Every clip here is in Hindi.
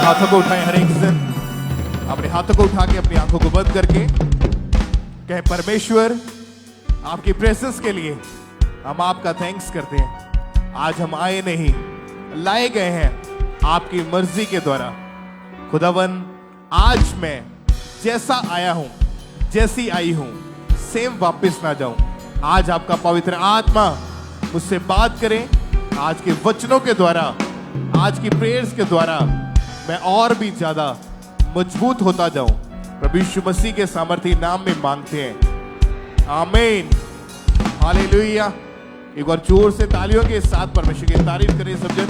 हाथों को उठाएं हर एक जन, अपने हाथों को उठा के अपनी आंखों को बंद करके कहें, परमेश्वर आपकी प्रेजेंस के लिए हम आपका थैंक्स करते हैं। आज हम आए नहीं, लाए गए हैं आपकी मर्जी के द्वारा। खुदावन, आज मैं जैसा आया हूं, जैसी आई हूं, सेम वापस ना जाऊं। आज आपका पवित्र आत्मा मुझसे बात करें। आज के वचनों के द्वारा, आज की प्रेयर्स के द्वारा मैं और भी ज्यादा मजबूत होता जाऊं। प्रभु यीशु मसीह के सामर्थी नाम में मांगते हैं, आमीन, हालेलुया। एक बार जोर से तालियों के साथ परमेश्वर की तारीफ करें सब जन।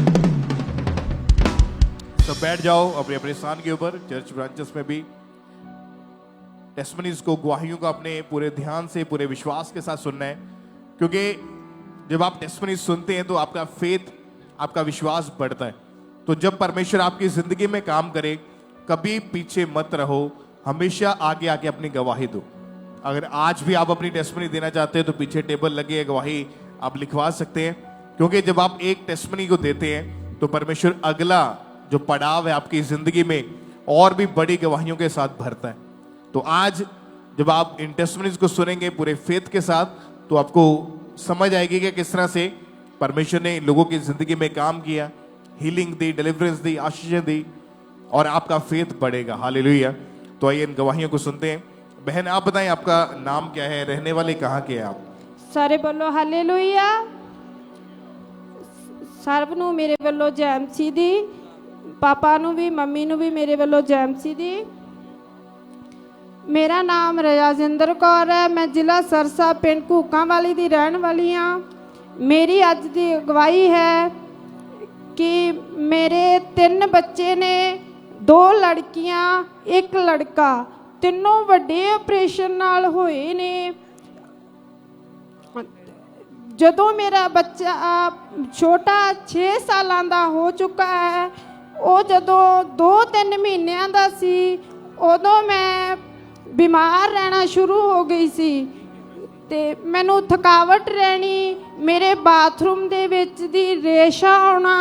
सब बैठ जाओ अपने अपने स्थान के ऊपर। चर्च ब्रांचेस में भी टेस्टिमनीज को, गवाहियों को अपने पूरे ध्यान से, पूरे विश्वास के साथ सुनना है, क्योंकि जब आप टेस्टिमनीज सुनते हैं तो आपका फेथ, आपका विश्वास बढ़ता है। तो जब परमेश्वर आपकी जिंदगी में काम करे, कभी पीछे मत रहो, हमेशा आगे आके अपनी गवाही दो। अगर आज भी आप अपनी टेस्टिमनी देना चाहते हैं तो पीछे टेबल लगी है, गवाही आप लिखवा सकते हैं। क्योंकि जब आप एक टेस्टिमनी को देते हैं तो परमेश्वर अगला जो पड़ाव है आपकी जिंदगी में और भी बड़ी गवाहियों के साथ भरता है। तो आज जब आप इन टेस्टिमनीज को सुनेंगे पूरे फेथ के साथ, तो आपको समझ आएगी कि किस तरह से परमेश्वर ने लोगों की जिंदगी में काम किया, हीलिंग दी, डिलीवरेंस दी, आशीषें दी, और आपका फेथ बढ़ेगा। हालेलुया। तो आइए इन गवाहियों को सुनते हैं। बहन, आप बताएं आपका नाम क्या है, रहने वाले कहाँ के हैं आप? सारे बोलो हालेलुया। सर्व नूं मेरे वालों जय मसीह दी, पापा नूं भी, मम्मी नूं भी मेरे वालों जय मसीह दी। मेरा नाम राजिंदर कौर है, मैं जिला सरसा पिंड घूकांवाली दी रहन वाली हाँ। मेरी अज दी अगवाई है कि मेरे 3 बच्चे ने, 2 लड़कियां, 1 लड़का, तीनों वड्डे ऑपरेशन नाल होए ने। जदों मेरा बच्चा छोटा 6 सालां दा हो चुका है, वो जदों 2-3 महीनों का सी, उदों मैं बीमार रहना शुरू हो गई सी ते मैनू थकावट रहनी, मेरे बाथरूम दे विच दी रेशा आना,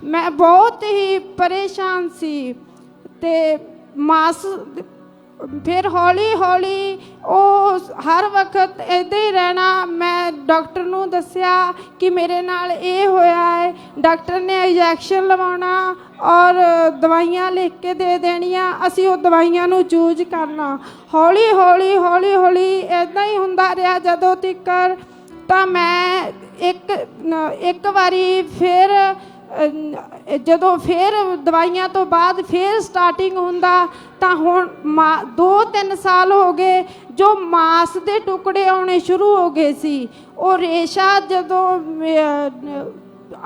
मैं बहुत ही परेशान सी। ते मास फिर हौली हौली वो हर वक्त इदा ही रहना। मैं डॉक्टर नू दस्या कि मेरे नाल ये होया है। डॉक्टर ने इंजैक्शन लवाना और दवाइयां लिख के दे देनियां, असी वो दवाइयां नू यूज करना। हौली हौली हौली हौली इदा ही हुंदा रहा जदों तिकर तां मैं एक बारी फिर जदों फिर दवाइयां तो बाद फिर स्टार्टिंग हुंदा तां हुण 2-3 साल हो गए जो मांस दे टुकड़े आने शुरू हो गए सी। वो रेशा जदों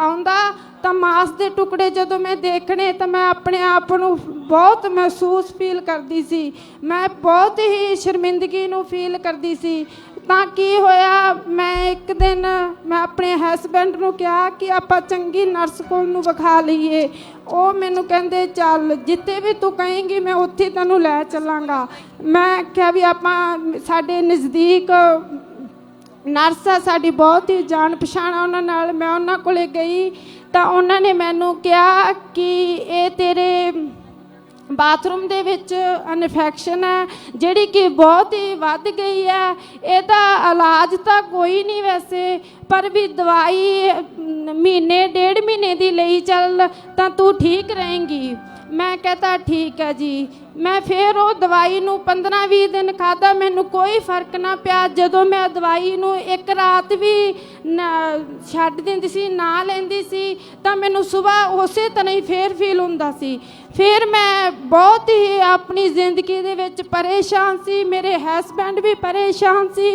आउंदा तां मांस दे टुकड़े जदों मैं देखने तो मैं अपने आप नूं बहुत महसूस फील करदी सी। मैं बहुत ही शर्मिंदगी नूं फील करदी सी। ਤਾਂ ਕੀ ਹੋਇਆ, मैं एक दिन मैं अपने हसबैंड ਨੂੰ ਕਿਹਾ कि ਆਪਾਂ ਚੰਗੀ ਨਰਸ ਕੋਲ ਨੂੰ ਵਿਖਾ ਲਈਏ। ਉਹ ਮੈਨੂੰ ਕਹਿੰਦੇ ਚੱਲ ਜਿੱਥੇ ਵੀ ਤੂੰ ਕਹੇਂਗੀ ਮੈਂ ਉੱਥੇ ਤੈਨੂੰ ਲੈ ਚੱਲਾਂਗਾ। ਮੈਂ ਕਿਹਾ ਵੀ ਆਪਾਂ ਸਾਡੇ ਨਜ਼ਦੀਕ ਨਰਸ ਆ, ਸਾਡੀ ਬਹੁਤ ਹੀ ਜਾਣ ਪਛਾਣ ਆ ਉਹਨਾਂ ਨਾਲ। ਮੈਂ ਉਹਨਾਂ ਕੋਲੇ ਗਈ ਤਾਂ ਉਹਨਾਂ ਨੇ ਮੈਨੂੰ ਕਿਹਾ ਕਿ ਇਹ ਤੇਰੇ बाथरूम दे विच इन्फेक्शन है जिहड़ी कि बहुत ही वध गई है। इहदा इलाज तो कोई नहीं वैसे, पर भी दवाई महीने 1.5 महीने दी लई चल तां तू ठीक रहेंगी। मैं कहता ठीक है जी। मैं फिर वो दवाई नू 15-20 दिन खाता, मैनू कोई फर्क ना पिया। जदों मैं दवाई नू एक रात भी छड्ड दिंदी सी, ना लैंदी सी, तां मैनू सुबह उसे तरह ही फिर फील हुंदा सी। फिर मैं बहुत ही अपनी जिंदगी दे विच परेशान सी, मेरे हसबैंड भी परेशान सी।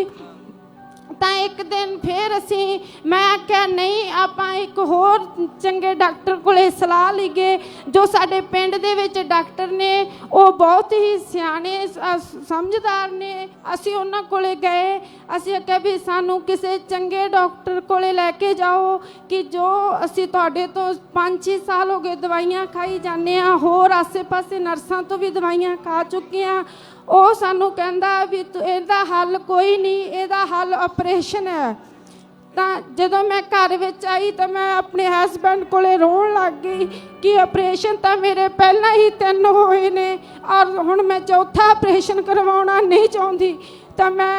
ਤਾਂ एक दिन फिर असी मैं आख्या नहीं आपां एक होर चंगे डॉक्टर कोले सलाह लईए। जो साडे पिंड दे विच डॉक्टर ने वो बहुत ही सियाणे समझदार ने। असी उन्हां कोले गए, असी आख्या भी सानू किसी चंगे डॉक्टर कोले लैके जाओ कि जो असी तुहाडे तो 5-6 साल हो गए दवाइयां खाई जाने आ, होर आसे पासे नर्सां तो भी दवाइयां खा चुके हैं। ਉਹ ਸਾਨੂੰ ਕਹਿੰਦਾ ਵੀ ਇਹਦਾ ਹੱਲ ਕੋਈ ਨਹੀਂ, ਇਹਦਾ ਹੱਲ ਆਪਰੇਸ਼ਨ है। ਤਾਂ ਜਦੋਂ ਮੈਂ ਘਰ ਵਿੱਚ ਆਈ ਤਾਂ ਮੈਂ ਆਪਣੇ ਹਸਬੈਂਡ ਕੋਲੇ ਰੋਣ ਲੱਗ ਗਈ ਕਿ ਆਪਰੇਸ਼ਨ ਤਾਂ ਮੇਰੇ ਪਹਿਲਾਂ ਹੀ 3 ਹੋਏ ਨੇ ਔਰ ਹੁਣ ਮੈਂ ਚੌਥਾ ਆਪਰੇਸ਼ਨ ਕਰਵਾਉਣਾ ਨਹੀਂ ਚਾਹੁੰਦੀ। ਤਾਂ ਮੈਂ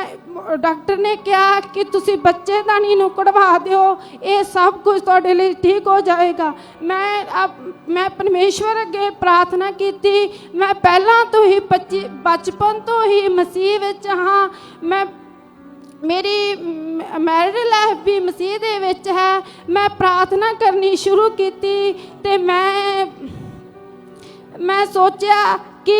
ਡਾਕਟਰ ਨੇ ਕਿਹਾ ਕਿ ਤੁਸੀਂ ਬੱਚੇਦਾਨੀ ਨੂੰ ਕਢਵਾ ਦਿਓ, ਇਹ ਸਭ ਕੁਝ ਤੁਹਾਡੇ ਲਈ ਠੀਕ ਹੋ ਜਾਏਗਾ। ਮੈਂ ਪਰਮੇਸ਼ਵਰ ਅੱਗੇ ਪ੍ਰਾਰਥਨਾ ਕੀਤੀ। ਮੈਂ ਪਹਿਲਾਂ ਤੋਂ ਹੀ ਬਚਪਨ ਤੋਂ ਹੀ ਮਸੀਹ ਵਿੱਚ ਹਾਂ। ਮੇਰੀ ਮੈਰਿਡ ਲਾਈਫ ਵੀ ਮਸੀਹ ਦੇ ਵਿੱਚ ਹੈ। ਮੈਂ ਪ੍ਰਾਰਥਨਾ ਕਰਨੀ ਸ਼ੁਰੂ ਕੀਤੀ ਤੇ ਮੈਂ ਸੋਚਿਆ ਕਿ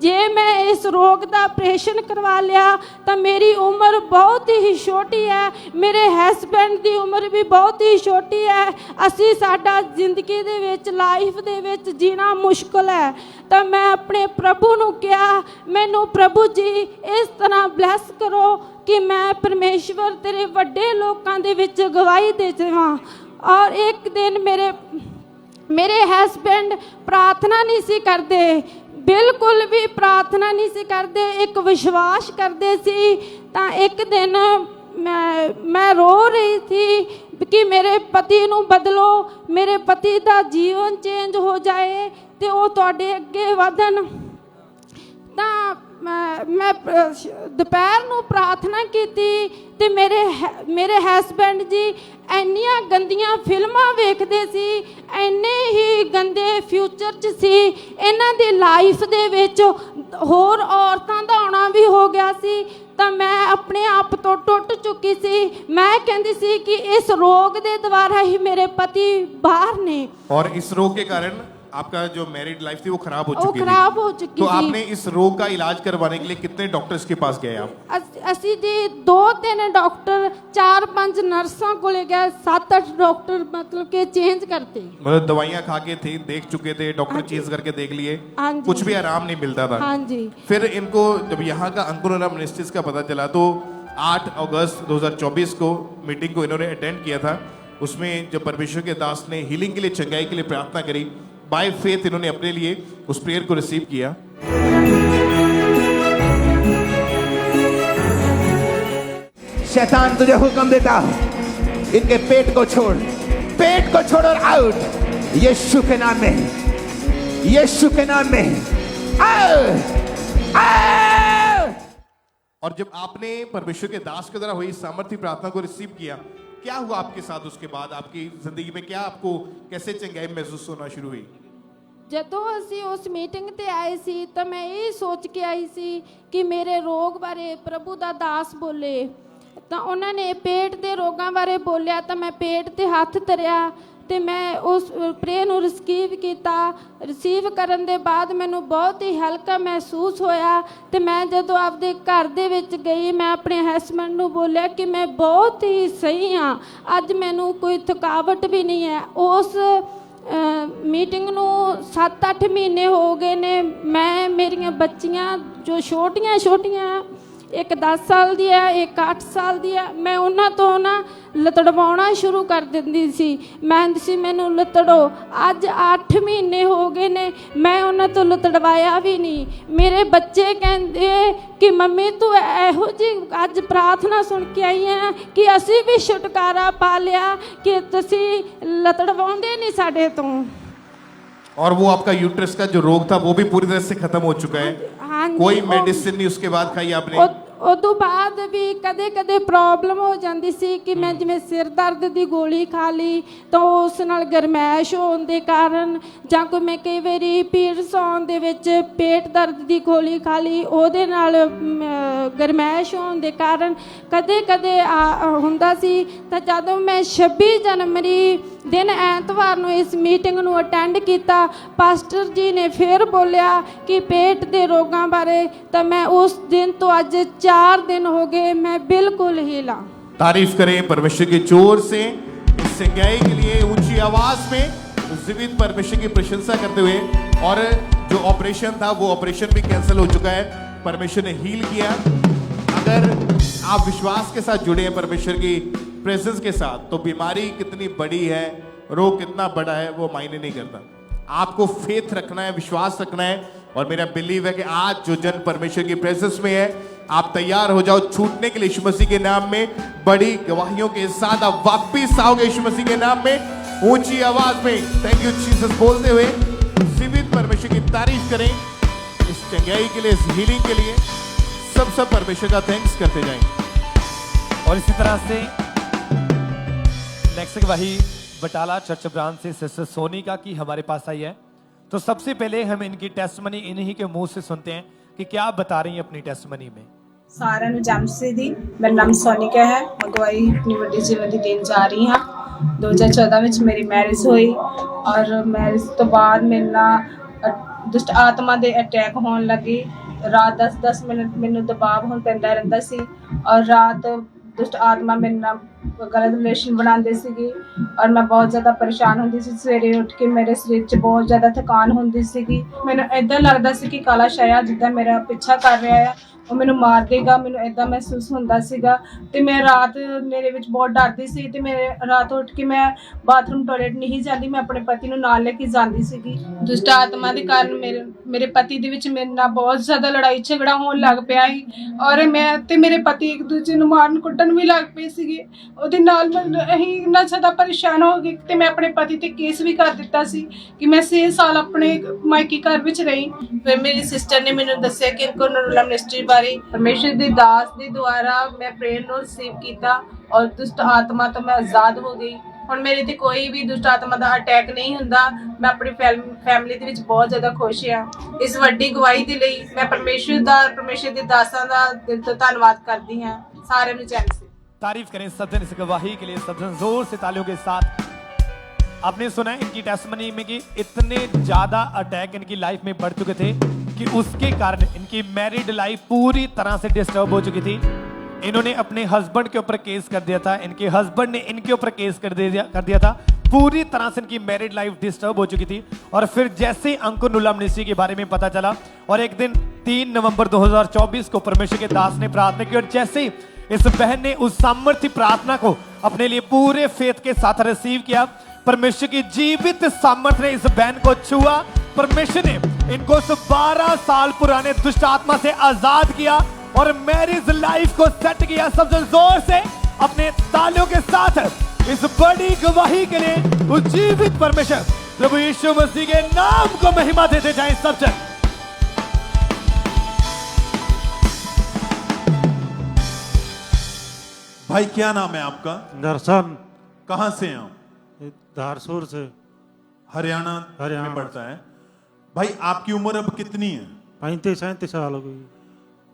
ਜੇ ਮੈਂ ਇਸ ਰੋਗ ਦਾ ਆਪਰੇਸ਼ਨ ਕਰਵਾ ਲਿਆ ਤਾਂ ਮੇਰੀ ਉਮਰ ਬਹੁਤ ਹੀ ਛੋਟੀ ਹੈ, ਮੇਰੇ ਹਸਬੈਂਡ ਦੀ ਉਮਰ ਵੀ ਬਹੁਤ ਹੀ ਛੋਟੀ ਹੈ, ਅਸੀਂ ਸਾਡਾ ਜ਼ਿੰਦਗੀ ਦੇ ਵਿੱਚ ਲਾਈਫ ਦੇ ਵਿੱਚ ਜੀਣਾ ਮੁਸ਼ਕਲ ਹੈ। ਤਾਂ ਮੈਂ ਆਪਣੇ ਪ੍ਰਭੂ ਨੂੰ ਕਿਹਾ, ਮੈਨੂੰ ਪ੍ਰਭੂ ਜੀ ਇਸ ਤਰ੍ਹਾਂ ਬਲੈਸ ਕਰੋ ਕਿ ਮੈਂ ਪਰਮੇਸ਼ਵਰ ਤੇਰੇ ਵੱਡੇ ਲੋਕਾਂ ਦੇ ਵਿੱਚ ਗਵਾਹੀ ਦੇ ਜਾਵਾਂ। ਔਰ ਇੱਕ ਦਿਨ ਮੇਰੇ ਹਸਬੈਂਡ ਪ੍ਰਾਰਥਨਾ ਨਹੀਂ ਸੀ ਕਰਦੇ, ਬਿਲਕੁਲ ਵੀ ਪ੍ਰਾਰਥਨਾ ਨਹੀਂ ਸੀ ਕਰਦੇ, ਇੱਕ ਵਿਸ਼ਵਾਸ ਕਰਦੇ ਸੀ। ਤਾਂ ਇੱਕ ਦਿਨ ਮੈਂ ਰੋ ਰਹੀ ਸੀ ਕਿ ਮੇਰੇ ਪਤੀ ਨੂੰ ਬਦਲੋ, ਮੇਰੇ ਪਤੀ ਦਾ ਜੀਵਨ ਚੇਂਜ ਹੋ ਜਾਏ ਤੇ ਉਹ ਤੁਹਾਡੇ ਅੱਗੇ ਵਧਣ। ਤਾਂ ਮੈਂ ਦੁਪਹਿਰ ਨੂੰ ਪ੍ਰਾਰਥਨਾ ਕੀਤੀ ਤੇ ਮੇਰੇ ਹਸਬੈਂਡ ਜੀ ਇੰਨੀਆਂ ਗੰਦੀਆਂ ਫਿਲਮਾਂ ਵੇਖਦੇ ਸੀ, ਇੰਨੇ ਹੀ ਗੰਦੇ ਫਿਊਚਰ 'ਚ ਸੀ, ਇਹਨਾਂ ਦੀ ਲਾਈਫ ਦੇ ਵਿੱਚ ਹੋਰ ਔਰਤਾਂ ਦਾ ਆਉਣਾ ਵੀ ਹੋ ਗਿਆ ਸੀ। ਤਾਂ ਮੈਂ ਆਪਣੇ ਆਪ ਤੋਂ ਟੁੱਟ ਚੁੱਕੀ ਸੀ। ਮੈਂ ਕਹਿੰਦੀ ਸੀ ਕਿ ਇਸ ਰੋਗ ਦੇ ਦੁਆਰਾ ही मेरे पति बाहर ने। और इस रोग के कारण आपका जो मैरिड लाइफ थी वो खराब हो चुकी थी। तो आपने इस रोग का इलाज करवाने के लिए कितने डॉक्टर्स के पास गए आप? ਅਸੀਂ ਜੀ 2-3 ਡਾਕਟਰ 4-5 ਨਰਸਾਂ ਕੋਲੇ ਗਏ, 7-8 डॉक्टर मतलब के चेंज करते। मतलब दवाइयाँ खा के थे, देख चुके थे, डॉक्टर चेंज करके देख लिए, कुछ भी आराम नहीं मिलता था। हाँ जी। फिर इनको जब यहाँ का अंकुरम मिनिस्ट्रीज का पता चला तो 8 अगस्त 2024 को मीटिंग को इन्होंने अटेंड किया था। उसमें जब परमेश्वर के दास ने हीलिंग के लिए, चंगाई के लिए प्रार्थना करी, बाय फेथ इन्होंने अपने लिए उस प्रेयर को रिसीव किया। शैतान तुझे हुक्म देता, इनके पेट को छोड़, पेट को छोड़ और आउट यीशु के नाम में, यीशु के नाम में आओ, आओ। और जब आपने परमेश्वर के दास के द्वारा हुई सामर्थ्य प्रार्थना को रिसीव किया, क्या हुआ आपके साथ? उसके बाद आपकी जिंदगी में क्या, आपको कैसे चंगाई महसूस होना शुरू हुई? ਜਦੋਂ ਅਸੀਂ ਉਸ ਮੀਟਿੰਗ ਤੇ ਆਏ ਸੀ ਤਾਂ ਮੈਂ ਇਹ ਸੋਚ ਕੇ ਆਈ ਸੀ ਕਿ ਮੇਰੇ ਰੋਗ ਬਾਰੇ ਪ੍ਰਭੂ ਦਾ ਦਾਸ ਬੋਲੇ। ਤਾਂ ਉਹਨਾਂ ਨੇ ਪੇਟ ਦੇ ਰੋਗਾਂ ਬਾਰੇ ਬੋਲਿਆ ਤਾਂ ਮੈਂ ਪੇਟ ਤੇ ਹੱਥ ਧਰਿਆ ਤੇ ਮੈਂ ਉਸ ਪ੍ਰੇ ਨੂੰ ਰਿਸੀਵ ਕੀਤਾ। ਰਿਸੀਵ ਕਰਨ ਦੇ ਬਾਅਦ ਮੈਨੂੰ ਬਹੁਤ ਹੀ ਹਲਕਾ ਮਹਿਸੂਸ ਹੋਇਆ ਤੇ ਮੈਂ ਜਦੋਂ ਆਪਦੇ ਘਰ ਦੇ ਵਿੱਚ ਗਈ, ਮੈਂ ਆਪਣੇ ਹਸਬੈਂਡ ਨੂੰ ਬੋਲਿਆ ਕਿ ਮੈਂ ਬਹੁਤ ਹੀ ਸਹੀ ਹਾਂ, ਅੱਜ ਮੈਨੂੰ ਕੋਈ ਥਕਾਵਟ ਵੀ ਨਹੀਂ ਹੈ। ਉਸ ਮੀਟਿੰਗ ਨੂੰ 7-8 ਮਹੀਨੇ ਹੋ ਗਏ ਨੇ। ਮੈਂ ਮੇਰੀਆਂ ਬੱਚੀਆਂ ਜੋ ਛੋਟੀਆਂ ਇੱਕ 10 ਸਾਲ ਦੀ ਹੈ, ਇੱਕ 8 ਸਾਲ ਦੀ ਹੈ, ਮੈਂ ਉਹਨਾਂ ਤੋਂ ਨਾ ਲਤੜਵਾਉਣਾ ਸ਼ੁਰੂ ਕਰ ਦਿੰਦੀ ਸੀ। ਮੈਂ ਕਹਿੰਦੀ ਸੀ ਮੈਨੂੰ ਲਤੜੋ। ਅੱਜ 8 ਮਹੀਨੇ ਹੋ ਗਏ ਨੇ, ਮੈਂ ਉਹਨਾਂ ਤੋਂ ਲਤੜਵਾਇਆ ਵੀ ਨਹੀਂ। ਮੇਰੇ ਬੱਚੇ ਕਹਿੰਦੇ ਕਿ ਮੰਮੀ ਤੂੰ ਇਹੋ ਜਿਹੀ ਅੱਜ ਪ੍ਰਾਰਥਨਾ ਸੁਣ ਕੇ ਆਈ ਹੈ ਕਿ ਅਸੀਂ ਵੀ ਛੁਟਕਾਰਾ ਪਾ ਲਿਆ ਕਿ ਤੁਸੀਂ ਲਤੜਵਾਉਂਦੇ ਨਹੀਂ ਸਾਡੇ ਤੋਂ। और वो आपका यूट्रस का जो रोग था वो भी पूरी तरह से खत्म हो चुका है? हाँ जी, कोई मेडिसिन नहीं उसके बाद खाई आपने? ਉਦੋਂ ਬਾਅਦ ਵੀ ਕਦੇ ਪ੍ਰੋਬਲਮ ਹੋ ਜਾਂਦੀ ਸੀ ਕਿ ਮੈਂ ਜਿਵੇਂ ਸਿਰ ਦਰਦ ਦੀ ਗੋਲੀ ਖਾ ਲਈ ਤਾਂ ਉਸ ਨਾਲ ਗਰਮੈਸ਼ ਹੋਣ ਦੇ ਕਾਰਨ, ਜਾਂ ਕੋਈ ਮੈਂ ਕਈ ਵਾਰੀ ਪੀਰੀਅਡਸ ਆਉਣ ਦੇ ਵਿੱਚ ਪੇਟ ਦਰਦ ਦੀ ਗੋਲੀ ਖਾ ਲਈ, ਉਹਦੇ ਨਾਲ ਗਰਮੈਸ਼ ਹੋਣ ਦੇ ਕਾਰਨ ਕਦੇ ਹੁੰਦਾ ਸੀ। ਤਾਂ ਜਦੋਂ ਮੈਂ 26 ਜਨਵਰੀ ਦਿਨ ਐਤਵਾਰ ਨੂੰ ਇਸ ਮੀਟਿੰਗ ਨੂੰ ਅਟੈਂਡ ਕੀਤਾ, ਪਾਸਟਰ ਜੀ ਨੇ ਫਿਰ ਬੋਲਿਆ ਕਿ ਪੇਟ ਦੇ ਰੋਗਾਂ ਬਾਰੇ। ਤਾਂ मैं उस दिन तो आज 4 दिन हो गए मैं बिल्कुल हिला। तारीफ करें परमेश्वर की जोर से इस चंगाई के लिए ऊंची आवाज में जीवित परमेश्वर की प्रशंसा करते हुए। और जो ऑपरेशन था वो ऑपरेशन भी कैंसिल हो चुका है, परमेश्वर ने हील किया। अगर आप विश्वास के साथ जुड़े हैं परमेश्वर की प्रेजेंस के साथ, तो बीमारी कितनी बड़ी है, रोग कितना बड़ा है, वो मायने नहीं करता। आपको फेथ रखना है, विश्वास रखना है। और मेरा बिलीव है कि आज जो जन परमेश्वर की प्रेजेंस में है आप तैयार हो जाओ छूटने के लिए यीशु मसीह के नाम में। बड़ी गवाहियों के साथ आप वापिस आओगे यीशु मसीह के नाम में। ऊंची आवाज में थैंक यू जीसस बोलते हुए जीवित परमेश्वर की तारीफ करें, इस चंगाई के लिए, इस हीलिंग के लिए। सब परमेश्वर का थैंक्स करते जाएं। और इसी तरह से नेक्स्ट गवाही बटाला चर्च ब्रांच से सिस्टर सोनिका की हमारे पास आई है। तो सबसे पहले हम इनकी टेस्टमनी इन्हीं के मुंह से सुनते हैं कि क्या बता रही हैं अपनी टेस्टमनी में। ਸਾਰਿਆਂ ਨੂੰ ਜਮਸ਼ੇਦੀ ਮੇਰਾ ਨਾਮ ਸੋਨਿਕਾ ਹੈ। ਮੈਂ ਗਵਾਹੀ ਆਪਣੀ ਵੱਡੀ ਜੀਵਨ ਦੀ ਦੇਣ ਜਾ ਰਹੀ ਹਾਂ। 2014 ਵਿੱਚ ਮੇਰੀ ਮੈਰਿਜ ਹੋਈ ਔਰ ਮੈਰਿਜ ਤੋਂ ਬਾਅਦ ਮੇਰੇ ਨਾਲ ਦੁਸ਼ਟ ਆਤਮਾ ਦੇ ਅਟੈਕ ਹੋਣ ਲੱਗੇ। ਰਾਤ 10-10 ਮਿੰਟ ਮੈਨੂੰ ਦਬਾਅ ਹੁਣ ਪੈਂਦਾ ਰਹਿੰਦਾ ਸੀ ਔਰ ਰਾਤ ਦੁਸ਼ਟ ਆਤਮਾ ਮੇਰੇ ਨਾਲ ਗਲਤ ਰਿਲੇਸ਼ਨ ਬਣਾਉਂਦੇ ਸੀਗੇ ਔਰ ਮੈਂ ਬਹੁਤ ਜ਼ਿਆਦਾ ਪਰੇਸ਼ਾਨ ਹੁੰਦੀ ਸੀ। ਸਵੇਰੇ ਉੱਠ ਕੇ ਮੇਰੇ ਸਰੀਰ 'ਚ ਬਹੁਤ ਜ਼ਿਆਦਾ ਥਕਾਨ ਹੁੰਦੀ ਸੀਗੀ। ਮੈਨੂੰ ਇੱਦਾਂ ਲੱਗਦਾ ਸੀ ਕਿ ਕਾਲਾ ਸ਼ਾਇਆ ਜਿੱਦਾਂ ਮੇਰਾ ਪਿੱਛਾ ਕਰ ਰਿਹਾ ਆ ਉਹ ਮੈਨੂੰ ਮਾਰ ਦੇਗਾ। ਮੈਨੂੰ ਇੱਦਾਂ ਮਹਿਸੂਸ ਹੁੰਦਾ ਸੀਗਾ ਅਤੇ ਮੈਂ ਰਾਤ ਮੇਰੇ ਵਿੱਚ ਬਹੁਤ ਡਰਦੀ ਸੀ ਅਤੇ ਮੈਂ ਰਾਤ ਉੱਠ ਕੇ ਮੈਂ ਬਾਥਰੂਮ ਟੋਇਲਟ ਨਹੀਂ ਜਾਂਦੀ। ਮੈਂ ਆਪਣੇ ਪਤੀ ਨੂੰ ਨਾਲ ਲੈ ਕੇ ਜਾਂਦੀ ਸੀਗੀ। ਦੁਸ਼ਟ ਆਤਮਾ ਦੇ ਕਾਰਨ ਮੇਰੇ ਪਤੀ ਦੇ ਵਿੱਚ ਮੇਰੇ ਨਾਲ ਬਹੁਤ ਜ਼ਿਆਦਾ ਲੜਾਈ ਝਗੜਾ ਹੋਣ ਲੱਗ ਪਿਆ ਸੀ ਔਰ ਮੈਂ ਅਤੇ ਮੇਰੇ ਪਤੀ ਇੱਕ ਦੂਜੇ ਨੂੰ ਮਾਰਨ ਕੁੱਟਣ ਵੀ ਲੱਗ ਪਏ ਸੀਗੇ। ਉਹਦੇ ਨਾਲ ਅਸੀਂ ਇੰਨਾ ਜ਼ਿਆਦਾ ਪਰੇਸ਼ਾਨ ਹੋ ਗਏ ਅਤੇ ਮੈਂ ਆਪਣੇ ਪਤੀ 'ਤੇ ਕੇਸ ਵੀ ਕਰ ਦਿੱਤਾ ਸੀ ਕਿ ਮੈਂ 6 ਸਾਲ ਆਪਣੇ ਮਾਇਕੇ ਘਰ ਵਿੱਚ ਰਹੀ। ਫਿਰ ਮੇਰੀ ਸਿਸਟਰ ਨੇ ਮੈਨੂੰ ਦੱਸਿਆ ਕਿ ਇਨਕੋ ਨੂਰੁਲ ਮਿਨਿਸਟਰੀ परमेश्वर के दास के द्वारा मैं प्रेयर ਨੂੰ रिसीव किया और दुष्ट आत्मा तो मैं आज़ाद हो गई। ਹੁਣ ਮੇਰੇ ਤੇ ਕੋਈ ਵੀ ਦੁਸ਼ਟ ਆਤਮਾ ਦਾ ਅਟੈਕ ਨਹੀਂ ਹੁੰਦਾ। ਮੈਂ ਆਪਣੀ ਫੈਮਿਲੀ ਦੇ ਵਿੱਚ ਬਹੁਤ ਜ਼ਿਆਦਾ ਖੁਸ਼ ਹਾਂ। ਇਸ ਵੱਡੀ ਗਵਾਹੀ ਦੇ ਲਈ ਮੈਂ ਪਰਮੇਸ਼ਰ ਦੇ ਦਾਸਾਂ ਦਾ ਦਿਲ ਤੋਂ ਧੰਨਵਾਦ ਕਰਦੀ ਹਾਂ। ਸਾਰਿਆਂ ਨੂੰ ਚੈਨ से तारीफ करें सब जन इस गवाही के लिए, सब जन जोर से तालियों के साथ। आपने सुना है इनकी टेस्टमनी में कि इतने ज्यादा अटैक इनकी लाइफ में बढ़ चुके थे कि उसके कारण इनकी मैरिड लाइफ पूरी तरह से डिस्टर्ब हो चुकी थी। इन्होंने अपने हस्बैंड के ऊपर केस कर दिया था, इनके हस्बैंड ने इनके ऊपर केस कर दिया था। पूरी तरह से इनकी मैरिड लाइफ डिस्टर्ब हो चुकी थी। और फिर जैसे अंकुर नुला मिनिस्ट्री के बारे में पता चला और एक दिन 3 नवंबर 2024 को परमेश्वर के दास ने प्रार्थना की और जैसे ही इस बहन ने उस सामर्थ्य प्रार्थना को अपने लिए पूरे फेथ के साथ रिसीव किया, परमेश्वर की जीवित सामर्थ्य ने इस बहन को छुआ। परमेश्वर ने इनको उस 12 साल पुराने दुष्ट आत्मा से आजाद किया और मैरिज लाइफ को सेट किया। सब जन जोर से अपने तालियों के साथ इस बड़ी गवाही के लिए उस जीवित परमेश्वर प्रभु यीशु मसीह के नाम को महिमा देते जाएं सब जन। भाई क्या नाम है आपका? दर्शन। कहाँ से हैं आप? धारसूर से। हरियाणा में पड़ता है। भाई आपकी उम्र अब कितनी है? 35-37 साल हो गई।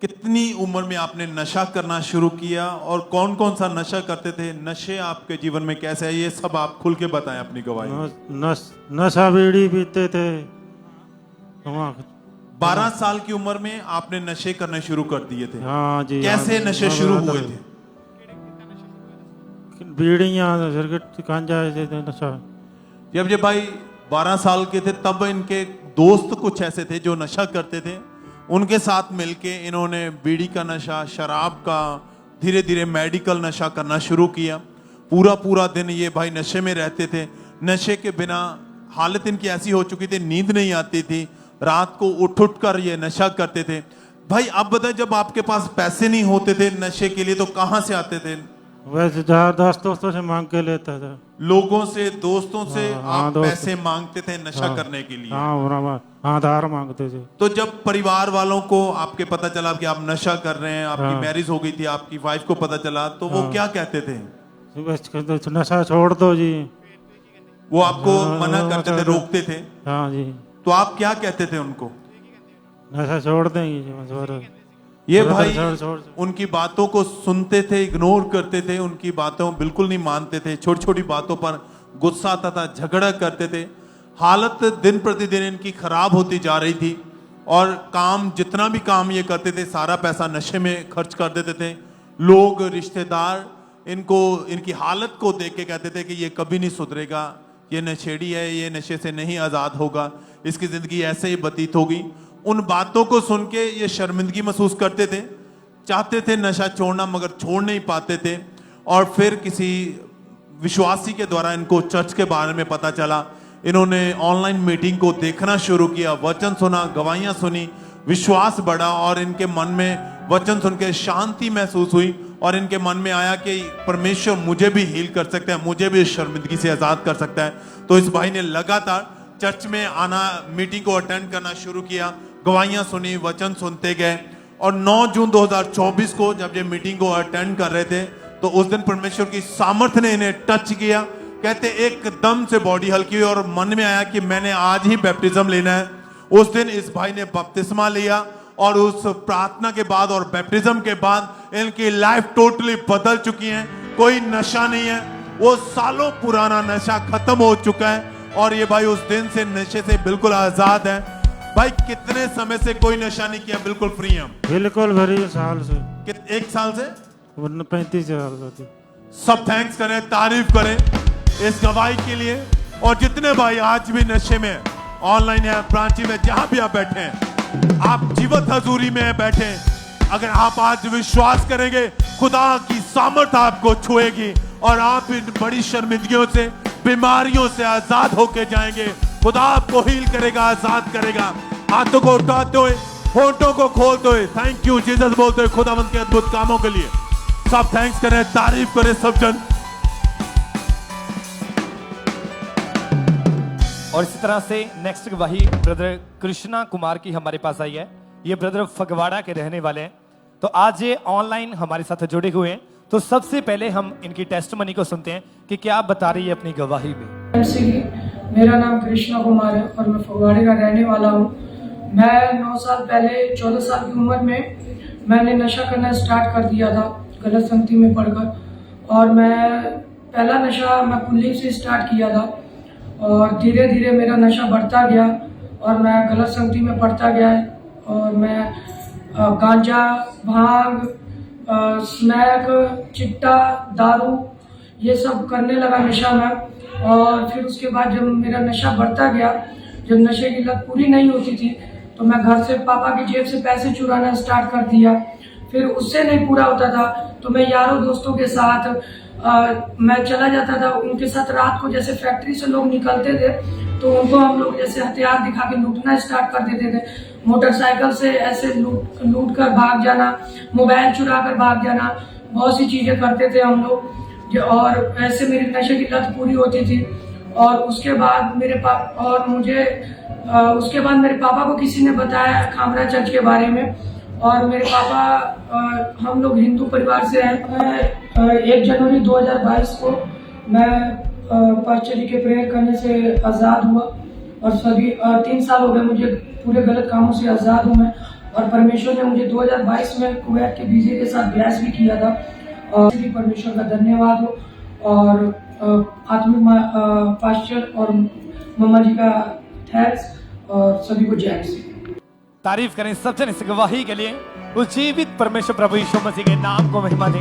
कितनी उम्र में आपने नशा करना शुरू किया और कौन कौन सा नशा करते थे? नशे आपके जीवन में कैसे है, ये सब आप खुल के बताएं अपनी गवाही। नशा बीड़ी पीते थे। 12 साल की उम्र में आपने नशे करने शुरू कर दिए थे। हाँ जी। कैसे नशे शुरू हुए थे? बीड़ियाँ, सिगरेट, गांजा नशा। जब ये भाई 12 साल के थे तब इनके दोस्त कुछ ऐसे थे जो नशा करते थे, उनके साथ मिलके इन्होंने बीड़ी का नशा, शराब का, धीरे धीरे मेडिकल नशा करना शुरू किया। पूरा दिन ये भाई नशे में रहते थे। नशे के बिना हालत इनकी ऐसी हो चुकी थी, नींद नहीं आती थी, रात को उठ कर ये नशा करते थे। भाई आप बताएं, जब आपके पास पैसे नहीं होते थे नशे के लिए तो कहाँ से आते थे? वैसे दोस्तों से मांग के लेता था। लोगों से, दोस्तों से हाँ, आप पैसे मांगते थे नशा करने के लिए? हाँ, आधार मांगते थे। तो जब परिवार वालों को आपके पता चला कि आप नशा कर रहे हैं, आपकी मैरिज हो गई थी, आपकी वाइफ को पता चला, तो वो क्या कहते थे? नशा छोड़ दो जी। वो आपको मना करते थे, रोकते थे? हाँ जी। तो आप क्या कहते थे उनको? नशा छोड़ देंगे। ये भाई उनकी बातों को सुनते थे, इग्नोर करते थे, उनकी बातों बिल्कुल नहीं मानते थे। छोटी छोटी बातों पर गुस्सा आता था, झगड़ा करते थे। हालत दिन प्रतिदिन इनकी खराब होती जा रही थी और काम, जितना भी काम ये करते थे सारा पैसा नशे में खर्च कर देते थे। लोग, रिश्तेदार इनको, इनकी हालत को देख के कहते थे कि ये कभी नहीं सुधरेगा, ये नशेड़ी है, ये नशे से नहीं आज़ाद होगा, इसकी ज़िंदगी ऐसे ही व्यतीत होगी। उन बातों को सुन के ये शर्मिंदगी महसूस करते थे, चाहते थे नशा छोड़ना मगर छोड़ नहीं पाते थे। और फिर किसी विश्वासी के द्वारा इनको चर्च के बारे में पता चला। इन्होंने ऑनलाइन मीटिंग को देखना शुरू किया, वचन सुना, गवाहियां सुनी, विश्वास बढ़ा और इनके मन में वचन सुन के शांति महसूस हुई और इनके मन में आया कि परमेश्वर मुझे भी हील कर सकता है, मुझे भी इस शर्मिंदगी से आजाद कर सकता है। तो इस भाई ने लगातार चर्च में आना, मीटिंग को अटेंड करना शुरू किया, गवाहियां सुनी, वचन सुनते गए। और 9 जून 2024 को जब ये मीटिंग को अटेंड कर रहे थे तो उस दिन परमेश्वर की सामर्थ्य ने इन्हें टच किया। कहते एकदम से बॉडी हल्की हुई और मन में आया कि मैंने आज ही बैप्टिज्म लेना है। उस दिन इस भाई ने बपतिस्मा लिया और उस प्रार्थना के बाद और बैप्टिज्म के बाद इनकी लाइफ टोटली बदल चुकी है। कोई नशा नहीं है, वो सालों पुराना नशा खत्म हो चुका है और ये भाई उस दिन से नशे से बिल्कुल आजाद है। भाई कितने समय से कोई नशा नहीं किया, बिल्कुल फ्री हम? बिल्कुल भरी साल से। 1 साल से? 35 साल से। सब थैंक्स करें, तारीफ करें इस गवाही के लिए। और जितने भाई आज भी नशे में, ऑनलाइन है, प्रांची में, जहां भी आप बैठे हैं, आप जीवत हजूरी में बैठे, अगर आप आज विश्वास करेंगे खुदा की सामर्थ आपको छुएगी और आप इन बड़ी शर्मिंदगियों से, बीमारियों से आजाद होके जाएंगे। खुदा आपको हील करेगा, आजाद करेगा। हाथों को उठाते हुए, होठों को खोलते हुए थैंक यू जीसस बोलते हुए खुदावंद के अद्भुत कामों के लिए सब थैंक्स करें, तारीफ करें सब जन। और इसी तरह से नेक्स्ट गवाही ब्रदर कृष्णा कुमार की हमारे पास आई है। ये ब्रदर फगवाड़ा के रहने वाले हैं। तो आज ये ऑनलाइन हमारे साथ जुड़े हुए हैं। तो सबसे पहले हम इनकी टेस्टमनी को सुनते हैं कि क्या बता रही है अपनी गवाही में। मेरा नाम कृष्णा कुमार है और मैं फगवाड़े का रहने वाला हूँ। मैं 9 साल पहले 14 साल की उम्र में मैंने नशा करना स्टार्ट कर दिया था, गलत संगति में पड़कर। और मैं पहला नशा मैं कुल्ली से स्टार्ट किया था और धीरे धीरे मेरा नशा बढ़ता गया और मैं गलत संगति में पड़ता गया और मैं गांजा, भांग, स्मैक, चिट्टा, दारू ये सब करने लगा नशा में। और फिर उसके बाद जब मेरा नशा बढ़ता गया, जब नशे की लत पूरी नहीं होती थी तो मैं घर से पापा की जेब से पैसे चुराना स्टार्ट कर दिया। फिर उससे नहीं पूरा होता था तो मैं यारों दोस्तों के साथ मैं चला जाता था। उनके साथ रात को जैसे फैक्ट्री से लोग निकलते थे तो उनको हम लोग जैसे हथियार दिखा के लूटना स्टार्ट कर देते थे। मोटरसाइकिल से ऐसे लूट कर भाग जाना, मोबाइल चुरा कर भाग जाना, बहुत सी चीजें करते थे हम लोग। और ऐसे मेरी नशे की लत पूरी होती थी। और उसके बाद मेरे पापा को किसी ने बताया खामरा चर्च के बारे में। और मेरे पापा, हम लोग हिंदू परिवार से हैं। 1 जनवरी 2022 को मैं पास्टरी के प्रेयर करने से आज़ाद हुआ और सभी 3 साल हो गए मुझे पूरे गलत कामों से आज़ाद हूँ मैं। और परमेश्वर ने मुझे 2022 में कुवैत के वीजे के साथ ब्यास भी किया था और भी परमेश्वर का धन्यवाद हो। और आत्मिक पास्टर और मम्मा जी का थैंक्स और सभी को जय मसीह। तारीफ करें सब जन इस गवाही के लिए। उस जीवित परमेश्वर प्रभु यीशु मसीह के नाम को महिमा दें।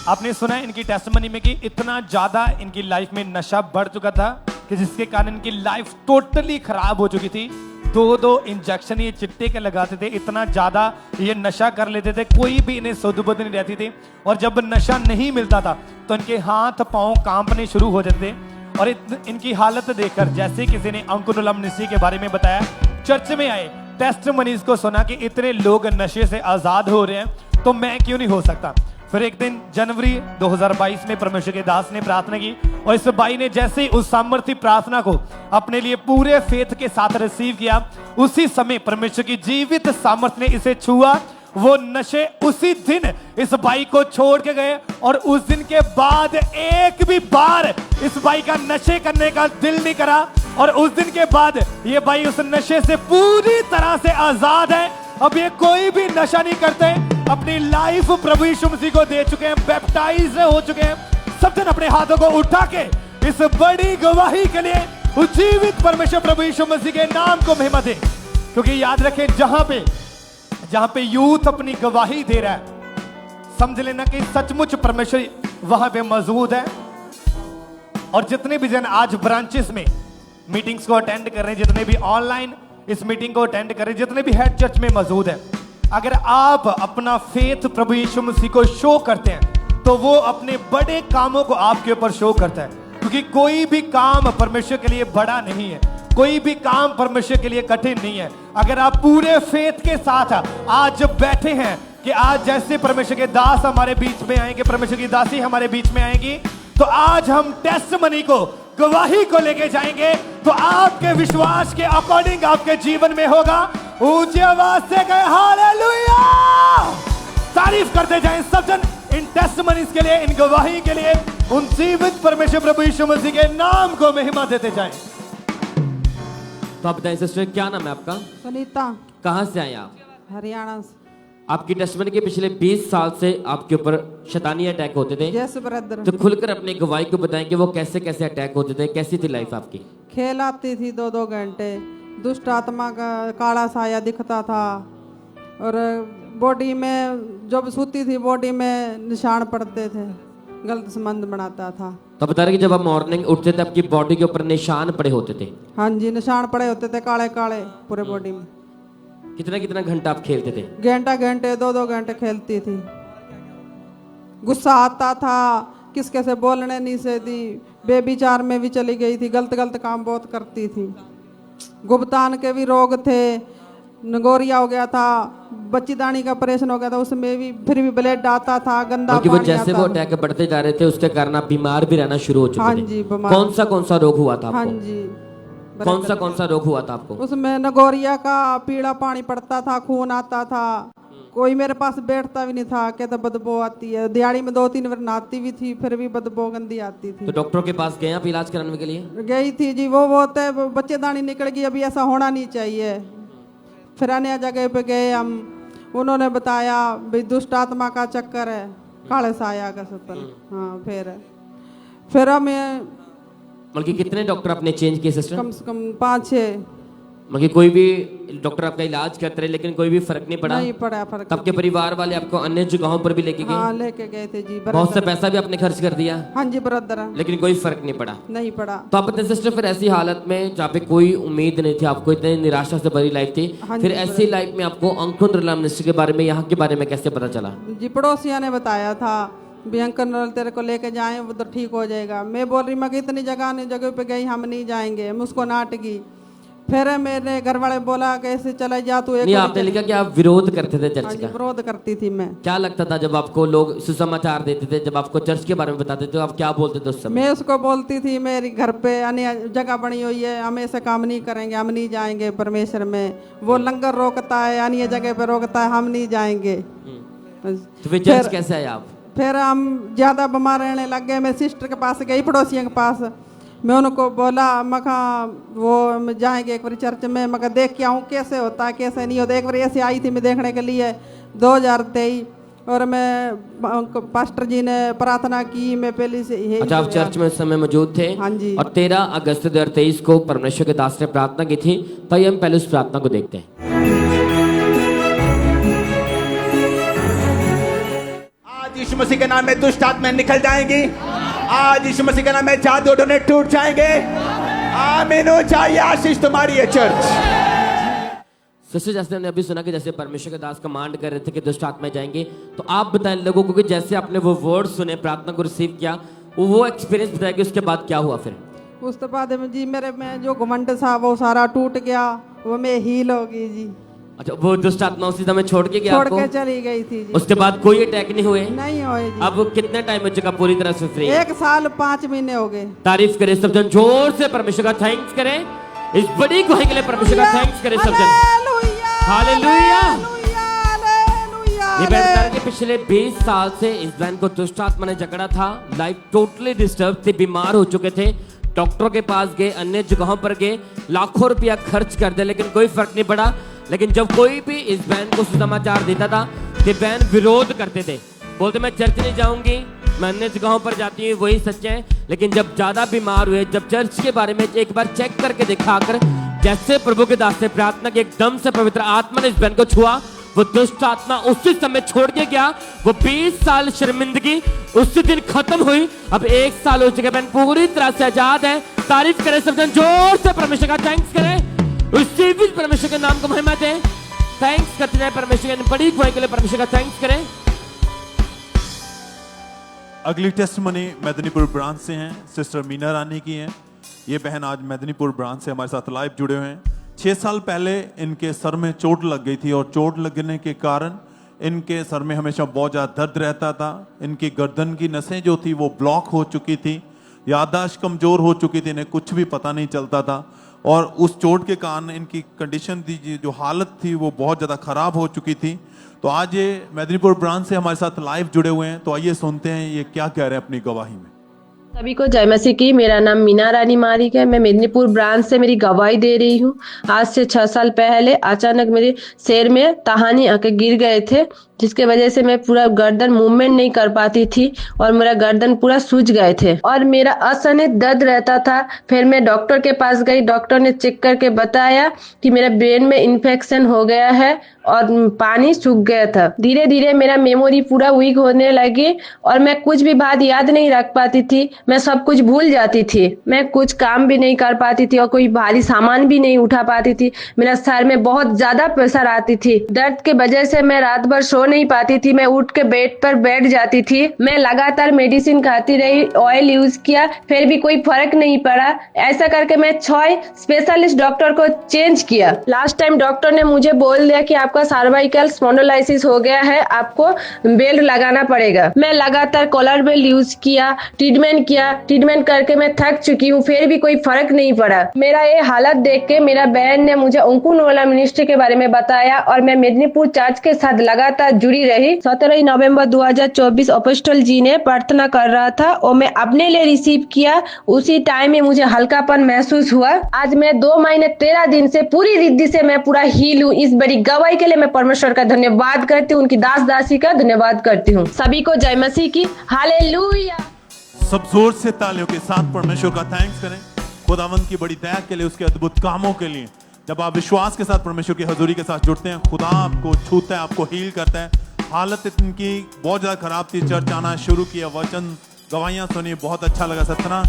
आपने सुना है इनकी टेस्टिमनी में कि इतना ज्यादा इनकी लाइफ में नशा बढ़ चुका था कि जिसके कारण इनकी लाइफ टोटली खराब हो चुकी थी। 2 इंजेक्शन ये चिट्टे के लगाते थे, इतना ज्यादा ये नशा कर लेते थे, कोई भी इन्हें सुध बुध नहीं रहती थी। और जब नशा नहीं मिलता था तो इनके हाथ पांव कांपने शुरू हो जाते थे। और इनकी हालत देखकर जैसे किसी ने अंकुरलम निसी के बारे में बताया, चर्च में आए, टेस्टिमनीज को सुना कि इतने लोग नशे से आजाद हो रहे हैं तो मैं क्यों नहीं हो सकता। फिर एक दिन जनवरी 2022 में परमेश्वर के दास ने प्रार्थना की और इस भाई ने जैसे ही उस सामर्थ्य प्रार्थना को अपने लिए पूरे फेथ के साथ रिसीव किया, उसी समय परमेश्वर की जीवित सामर्थ्य ने इसे छुआ। वो नशे उसी दिन इस भाई को छोड़ के गए और उस दिन के बाद एक भी बार इस भाई का नशे करने का दिल नहीं करा। और उस दिन के बाद ये भाई उस नशे से पूरी तरह से आजाद है। अब ये कोई भी नशा नहीं करते, अपनी लाइफ प्रभु यीशु मसीह को दे चुके हैं, बैप्टाइज हो चुके हैं। सब जन अपने हाथों को उठा के इस बड़ी गवाही के लिए उज्जीवित परमेश्वर प्रभु यीशु मसीह के नाम को महिमा दे। क्योंकि याद रखें जहां पे यूथ अपनी गवाही दे रहा है, समझ लेना कि सचमुच परमेश्वर वहां पे मौजूद है। और जितने भी जन आज ब्रांचेस में मीटिंग्स को अटेंड कर रहे हैं, जितने भी ऑनलाइन इस मीटिंग को अटेंड कर रहे हैं, जितने भी हेड चर्च में मौजूद है, अगर आप अपना फेथ प्रभु यीशु मसीह को शो करते हैं तो वो अपने बड़े कामों को आपके ऊपर शो करता है। क्योंकि कोई भी काम परमेश्वर के लिए बड़ा नहीं है। कोई भी काम परमेश्वर के लिए कठिन नहीं है। अगर आप पूरे फेथ के साथ आज जब बैठे हैं कि आज जैसे परमेश्वर के दास हमारे बीच में आएंगे, परमेश्वर की दासी हमारे बीच में आएंगी, तो आज हम टेस्टमनी को, गवाही को लेके जाएंगे। तो आपके विश्वास के अकॉर्डिंग आपके जीवन में होगा। ऊंची आवाज से कहे हालेलुया, तारीफ करते जाएं सब जन इन टेस्टमनीज के लिए, इन गवाही के लिए, उन जीवित परमेश्वर प्रभु यीशु मसीह के नाम को महिमा देते जाएं। तो आप बताएं सिस्टर, क्या नाम है आपका? सुनीता, कहाँ से आए आप? हरियाणा से। आपकी टेस्टमनी के पिछले 20 साल से आपके ऊपर शैतानी अटैक होते थे। Yes brother. तो खुलकर अपनी गवाही को बताएं कि वो कैसे कैसे अटैक होते थे, कैसी थी लाइफ आपकी? खेल आती थी 2-2 घंटे, दुष्ट आत्मा का काला साया दिखता था, और बॉडी में जब सोती थी बॉडी में निशान पड़ते थे, गलत संबंध बनाता था। तो बता रहे कि जब आप मॉर्निंग उठते थे आपकी बॉडी के ऊपर निशान पड़े होते थे? हाँ जी, निशान पड़े होते थे काले काले पूरे बॉडी में। कितना कितना घंटा आप खेलते थे? घंटे 2-2 घंटे खेलती थी। गुस्सा आता था, किसके से बोलने नहीं से थी, बेविचार में भी चली गई थी, गलत गलत काम बहुत करती थी। गुप्तान के भी रोग थे, नगोरिया हो गया था, बच्चीदानी का ऑपरेशन हो गया था, उसमें भी फिर भी ब्लड आता था, गंदा वो पानी जैसे आता वो था। अटैक बढ़ते जा रहे थे उसके कारण आप बीमार भी रहना शुरू हो चुके हाँ थे। जी, बीमार। कौन सा रोग हुआ था हाँ आपको? जी, कौन सा रोग हुआ था आपको? उसमें नगोरिया का पीला पानी पड़ता था, खून आता था, कोई मेरे पास बैठता भी नहीं था, कहता बदबू आती है। दिहाड़ी में 2-3 बार नहाती भी थी, फिर भी बदबू गंदी आती थी। तो डॉक्टर के पास गए आप इलाज कराने के लिए? गई थी जी, वो बोलते बच्चेदानी निकल गई, अभी ऐसा होना नहीं चाहिए। फिर अन्य जगह पे गए हम, उन्होंने बताया भाई दुष्ट आत्मा का चक्कर है, काले साया का सपन। हाँ, फिर हमें बल्कि कितने डॉक्टर आपने चेंज किए सिस्टर? कम से कम 5-6। मतलब कोई भी डॉक्टर आपका इलाज करते रहे लेकिन कोई भी फर्क नहीं पड़ा? नहीं पड़ा फर्क। तब के परिवार वाले आपको अन्य जगहों पर भी लेके गए? हाँ, लेके गए थे जी। बहुत सा पैसा भी आपने खर्च कर दिया? हाँ जी ब्रदर। लेकिन कोई फर्क नहीं पड़ा? नहीं पड़ा। तो आप बताएं सिस्टर, फिर ऐसी हालत में जहाँ पे कोई उम्मीद नहीं थी, आपको इतनी निराशा से भरी लाइफ थी, हाँ फिर जी, ऐसी लाइफ में आपको अंकुर मिनिस्ट्री के बारे में, यहाँ के बारे में कैसे पता चला? जी, पड़ोसिया ने बताया था भी अंकल तेरे को लेके जाएं, वो तो ठीक हो जाएगा। मैं बोल रही, मैं इतनी जगह पे गई, हम नहीं जाएंगे, हम उसको नाटकी। फिर मेरे घर वाले बोला कैसे चला जा तू। नहीं, आपने लिखा कि आप विरोध करते थे चर्च का? विरोध करती थी मैं। क्या लगता था जब आपको लोग सुसमाचार देते थे, जब आपको चर्च के बारे में बताते थे, आप क्या बोलते थे उस समय? मैं उसको बोलती थी मेरे घर पे अन्य जगह बनी हुई है, हम ऐसे काम नहीं करेंगे, हम नहीं जाएंगे परमेश्वर में। वो लंगर रोकता है, अन्य जगह पे रोकता है, हम नहीं जाएंगे। तो फिर चर्च कैसे आए आप? फिर हम ज़्यादा बीमार रहने लग गए। मैं सिस्टर के पास गई, पड़ोसियों के पास। मैं उनको बोला, मखा वो जाएंगे एक बार चर्च में, मगर देख के आऊँ कैसे होता है कैसे नहीं होता। एक बार ऐसे आई थी मैं देखने के लिए 2023, और मैं पास्टर जी ने प्रार्थना की, मैं पहले से यही। अच्छा, आप चर्च में उस समय मौजूद थे? हाँ जी। और 13 अगस्त 2023 को परमेश्वर के दास ने प्रार्थना की थी, तो हम पहले उस प्रार्थना को देखते हैं। आज यीशु मसीह के नाम में दुष्ट आत्माएं निकल जाएंगी। आज यीशु मसीह के नाम में जादू टोने टूट जाएंगे। आमीन हो जाए, आशीष तुम्हारी है चर्च। सिस्टर, जैसे हमने अभी सुना कि जैसे परमेश्वर के दास कमांड कर रहे थे कि दुष्ट आत्माएं जाएंगे, तो आप बताएं लोगों को कि जैसे आपने वो वर्ड सुने, प्रार्थना को रिसीव किया, वो एक्सपीरियंस बताएंगे, उसके बाद क्या हुआ फिर? उसके बाद में जी मेरे में जो घमंड था वो सारा टूट गया, वो मैं हील हो गई जी। अच्छा, वो दुष्ट आत्मा उसी समय छोड़ के गया छोड़ आपको? के चली गई थी जी। उसके बाद कोई अटैक नहीं हुए? नहीं हुए जी। अब कितने टाइम हो चुका पूरी तरह से फ्री? 1 साल 5 महीने हो गए। तारीफ करें सब जन, जोर से परमेश्वर का थैंक्स करें। इस बड़ी गुहाई के लिए परमेश्वर का थैंक्स करें सब जन। हालेलुया। ये बहन बता रही कि पिछले 20 साल से इस बहन को दुष्ट आत्मा ने जकड़ा था, लाइफ टोटली डिस्टर्ब थी, बीमार हो चुके थे, डॉक्टरों के पास गए, अन्य जगहों पर गए, लाखों रुपया खर्च कर दे, लेकिन कोई फर्क नहीं पड़ा। लेकिन जब कोई भी इस बहन को सुसमाचार देता था कि बहन विरोध करते थे, बोलते मैं चर्च नहीं जाऊंगी, मैं अन्य जगहों पर जाती हूँ, वही सच है। लेकिन जब ज्यादा बीमार हुए, जब चर्च के बारे में एक बार चेक करके देखा आकर, जैसे प्रभु के दास ने प्रार्थना की, एकदम से पवित्र आत्मा ने इस बहन को छुआ, वो दुष्ट आत्मा उसी समय छोड़ के गया। वो 20 साल शर्मिंदगी उसी दिन खत्म हुई। अब 1 साल हो चुके, बहन पूरी तरह से आजाद है। तारीफ करें सब जन, जोर से परमेश्वर का थैंक्स करें, उसी भी परमेश्वर के नाम को महिमा दें। थैंक्स करते जाए परमेश्वर के बड़ी गुहाई के लिए, परमेश्वर का थैंक्स करें। अगली टेस्टमनी मेदिनीपुर ब्रांच से हैं, सिस्टर मीना रानी की हैं। ये बहन आज मेदिनीपुर ब्रांच से हमारे साथ लाइव जुड़े हुए हैं। 6 साल पहले इनके सर में चोट लग गई थी और चोट लगने के कारण इनके सर में हमेशा बहुत ज़्यादा दर्द रहता था। इनकी गर्दन की नसें जो थी वो ब्लॉक हो चुकी थी, याददाश्त कमज़ोर हो चुकी थी, इन्हें कुछ भी पता नहीं चलता था और उस चोट के कारण इनकी कंडीशन थी, जो हालत थी वो बहुत ज़्यादा ख़राब हो चुकी थी। तो आज ये मेदिनीपुर ब्रांच से हमारे साथ लाइव जुड़े हुए हैं, तो आइए सुनते हैं ये क्या कह रहे हैं अपनी गवाही में। सभी को जय मसीह की। मेरा नाम मीना रानी मारिक है। मैं मेदिनीपुर ब्रांच से मेरी गवाही दे रही हूँ। आज से 6 साल पहले अचानक मेरे सिर में तहानी आके गिर गए थे, जिसके वजह से मैं पूरा गर्दन मूवमेंट नहीं कर पाती थी और मेरा गर्दन पूरा सूज गए थे और मेरा असहनीय दर्द रहता था। फिर मैं डॉक्टर के पास गई। डॉक्टर ने चेक करके बताया कि मेरा ब्रेन में इन्फेक्शन हो गया है और पानी सूख गया था। धीरे धीरे मेरा मेमोरी पूरा वीक होने लगी और मैं कुछ भी बात याद नहीं रख पाती थी। मैं सब कुछ भूल जाती थी। मैं कुछ काम भी नहीं कर पाती थी और कोई भारी सामान भी नहीं उठा पाती थी। मेरा सर में बहुत ज्यादा प्रेशर आती थी। दर्द के वजह से मैं रात भर सो नहीं पाती थी। मैं उठ के बेड पर बैठ जाती थी। मैं लगातार मेडिसिन खाती रही, ऑयल यूज किया, फिर भी कोई फर्क नहीं पड़ा। ऐसा करके मैं 6 स्पेशलिस्ट डॉक्टर को चेंज किया। लास्ट टाइम डॉक्टर ने मुझे बोल दिया कि आपका सर्वाइकल स्पॉन्डिलोलिसिस हो गया है, आपको बेल्ट लगाना पड़ेगा। मैं लगातार कॉलर बेल्ट यूज किया, ट्रीटमेंट करके मैं थक चुकी हूँ, फिर भी कोई फर्क नहीं पड़ा। मेरा ये हालत देख के मेरा बहन ने मुझे अंकुरवाला मिनिस्ट्री के बारे में बताया और मैं मेदिनीपुर चर्च के साथ लगातार जुड़ी रही। 17 नवंबर 2024 अपोस्टल जी ने प्रार्थना कर रहा था और मैं अपने लिए रिसीव किया। उसी टाइम में मुझे हल्कापन महसूस हुआ। आज मैं 2 महीने 13 दिन से पूरी रिद्धि से मैं पूरा हील हूँ। इस बड़ी गवाही के लिए मैं परमेश्वर का धन्यवाद करती हूँ, उनकी दास दासी का धन्यवाद करती हूँ। सभी को जय मसीह की। हालेलुया। सब जोर से तालियों के साथ परमेश्वर का थैंक्स करें, खुदावंद की बड़ी दया के लिए, उसके अद्भुत कामों के लिए। जब आप विश्वास के साथ परमेश्वर की हजूरी के साथ जुड़ते हैं, खुदा आपको छूता है, आपको हील करता है। हालत इनकी बहुत ज़्यादा खराब थी, चर्च आना शुरू किया, वचन गवाहियाँ सुनी, बहुत अच्छा लगा। 17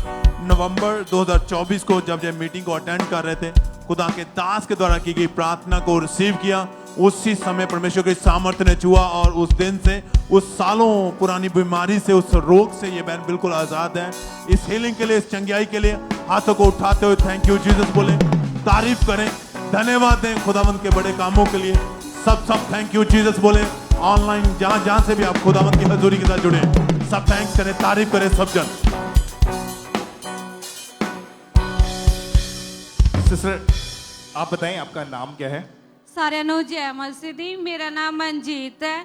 नवंबर 2024 को जब ये मीटिंग को अटेंड कर रहे थे, खुदा के दास के द्वारा की गई प्रार्थना को रिसीव किया। उसी समय परमेश्वर के सामर्थ्य ने छुआ और उस दिन से, उस सालों पुरानी बीमारी से, उस रोग से ये बहन बिल्कुल आज़ाद है। इस हीलिंग के लिए, इस चंगियाई के लिए हाथों को उठाते हुए थैंक यू जीसस बोले, तारीफ करें, धन्यवाद दें खुदावंद के बड़े कामों के लिए। सब थैंक यू जीसस बोले। ऑनलाइन जहां से भी आप खुदावंद की हजूरी के साथ जुड़े, सब थैंक्स करें, तारीफ करें सब जन। सिस्टर आप बताएं आपका नाम क्या है? ਸਾਰਿਆਂ ਨੂੰ ਜੈ ਮਸੀਹ ਦੀ। ਮੇਰਾ ਨਾਮ ਮਨਜੀਤ ਹੈ।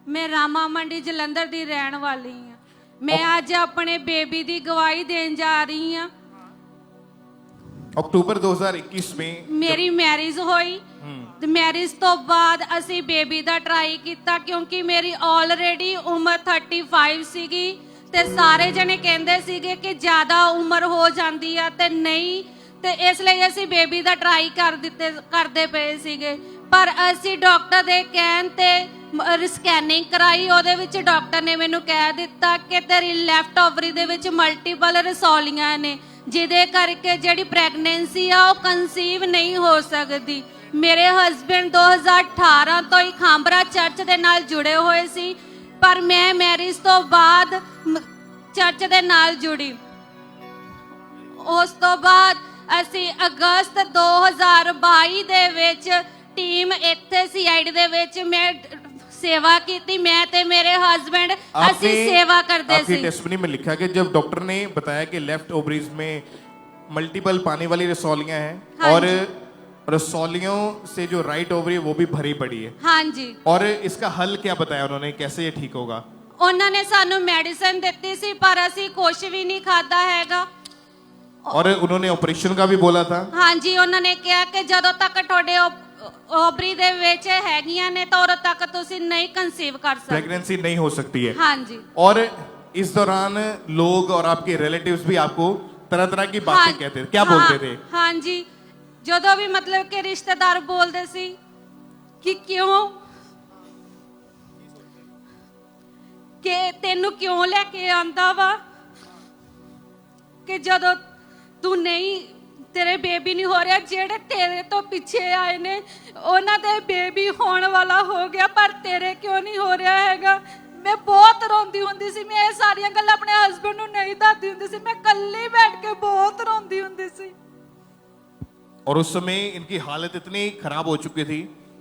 ਮੈਂ ਰਾਮਾ ਮੰਡੀ ਜਲੰਧਰ ਦੀ ਰਹਿਣ ਵਾਲੀ ਹਾਂ। ਮੈਂ ਅੱਜ ਆਪਣੇ ਬੇਬੀ ਦੀ ਗਵਾਹੀ ਦੇਣ ਜਾ ਰਹੀ ਹਾਂ। अक्टूबर 2021 में ਮੇਰੀ ਮੈਰਿਜ ਹੋਈ ਤੇ ਮੈਰਿਜ ਤੋਂ ਬਾਅਦ ਅਸੀਂ ਬੇਬੀ ਦਾ ਟਰਾਈ ਕੀਤਾ, ਕਿਉਂਕਿ ਮੇਰੀ ਆਲਰੇਡੀ ਉਮਰ 35 ਸੀਗੀ ਤੇ ਸਾਰੇ ਜਣੇ ਕਹਿੰਦੇ ਸੀਗੇ ਕਿ ਜ਼ਿਆਦਾ ਉਮਰ ਹੋ ਜਾਂਦੀ ਆ ਤੇ ਨਹੀਂ, ਤੇ ਇਸ ਲਈ ਅਸੀਂ ਬੇਬੀ ਦਾ ਟਰਾਈ ਕਰਦੇ ਪਏ ਸੀਗੇ। ਪਰ ਅਸੀਂ ਡਾਕਟਰ ਦੇ ਕਹਿਣ ਤੇ ਸਕੈਨਿੰਗ ਕਰਾਈ। ਉਹਦੇ ਵਿੱਚ ਡਾਕਟਰ ਨੇ ਮੈਨੂੰ ਕਹਿ ਦਿੱਤਾ ਕਿ ਤੇਰੀ ਲੈਫਟ ਓਵਰੀ ਦੇ ਵਿੱਚ ਮਲਟੀਪਲ ਰਸੌਲੀਆਂ ਨੇ, ਜਿਹਦੇ ਕਰਕੇ ਜਿਹੜੀ ਪ੍ਰੈਗਨੈਂਸੀ ਆ ਉਹ ਕਨਸੀਵ ਨਹੀਂ ਹੋ ਸਕਦੀ। ਮੇਰੇ ਹਸਬੈਂਡ 2018 ਤੋਂ ਹੀ ਖਾਂਬਰਾ ਚਰਚ ਦੇ ਨਾਲ ਜੁੜੇ ਹੋਏ ਸੀ, ਪਰ ਮੈਂ ਮੈਰਿਜ ਤੋਂ ਬਾਅਦ ਚਰਚ ਦੇ ਨਾਲ ਜੁੜੀ। ਉਸ ਤੋਂ ਬਾਅਦ ਅਸੀਂ ਅਗਸਤ 2022 ਦੇ ਵਿੱਚ ਟੀਮ ਇੱਥੇ CID ਦੇ ਵਿੱਚ ਮੈਂ सेवा की थी। मैं ते मेरे हस्बैंड ਅਸੀਂ सेवा करते सी। आपकी टेस्टमनी में लिखा कि जब डॉक्टर ने बताया कि लेफ्ट ओवरीज में मल्टीपल पानी वाली रसौलियां हैं और रसौलियों से जो राइट ओवरी वो भी भरी पड़ी है। हाँ जी। और इसका हल क्या बताया उन्होंने, कैसे ये ठीक होगा? ਉਹਨਾਂ ਨੇ ਸਾਨੂੰ ਮੈਡੀਸਿਨ ਦਿੱਤੀ ਸੀ, ਪਰ ਅਸੀਂ ਕੁਝ ਵੀ ਨਹੀਂ ਖਾਦਾ ਹੈਗਾ। और उन्होंने ऑपरेशन का भी बोला था। हाँ जी, ਉਹਨਾਂ ਨੇ ਕਿਹਾ ਕਿ ਜਦੋਂ ਤੱਕ ਤੁਹਾਡੇ ओवरी ਦੇ ਵਿੱਚ ਹੈਗੀਆਂ ਨੇ ਤਾਂ ਉਦੋਂ ਤੱਕ ਤੁਸੀਂ ਨਹੀਂ ਕੰਸੀਵ ਕਰ ਸਕਦੇ, प्रेगनेंसी नहीं हो सकती है। हाँ जी। और इस दौरान लोग और आपके रिलेटिव्स भी आपको तरह तरह की बातें कहते थे, क्या बोलते थे? हाँ जी, ਜਦੋਂ ਵੀ ਮਤਲਬ ਕਿ ਰਿਸ਼ਤੇਦਾਰ ਬੋਲਦੇ ਸੀ ਕਿ ਕਿਉਂ, ਕਿ ਤੈਨੂੰ ਕਿਉਂ ਲੈ ਕੇ ਆਂਦਾ ਵਾ, ਕਿ ਜਦੋਂ ਤੂੰ ਨਹੀਂ, ਤੇਰੇ ਬੇਬੀ ਨਹੀਂ ਹੋ ਰਿਹਾ, ਜਿਹੜੇ ਤੇਰੇ ਤੋਂ ਪਿੱਛੇ ਆਏ ਨੇ ਉਹਨਾਂ ਦੇ ਬੇਬੀ ਹੋਣ ਵਾਲਾ ਹੋ ਗਿਆ, ਪਰ ਤੇਰੇ ਕਿਉਂ ਨਹੀਂ ਹੋ ਰਿਹਾ ਹੈਗਾ। ਮੈਂ ਬਹੁਤ ਰੋਂਦੀ ਹੁੰਦੀ ਸੀ। ਮੈਂ ਇਹ ਸਾਰੀਆਂ ਗੱਲਾਂ ਆਪਣੇ ਹਸਬੰਡ ਨੂੰ ਨਹੀਂ ਦੱਸਦੀ ਹੁੰਦੀ ਸੀ। ਮੈਂ ਇਕੱਲੀ ਬੈਠ ਕੇ ਬਹੁਤ ਰੋਂਦੀ ਹੁੰਦੀ ਸੀ। और उस समय इनकी हालत इतनी खराब हो चुकी थी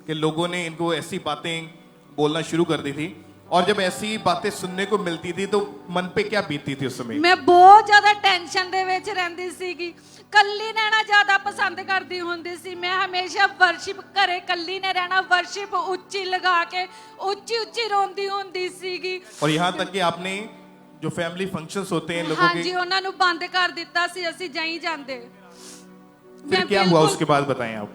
कि लोगों ने इनको ऐसी बातें बोलना शुरू कर दी थी। और जब ऐसी बातें सुनने को मिलती थी तो मन पे क्या बीतती थी उस समय? मैं बहुत ज्यादा टेंशन ਦੇ ਵਿੱਚ ਰਹਿੰਦੀ ਸੀਗੀ। ਕੱਲੀ ਰਹਿਣਾ ਜ਼ਿਆਦਾ ਪਸੰਦ ਕਰਦੀ ਹੁੰਦੀ ਸੀ। ਮੈਂ ਹਮੇਸ਼ਾ ਵਰਸ਼ਿਪ ਘਰੇ ਕੱਲੀ ਨੇ ਰਹਿਣਾ, ਵਰਸ਼ਿਪ ਉੱਚੀ ਲਗਾ ਕੇ ਉੱਚੀ ਉੱਚੀ ਰੋਂਦੀ ਹੁੰਦੀ ਸੀਗੀ। और यहाँ तक कि आपने जो फैमिली फंक्शंस होते हैं लोगों ਹਾਂਜੀ के, ਉਹਨਾਂ ਨੂੰ ਬੰਦ ਕਰ ਦਿੱਤਾ ਸੀ। ਅਸੀਂ ਜਾਈ ਜਾਂਦੇ। फिर क्या हुआ उसके बाद बताएं आप।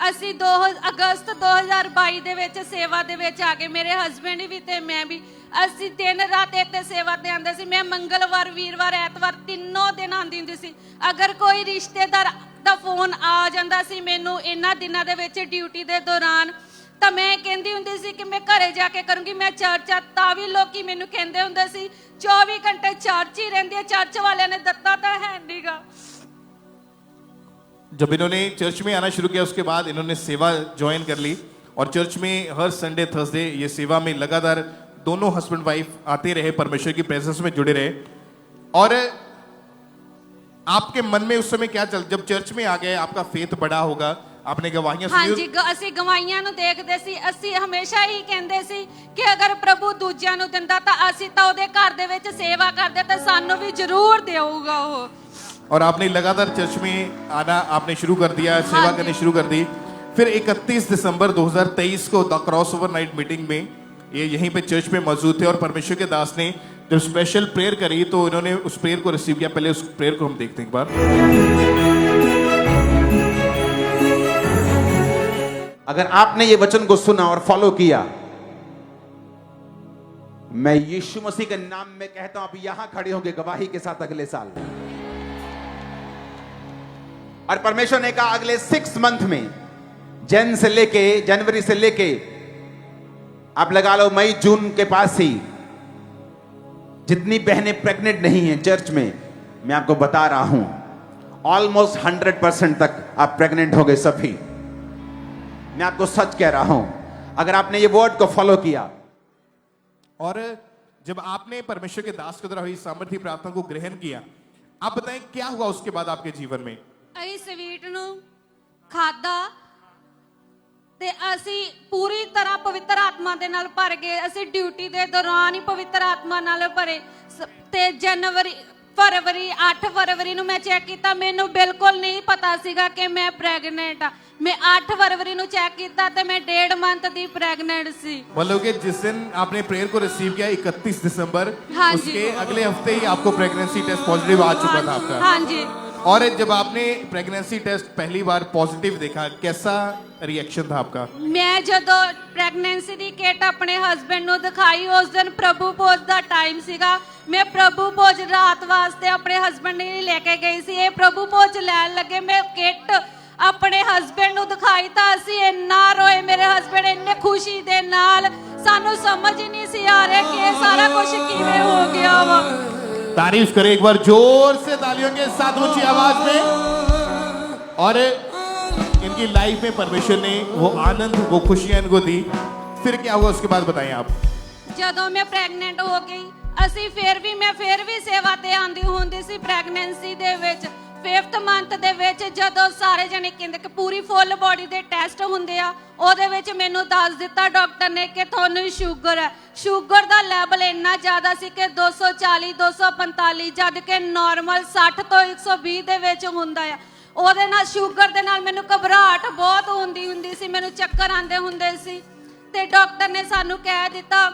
ਅਸੀਂ 2 ਅਗਸਤ 2022 ਦੇ ਵਿੱਚ ਸੇਵਾ ਦੇ ਵਿੱਚ ਆ ਗਏ। ਮੇਰੇ ਹਸਬੰਡ ਵੀ ਤੇ ਮੈਂ ਵੀ। ਅਸੀਂ ਦਿਨ ਰਾਤ ਇੱਥੇ ਸੇਵਾ ਤੇ ਆਉਂਦੇ ਸੀ। ਮੈਂ ਮੰਗਲਵਾਰ, ਵੀਰਵਾਰ, ਐਤਵਾਰ ਤਿੰਨੋਂ ਦਿਨ ਆਉਂਦੀ ਹੁੰਦੀ ਸੀ। ਅਗਰ ਕੋਈ ਰਿਸ਼ਤੇਦਾਰ ਦਾ ਫੋਨ ਆ ਜਾਂਦਾ ਸੀ ਮੈਨੂੰ ਇਹਨਾਂ ਦਿਨਾਂ ਦੇ ਵਿੱਚ ਡਿਊਟੀ ਦੇ ਦੌਰਾਨ, ਤਾਂ ਮੈਂ ਕਹਿੰਦੀ ਹੁੰਦੀ ਸੀ ਕਿ ਮੈਂ ਘਰੇ ਜਾ ਕੇ ਕਰੂੰਗੀ, ਮੈਂ ਚਰਚ ਆ। ਤਾਂ ਵੀ ਲੋਕੀ ਮੈਨੂੰ ਕਹਿੰਦੇ ਹੁੰਦੇ ਸੀ 24 ਘੰਟੇ ਚਰਚ ਹੀ ਰਹਿੰਦੀ ਹੈ, ਚਰਚ ਵਾਲਿਆਂ ਨੇ ਦਿੱਤਾ ਤਾਂ ਹੈ ਨਹੀਂਗਾ। जब इन्होंने चर्च में आना शुरू किया उसके बाद इन्होंने सेवा ज्वाइन कर ली और चर्च में हर संडे थर्सडे ये सेवा में लगातार दोनों हस्बैंड वाइफ आते रहे, परमेश्वर की प्रेजेंस में जुड़े रहे। और आपके मन में उस समय क्या जब चर्च में आ गए आपका फेथ बढ़ा होगा, आपने गवाहियां सुनी? ਹਾਂਜੀ ਅਸੀਂ ਗਵਾਹੀਆਂ ਨੂੰ ਦੇਖਦੇ ਸੀ। ਅਸੀਂ ਹਮੇਸ਼ਾ ਹੀ ਕਹਿੰਦੇ ਸੀ ਕਿ ਅਗਰ ਪ੍ਰਭੂ ਦੂਜਿਆਂ ਨੂੰ ਦਿੰਦਾ ਤਾਂ ਅਸੀਂ ਤਾਂ ਉਹਦੇ ਘਰ ਦੇ ਵਿੱਚ ਸੇਵਾ ਕਰਦੇ ਤਾਂ ਸਾਨੂੰ ਵੀ ਜ਼ਰੂਰ ਦੇਊਗਾ ਉਹ। और आपने लगातार चर्च में आना आपने शुरू कर दिया, सेवा करनी शुरू कर दी। फिर 31 दिसंबर 2023 को द क्रॉसओवर नाइट मीटिंग में ये यहीं पे चर्च में मौजूद थे और परमेश्वर के दास ने जब स्पेशल प्रेयर करी तो इन्होंने उस प्रेयर को रिसीव किया। पहले उस प्रेयर को हम देखते हैं एक बार। अगर आपने ये वचन को सुना और फॉलो किया, मैं यीशु मसीह के नाम में कहता हूं आप यहां खड़े होंगे गवाही के साथ अगले साल। और परमेश्वर ने कहा अगले 6 मंथ में, जनवरी से लेके आप लगा लो मई जून के पास ही, जितनी बहनें प्रेग्नेंट नहीं हैं चर्च में, मैं आपको बता रहा हूं ऑलमोस्ट 100% तक आप प्रेग्नेंट हो गए सभी। मैं आपको सच कह रहा हूं अगर आपने ये वर्ड को फॉलो किया। और जब आपने परमेश्वर के दास के द्वारा हुई सामर्थ्य प्रार्थना को ग्रहण किया, आप बताएं क्या हुआ उसके बाद आपके जीवन में? ਅਸੀਂ ਸਵੀਟ ਨੂੰ ਖਾਦਾ ਤੇ ਅਸੀਂ ਪੂਰੀ ਤਰ੍ਹਾਂ ਪਵਿੱਤਰ ਆਤਮਾ ਦੇ ਨਾਲ ਭਰ ਗਏ। ਅਸੀਂ ਡਿਊਟੀ ਦੇ ਦੌਰਾਨ ਹੀ ਪਵਿੱਤਰ ਆਤਮਾ ਨਾਲ ਭਰੇ। ਤੇ ਫਰਵਰੀ 8 ਫਰਵਰੀ ਨੂੰ ਮੈਂ ਚੈੱਕ ਕੀਤਾ, ਮੈਨੂੰ ਬਿਲਕੁਲ ਨਹੀਂ ਪਤਾ ਸੀਗਾ ਕਿ ਮੈਂ ਪ੍ਰੈਗਨੈਂਟ ਆ। मैं 8 फरवरी ਨੂੰ चेक किया तो मैं 1.5 मंथ दी प्रेग्नेंट सी। मतलब कि जिस दिन आपने प्रेयर को रिसीव किया 31 दिसंबर, हाँ उसके अगले हफ्ते ही आपको प्रेगनेंसी टेस्ट पॉजिटिव आ चुका था आपका। हाँ जी। और जब आपने प्रेगनेंसी टेस्ट पहली बार पॉजिटिव देखा, कैसा रिएक्शन था आपका? मैं जदों प्रेगनेंसी दी किट अपने हस्बैंड ਨੂੰ ਦਿਖਾਈ, उस दिन प्रभु भोज ਦਾ टाइम ਸੀਗਾ। मैं प्रभु भोज रात वास्ते अपने हस्बैंड ਲਈ ਲੈ ਕੇ ਗਈ ਸੀ। ਇਹ प्रभु भोज ਲੈਣ ਲੱਗੇ, मैं किट अपने हस्बैंड ਨੂੰ ਦਿਖਾਈ ਤਾਂ ਅਸੀਂ ਇੰਨਾ ਰੋਏ। ਮੇਰੇ ਹਸਬੈਂਡ ਇੰਨੇ ਖੁਸ਼ੀ ਦੇ ਨਾਲ, ਸਾਨੂੰ ਸਮਝ ਹੀ ਨਹੀਂ ਸੀ ਆ ਰਿਹਾ ਕਿ ਇਹ ਸਾਰਾ ਕੁਝ ਕਿਵੇਂ ਹੋ ਗਿਆ ਵਾ। तारीफ करें एक बार जोर से, तालियों के साथ ऊंची आवाज में। और इनकी लाइफ में परमेश्वर ने वो आनंद, वो खुशियां इनको दी। फिर क्या हुआ उसके बाद बताएं आप। ਜਦੋਂ ਮੈਂ ਪ੍ਰੈਗਨੈਂਟ ਹੋ ਗਈ, ਅਸੀਂ ਮੈਂ ਫਿਰ ਵੀ ਸੇਵਾ ਤੇ ਆਂਦੀ ਹੁੰਦੀ ਸੀ ਪ੍ਰੈਗਨੈਂਸੀ ਦੇ ਵਿੱਚ। 5th ਮੰਥ ਦੇ ਵਿੱਚ ਜਦੋਂ ਸਾਰੇ ਜਣੇ ਕਹਿੰਦੇ ਕਿ ਪੂਰੀ ਫੁੱਲ ਬੋਡੀ ਦੇ ਟੈਸਟ ਹੁੰਦੇ ਆ, ਉਹਦੇ ਵਿੱਚ ਮੈਨੂੰ ਦੱਸ ਦਿੱਤਾ ਡਾਕਟਰ ਨੇ ਕਿ ਤੁਹਾਨੂੰ ਸ਼ੂਗਰ ਹੈ। ਸ਼ੂਗਰ ਦਾ ਲੈਵਲ ਇੰਨਾ ਜ਼ਿਆਦਾ ਸੀ ਕਿ 240 245, ਜਦ ਕਿ ਨਾਰਮਲ 60 ਤੋਂ 120 ਦੇ ਵਿੱਚ ਹੁੰਦਾ ਆ। ਉਹਦੇ ਨਾਲ ਸ਼ੂਗਰ ਦੇ ਨਾਲ ਮੈਨੂੰ ਘਬਰਾਹਟ ਬਹੁਤ ਹੁੰਦੀ ਸੀ, ਮੈਨੂੰ ਚੱਕਰ ਆਉਂਦੇ ਹੁੰਦੇ ਸੀ। ਤੇ ਡਾਕਟਰ ਨੇ ਸਾਨੂੰ ਕਹਿ ਦਿੱਤਾ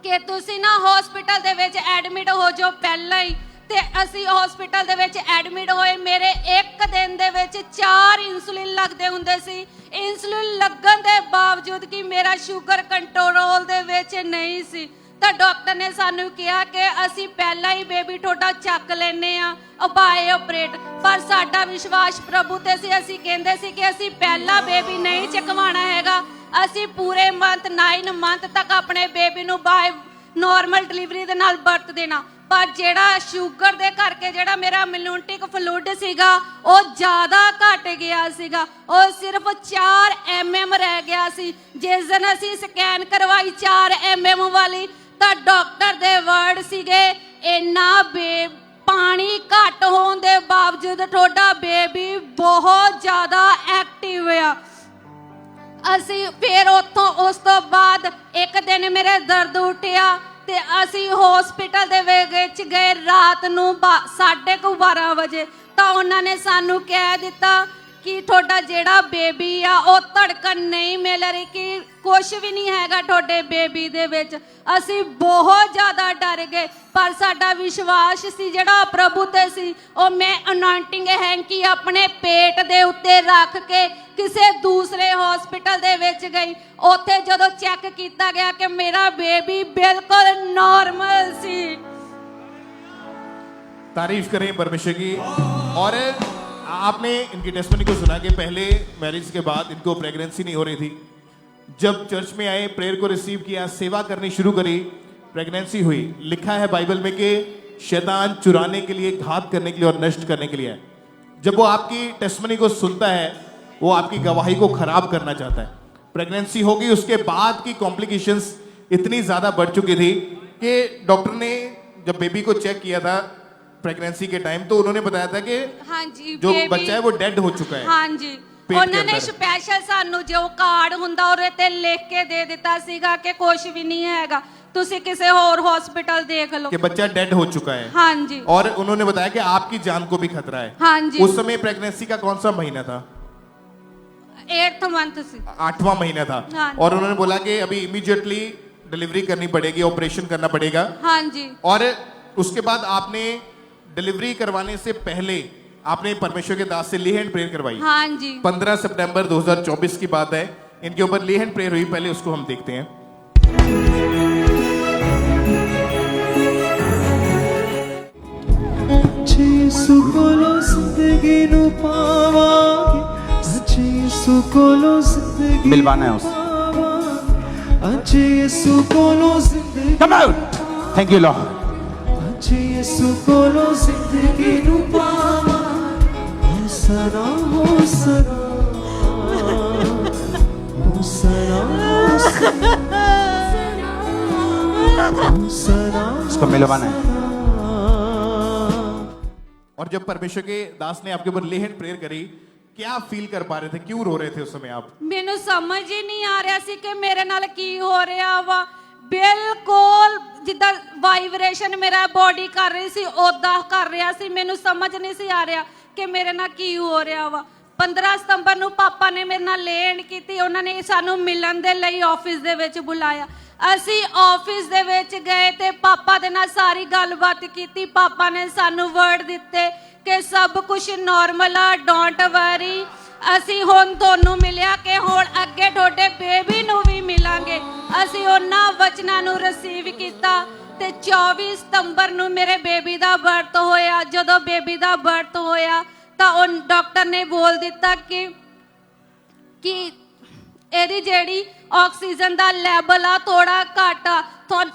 ਕਿ ਤੁਸੀਂ ਨਾ ਹਸਪੀਟਲ ਦੇ ਵਿੱਚ ਐਡਮਿਟ ਹੋ ਜਾਓ ਪਹਿਲਾਂ ਹੀ। ਤੇ ਅਸੀਂ ਹਸਪੀਟਲ ਦੇ ਵਿੱਚ ਐਡਮਿਟ ਹੋਏ। ਮੇਰੇ ਇੱਕ ਦਿਨ ਦੇ ਵਿੱਚ 4 ਇਨਸੂਲਿਨ ਲੱਗਦੇ ਹੁੰਦੇ ਸੀ। ਇਨਸੂਲਿਨ ਲੱਗਣ ਦੇ ਬਾਵਜੂਦ ਕਿ ਮੇਰਾ ਸ਼ੂਗਰ ਕੰਟਰੋਲ ਦੇ ਵਿੱਚ ਨਹੀਂ ਸੀ, ਤਾਂ ਡਾਕਟਰ ਨੇ ਸਾਨੂੰ ਕਿਹਾ ਕਿ ਅਸੀਂ ਪਹਿਲਾਂ ਹੀ ਬੇਬੀ ਤੁਹਾਡਾ ਚੱਕ ਲੈਨੇ ਆ ਬਾਏ ਆਪਰੇਟ। ਪਰ ਸਾਡਾ ਵਿਸ਼ਵਾਸ ਪ੍ਰਭੂ ਤੇ ਸੀ। ਅਸੀਂ ਕਹਿੰਦੇ ਸੀ ਕਿ ਅਸੀਂ ਪਹਿਲਾ ਬੇਬੀ ਨਹੀਂ ਚਕਵਾਉਣਾ ਹੈਗਾ, ਅਸੀਂ ਪੂਰੇ 9 ਮੰਥ ਤੱਕ ਆਪਣੇ ਬੇਬੀ ਨੂੰ ਬਾਏ ਨਾਰਮਲ ਡਿਲੀਵਰੀ ਦੇ ਨਾਲ ਵਰਤ ਦੇਣਾ। ਪਰ ਜਿਹੜਾ ਸ਼ੂਗਰ ਦੇ ਕਰਕੇ ਜਿਹੜਾ ਮੇਰਾ ਮਿਲੂਨਟਿਕ ਫਲੂਇਡ ਸੀਗਾ ਉਹ ਜ਼ਿਆਦਾ ਘਟ ਗਿਆ ਸੀਗਾ। ਉਹ ਸਿਰਫ 4 mm ਰਹਿ ਗਿਆ ਸੀ। ਜਿਸ ਦਿਨ ਅਸੀਂ ਸਕੈਨ ਕਰਵਾਈ 4 mm ਵਾਲੀ, ਤਾਂ ਡਾਕਟਰ ਦੇ ਵਰਡ ਸੀਗੇ ਇੰਨਾ ਪਾਣੀ ਘੱਟ ਹੋਣ ਦੇ ਬਾਵਜੂਦ ਤੁਹਾਡਾ ਬੇਬੀ ਬਹੁਤ ਜ਼ਿਆਦਾ ਐਕਟਿਵ ਆ। ਅਸੀਂ ਫਿਰ ਉੱਥੋਂ ਉਸ ਤੋਂ ਬਾਅਦ ਇੱਕ ਦਿਨ ਮੇਰੇ ਦਰਦ ਉੱਠਿਆ ਤੇ ਅਸੀਂ ਹਸਪੀਟਲ ਦੇ ਵਿੱਚ ਗਏ ਰਾਤ ਨੂੰ 12:30 ਵਜੇ। ਤਾਂ ਉਹਨਾਂ ਨੇ ਸਾਨੂੰ ਕਹਿ ਦਿੱਤਾ ਕਿ ਤੁਹਾਡਾ ਜਿਹੜਾ ਬੇਬੀ ਆ ਉਹ ਧੜਕਣ ਨਹੀਂ ਮਿਲ ਰਹੀ, ਕਿ ਕੁਝ ਵੀ ਨਹੀਂ ਹੈਗਾ ਤੁਹਾਡੇ ਬੇਬੀ ਦੇ ਵਿੱਚ। ਅਸੀਂ ਬਹੁਤ ਜ਼ਿਆਦਾ ਡਰ ਗਏ, ਪਰ ਸਾਡਾ ਵਿਸ਼ਵਾਸ ਸੀ ਜਿਹੜਾ ਪ੍ਰਭੂ ਤੇ ਸੀ। ਉਹ ਮੈਂ ਅਨਾਇੰਟਿੰਗ ਹੈਂਕੀ ਆਪਣੇ ਪੇਟ ਦੇ ਉੱਤੇ ਰੱਖ ਕੇ ਕਿਸੇ ਦੂਸਰੇ ਹਸਪੀਟਲ ਦੇ ਵਿੱਚ ਗਈ। ਉੱਥੇ ਜਦੋਂ ਚੈੱਕ ਕੀਤਾ ਗਿਆ ਕਿ ਮੇਰਾ ਬੇਬੀ ਬਿਲकुल नॉर्मल सी। तारीफ करें परमेश्वर की। और आपने इनकी टेस्टमनी को सुना कि पहले मैरिज के बाद इनको प्रेगनेंसी नहीं हो रही थी, जब चर्च में आए, प्रेयर को रिसीव किया, सेवा करनी शुरू करी, प्रेगनेंसी हुई। लिखा है बाइबल में कि शैतान चुराने के लिए, घात करने के लिए और नष्ट करने के लिए है। जब वो आपकी टेस्टमनी को सुनता है, वो आपकी गवाही को खराब करना चाहता है। प्रेगनेंसी हो गई, उसके बाद की कॉम्प्लिकेशंस इतनी ज्यादा बढ़ चुकी थी कि डॉक्टर ने जब बेबी को चेक किया था प्रेगनेंसी के टाइम, तो उन्होंने बताया था कि हाँ जी, जो बच्चा है वो डेड हो चुका है। हाँ जी, ਉਹਨਾਂ ਨੇ ਸਪੈਸ਼ਲ ਸਾਨੂੰ ਜੋ ਕਾਰਡ ਹੁੰਦਾ ਉਹਦੇ ਤੇ ਲਿਖ ਕੇ ਦੇ ਦਿੱਤਾ ਸੀਗਾ ਕਿ ਕੁਝ ਵੀ ਨਹੀਂ ਹੈਗਾ, ਤੁਸੀਂ ਕਿਸੇ ਹੋਰ ਹਸਪੀਟਲ ਦੇਖ ਲਓ कि बच्चा डेड हो चुका है। हाँ जी। और उन्होंने बताया कि आपकी जान को भी खतरा है। हाँ जी। उस समय प्रेगनेंसी का कौन सा महीना था? 8th मंथ से 8वां महीना था। हाँ। और उन्होंने बोला कि अभी इमीडिएटली डिलीवरी करनी पड़ेगी, ऑपरेशन करना पड़ेगा। हाँ जी। और उसके बाद आपने डिलीवरी करवाने से पहले आपने परमेश्वर के दास से ली हैंड प्रेयर करवाई। हाँ जी। 15 सितंबर 2024 की बात है, इनके ऊपर ली हैंड प्रेयर हुई। पहले उसको हम देखते हैं। मिलवाना है उसे। Come out. Thank you Lord. इसको मिलवाना है। और जब परमेश्वर के दास ने आपके ऊपर ली हैंड प्रेयर करी, क्या फील कर पा रहे थे? क्यों रो रहे थे उस समय आप? ਮੈਨੂੰ ਸਮਝ ਹੀ ਨਹੀਂ ਆ ਰਿਹਾ ਸੀ ਕਿ ਮੇਰੇ ਨਾਲ ਕੀ ਹੋ ਰਿਹਾ ਵਾ। ਬਿਲਕੁਲ ਜਿੱਦਾਂ ਵਾਈਬ੍ਰੇਸ਼ਨ ਮੇਰਾ ਬੋਡੀ ਕਰ ਰਹੀ ਸੀ ਉਦਾਂ ਕਰ ਰਿਹਾ ਸੀ। ਮੈਨੂੰ ਸਮਝ ਨਹੀਂ ਸੀ ਆ ਰਿਹਾ ਕਿ ਮੇਰੇ ਨਾਲ ਕੀ ਹੋ ਰਿਹਾ ਵਾ। 15 ਸਤੰਬਰ ਨੂੰ ਪਾਪਾ ਨੇ ਮੇਰੇ ਨਾਲ ਲੈਣ ਕੀਤੀ। ਉਹਨਾਂ ਨੇ ਸਾਨੂੰ ਮਿਲਣ ਦੇ ਲਈ ਆਫਿਸ ਦੇ ਵਿੱਚ ਬੁਲਾਇਆ। ਅਸੀਂ ਆਫਿਸ ਦੇ ਵਿੱਚ ਗਏ ਤੇ ਪਾਪਾ ਦੇ ਨਾਲ ਸਾਰੀ ਗੱਲਬਾਤ ਕੀਤੀ। ਪਾਪਾ ਨੇ ਸਾਨੂੰ ਵਰਡ ਦਿੱਤੇ ਕਿ ਸਭ ਕੁਝ ਨਾਰਮਲ ਆ, ਡੋਂਟ ਵਰੀ। ਅਸੀਂ ਹੁਣ ਤੁਹਾਨੂੰ ਮਿਲਿਆ ਕਿ ਹੁਣ ਅੱਗੇ ਤੁਹਾਡੇ ਬੇਬੀ ਨੂੰ ਵੀ ਮਿਲਾਂਗੇ। ਅਸੀਂ ਉਹਨਾਂ ਵਚਨਾਂ ਨੂੰ ਰਿਸੀਵ ਕੀਤਾ ਤੇ 24 ਸਤੰਬਰ ਨੂੰ ਮੇਰੇ ਬੇਬੀ ਦਾ ਬਰਥ ਹੋਇਆ। ਜਦੋਂ ਬੇਬੀ ਦਾ ਬਰਥ ਹੋਇਆ ਤਾਂ ਉਹ ਡਾਕਟਰ ਨੇ ਬੋਲ ਦਿੱਤਾ ਕਿ ਇਹਦੀ ਜਿਹੜੀ ਆਕਸੀਜਨ ਦਾ ਲੈਵਲ ਆ ਥੋੜਾ ਘੱਟ ਆ,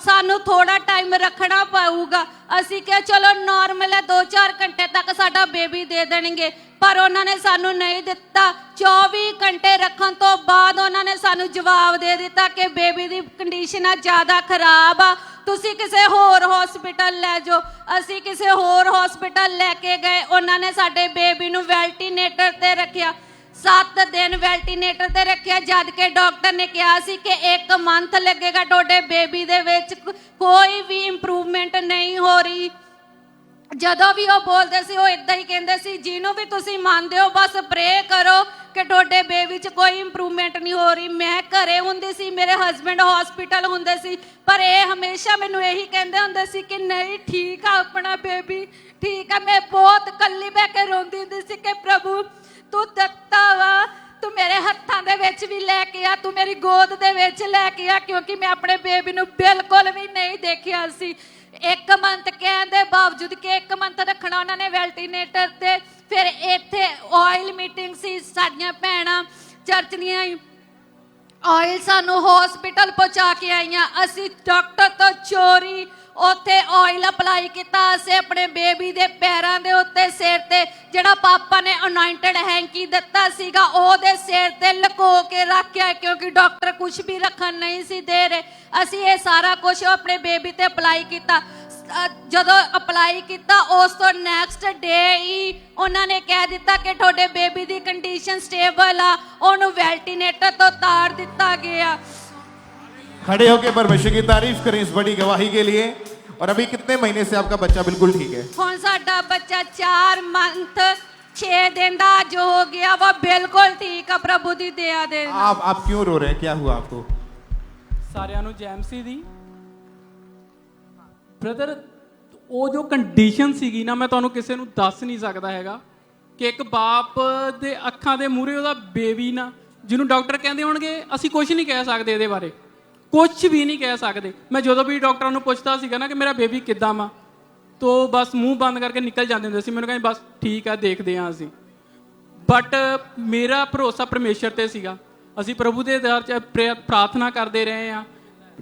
ਸਾਨੂੰ ਥੋੜਾ ਟਾਈਮ ਰੱਖਣਾ ਪਊਗਾ। ਅਸੀਂ ਕਿਹਾ ਚਲੋ ਨਾਰਮਲ ਹੈ, 2-4 ਘੰਟੇ ਤੱਕ ਸਾਡਾ ਬੇਬੀ ਦੇ ਦੇਣਗੇ, ਪਰ ਉਹਨਾਂ ਨੇ ਸਾਨੂੰ ਨਹੀਂ ਦਿੱਤਾ। 24 ਘੰਟੇ ਰੱਖਣ ਤੋਂ ਬਾਅਦ ਉਹਨਾਂ ਨੇ ਸਾਨੂੰ ਜਵਾਬ ਦੇ ਦਿੱਤਾ ਕਿ ਬੇਬੀ ਦੀ ਕੰਡੀਸ਼ਨ ਆ ਜ਼ਿਆਦਾ ਖਰਾਬ ਆ, ਤੁਸੀਂ ਕਿਸੇ ਹੋਰ ਹਸਪੀਟਲ ਲੈ ਜਾਓ। ਅਸੀਂ ਕਿਸੇ ਹੋਰ ਹਸਪੀਟਲ ਲੈ ਕੇ ਗਏ। ਉਹਨਾਂ ਨੇ ਸਾਡੇ ਬੇਬੀ ਨੂੰ ਵੈਂਟੀਲੇਟਰ ਤੇ ਰੱਖਿਆ। 7 ਦਿਨ ਵੈਂਟੀਲੇਟਰ ਤੇ ਰੱਖਿਆ, ਜਦ ਕਿ ਡਾਕਟਰ ਨੇ ਕਿਹਾ ਸੀ ਕਿ 1 ਮੰਥ ਲੱਗੇਗਾ। ਤੁਹਾਡੇ ਬੇਬੀ ਦੇ ਵਿੱਚ ਕੋਈ ਵੀ ਇੰਪਰੂਵਮੈਂਟ ਨਹੀਂ ਹੋ ਰਹੀ। ਜਦੋਂ ਵੀ ਉਹ ਬੋਲਦੇ ਸੀ ਉਹ ਇਦਾਂ ਹੀ ਕਹਿੰਦੇ ਸੀ, ਜਿਹਨੂੰ ਵੀ ਤੁਸੀਂ ਮੰਨਦੇ ਹੋ ਬਸ ਪ੍ਰੇ ਕਰੋ ਕਿ ਤੁਹਾਡੇ ਬੇਬੀ 'ਚ ਕੋਈ ਇੰਪਰੂਵਮੈਂਟ ਨਹੀਂ ਹੋ ਰਹੀ। ਮੈਂ ਘਰੇ ਹੁੰਦੀ ਸੀ, ਮੇਰੇ ਹਸਬੈਂਡ ਹਸਪੀਟਲ ਹੁੰਦੇ ਸੀ, ਪਰ ਇਹ ਹਮੇਸ਼ਾ ਮੈਨੂੰ ਇਹੀ ਕਹਿੰਦੇ ਹੁੰਦੇ ਸੀ ਕਿ ਨਹੀਂ ਠੀਕ ਆ, ਆਪਣਾ ਬੇਬੀ ਠੀਕ ਆ। ਮੈਂ ਬਹੁਤ ਇਕੱਲੀ ਬਹਿ ਕੇ ਰੋਂਦੀ ਹੁੰਦੀ ਸੀ ਕਿ ਪ੍ਰਭੂ ਤੂੰ ਦਿੱਤਾ ਵਾ, ਤੂੰ ਮੇਰੇ ਹੱਥਾਂ ਦੇ ਵਿੱਚ ਵੀ ਲੈ ਕੇ ਆ, ਤੂੰ ਮੇਰੀ ਗੋਦ ਦੇ ਵਿੱਚ ਲੈ ਕੇ ਆ, ਕਿਉਂਕਿ ਮੈਂ ਆਪਣੇ ਬੇਬੀ ਨੂੰ ਬਿਲਕੁਲ ਵੀ ਨਹੀਂ ਦੇਖਿਆ ਸੀ। 1 ਮੰਥ ਕਹਿਣ ਦੇ ਬਾਵਜੂਦ ਕਿ 1 ਮੰਥ ਰੱਖਣਾ ਉਹਨਾਂ ਨੇ ਵੈਂਟੀਲੇਟਰ ਤੇ। ਫਿਰ ਇੱਥੇ ਆਇਲ ਮੀਟਿੰਗ ਸੀ, ਸਾਡੀਆਂ ਭੈਣਾਂ ਚਰਚ ਦੀਆਂ ਆਇਲ ਸਾਨੂੰ ਹਸਪੀਟਲ ਪਹੁੰਚਾ ਕੇ ਆਈਆਂ। ਅਸੀਂ ਡਾਕਟਰ ਤੋਂ ਚੋਰੀ ਉੱਥੇ ਆਇਲ ਅਪਲਾਈ ਕੀਤਾ। ਅਸੀਂ ਆਪਣੇ ਬੇਬੀ ਦੇ ਪੈਰਾਂ ਦੇ ਉੱਤੇ, ਸਿਰ ਤੇ ਜਿਹੜਾ ਪਾਪਾ ਨੇ ਅਨੋਇੰਟਡ ਹੈਂਕੀ ਦਿੱਤਾ ਸੀਗਾ ਉਹਦੇ ਸਿਰ ਤੇ ਲੁਕੋ ਕੇ ਰੱਖਿਆ, ਕਿਉਂਕਿ ਡਾਕਟਰ ਕੁਝ ਵੀ ਰੱਖਣ ਨਹੀਂ ਸੀ ਦੇ ਰਹੇ। ਅਸੀਂ ਇਹ ਸਾਰਾ ਕੁਝ ਆਪਣੇ ਬੇਬੀ ਤੇ ਅਪਲਾਈ ਕੀਤਾ। ਜਦੋਂ ਅਪਲਾਈ ਕੀਤਾ ਉਸ ਤੋਂ ਨੈਕਸਟ ਡੇ ਹੀ ਉਹਨਾਂ ਨੇ ਕਹਿ ਦਿੱਤਾ ਕਿ ਤੁਹਾਡੇ ਬੇਬੀ ਦੀ ਕੰਡੀਸ਼ਨ ਸਟੇਬਲ ਆ, ਉਹਨੂੰ ਵੈਂਟੀਲੇਟਰ ਤੋਂ ਤਾਰ ਦਿੱਤਾ ਗਿਆ। खड़े होकर परमेश्वर की तारीफ करें इस बड़ी गवाही के लिए। और अभी कितने महीने से आपका बच्चा बिल्कुल ठीक है? ਹੁਣ ਸਾਡਾ ਬੱਚਾ 4 ਮੰਥ 6 दिन ਦਾ जो हो गया वो बिल्कुल ठीक है प्रभु दी दया दे। आप क्यों रो रहे हैं, क्या हुआ आपको? ਸਾਰਿਆਂ ਨੂੰ ਜੈਮਸੀ ਦੀ ਬ੍ਰਦਰ ਉਹ ਜੋ ਕੰਡੀਸ਼ਨ ਸੀਗੀ ਨਾ, ਮੈਂ ਤੁਹਾਨੂੰ ਕਿਸੇ ਨੂੰ ਦੱਸ ਨਹੀਂ ਸਕਦਾ ਹੈਗਾ ਕਿ ਇੱਕ ਬਾਪ ਦੇ ਅੱਖਾਂ ਦੇ ਮੂਹਰੇ ਉਹਦਾ ਬੇਬੀ ਨਾ, ਜਿਹਨੂੰ ਡਾਕਟਰ ਕਹਿੰਦੇ ਹੋਣਗੇ ਅਸੀਂ ਕੁਝ ਨਹੀਂ ਕਹਿ ਸਕਦੇ ਇਹਦੇ ਬਾਰੇ, ਕੁਝ ਵੀ ਨਹੀਂ ਕਹਿ ਸਕਦੇ। ਮੈਂ ਜਦੋਂ ਵੀ ਡਾਕਟਰਾਂ ਨੂੰ ਪੁੱਛਦਾ ਸੀਗਾ ਨਾ ਕਿ ਮੇਰਾ ਬੇਬੀ ਕਿੱਦਾਂ ਵਾ, ਤੋ ਬਸ ਮੂੰਹ ਬੰਦ ਕਰਕੇ ਨਿਕਲ ਜਾਂਦੇ ਹੁੰਦੇ ਸੀ। ਮੈਨੂੰ ਕਹਿੰਦੇ ਬਸ ਠੀਕ ਆ, ਦੇਖਦੇ ਹਾਂ ਅਸੀਂ। ਬਟ ਮੇਰਾ ਭਰੋਸਾ ਪਰਮੇਸ਼ਰ ਤੇ ਸੀਗਾ। ਅਸੀਂ ਪ੍ਰਭੂ ਦੇ ਦਰ 'ਚ ਪ੍ਰਾਰਥਨਾ ਕਰਦੇ ਰਹੇ ਹਾਂ,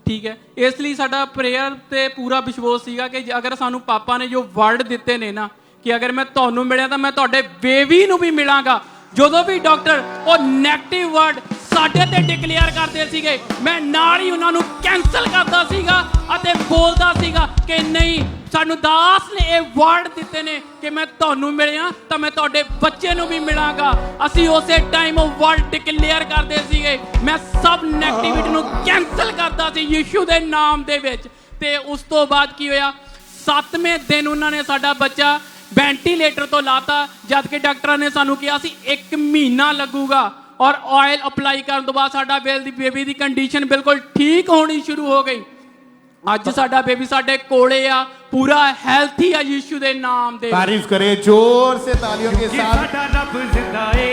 ਠੀਕ ਹੈ। ਇਸ ਲਈ ਸਾਡਾ ਪ੍ਰੇਅਰ ਤੇ ਪੂਰਾ ਵਿਸ਼ਵਾਸ ਸੀਗਾ ਕਿ ਅਗਰ ਸਾਨੂੰ ਪਾਪਾ ਨੇ ਜੋ ਵਰਡ ਦਿੱਤੇ ਨੇ ਨਾ ਕਿ ਅਗਰ ਮੈਂ ਤੁਹਾਨੂੰ ਮਿਲਿਆ ਤਾਂ ਮੈਂ ਤੁਹਾਡੇ ਬੇਬੀ ਨੂੰ ਵੀ ਮਿਲਾਂਗਾ। ਜਦੋਂ ਵੀ ਡਾਕਟਰ ਉਹ ਨੈਗੇਟਿਵ ਵਰਡ ਸਾਡੇ ਤੇ ਡਿਕਲੇਅਰ ਕਰਦੇ ਸੀਗੇ, ਮੈਂ ਨਾਲ ਹੀ ਉਹਨਾਂ ਨੂੰ ਕੈਂਸਲ ਕਰਦਾ ਸੀਗਾ ਅਤੇ ਬੋਲਦਾ ਸੀਗਾ ਕਿ ਨਹੀਂ, ਸਾਨੂੰ ਦਾਸ ਨੇ ਇਹ ਵਰਡ ਦਿੱਤੇ ਨੇ ਕਿ ਮੈਂ ਤੁਹਾਨੂੰ ਮਿਲਿਆ ਤਾਂ ਮੈਂ ਤੁਹਾਡੇ ਬੱਚੇ ਨੂੰ ਵੀ ਮਿਲਾਂਗਾ। ਅਸੀਂ ਉਸੇ ਟਾਈਮ ਉਹ ਵਰਡ ਡਿਕਲੇਅਰ ਕਰਦੇ ਸੀਗੇ। ਮੈਂ ਸਭ ਨੈਗੇਟਿਵਿਟੀ ਨੂੰ ਕੈਂਸਲ ਕਰਦਾ ਸੀ ਯਿਸੂ ਦੇ ਨਾਮ ਦੇ ਵਿੱਚ। ਤੇ ਉਸ ਤੋਂ ਬਾਅਦ ਕੀ ਹੋਇਆ, 7ਵੇਂ ਦਿਨ ਉਹਨਾਂ ਨੇ ਸਾਡਾ ਬੱਚਾ ਵੈਂਟੀਲੇਟਰ ਤੋਂ ਲਾਤਾ, ਜਦ ਕਿ ਡਾਕਟਰਾਂ ਨੇ ਸਾਨੂੰ ਕਿਹਾ ਸੀ 1 ਮਹੀਨਾ ਲੱਗੂਗਾ। ਔਰ ਆਇਲ ਅਪਲਾਈ ਕਰਨ ਤੋਂ ਬਾਅਦ ਸਾਡਾ ਬੇਬੀ ਦੀ ਕੰਡੀਸ਼ਨ ਬਿਲਕੁਲ ਠੀਕ ਹੋਣੀ ਸ਼ੁਰੂ ਹੋ ਗਈ। ਅੱਜ ਸਾਡਾ ਬੇਬੀ ਸਾਡੇ ਕੋਲੇ ਆ, पूरा हेल्थी है यीशु दे नाम दे। तारीफ करें जोर से तालियों के साथ। रब जिंदा है,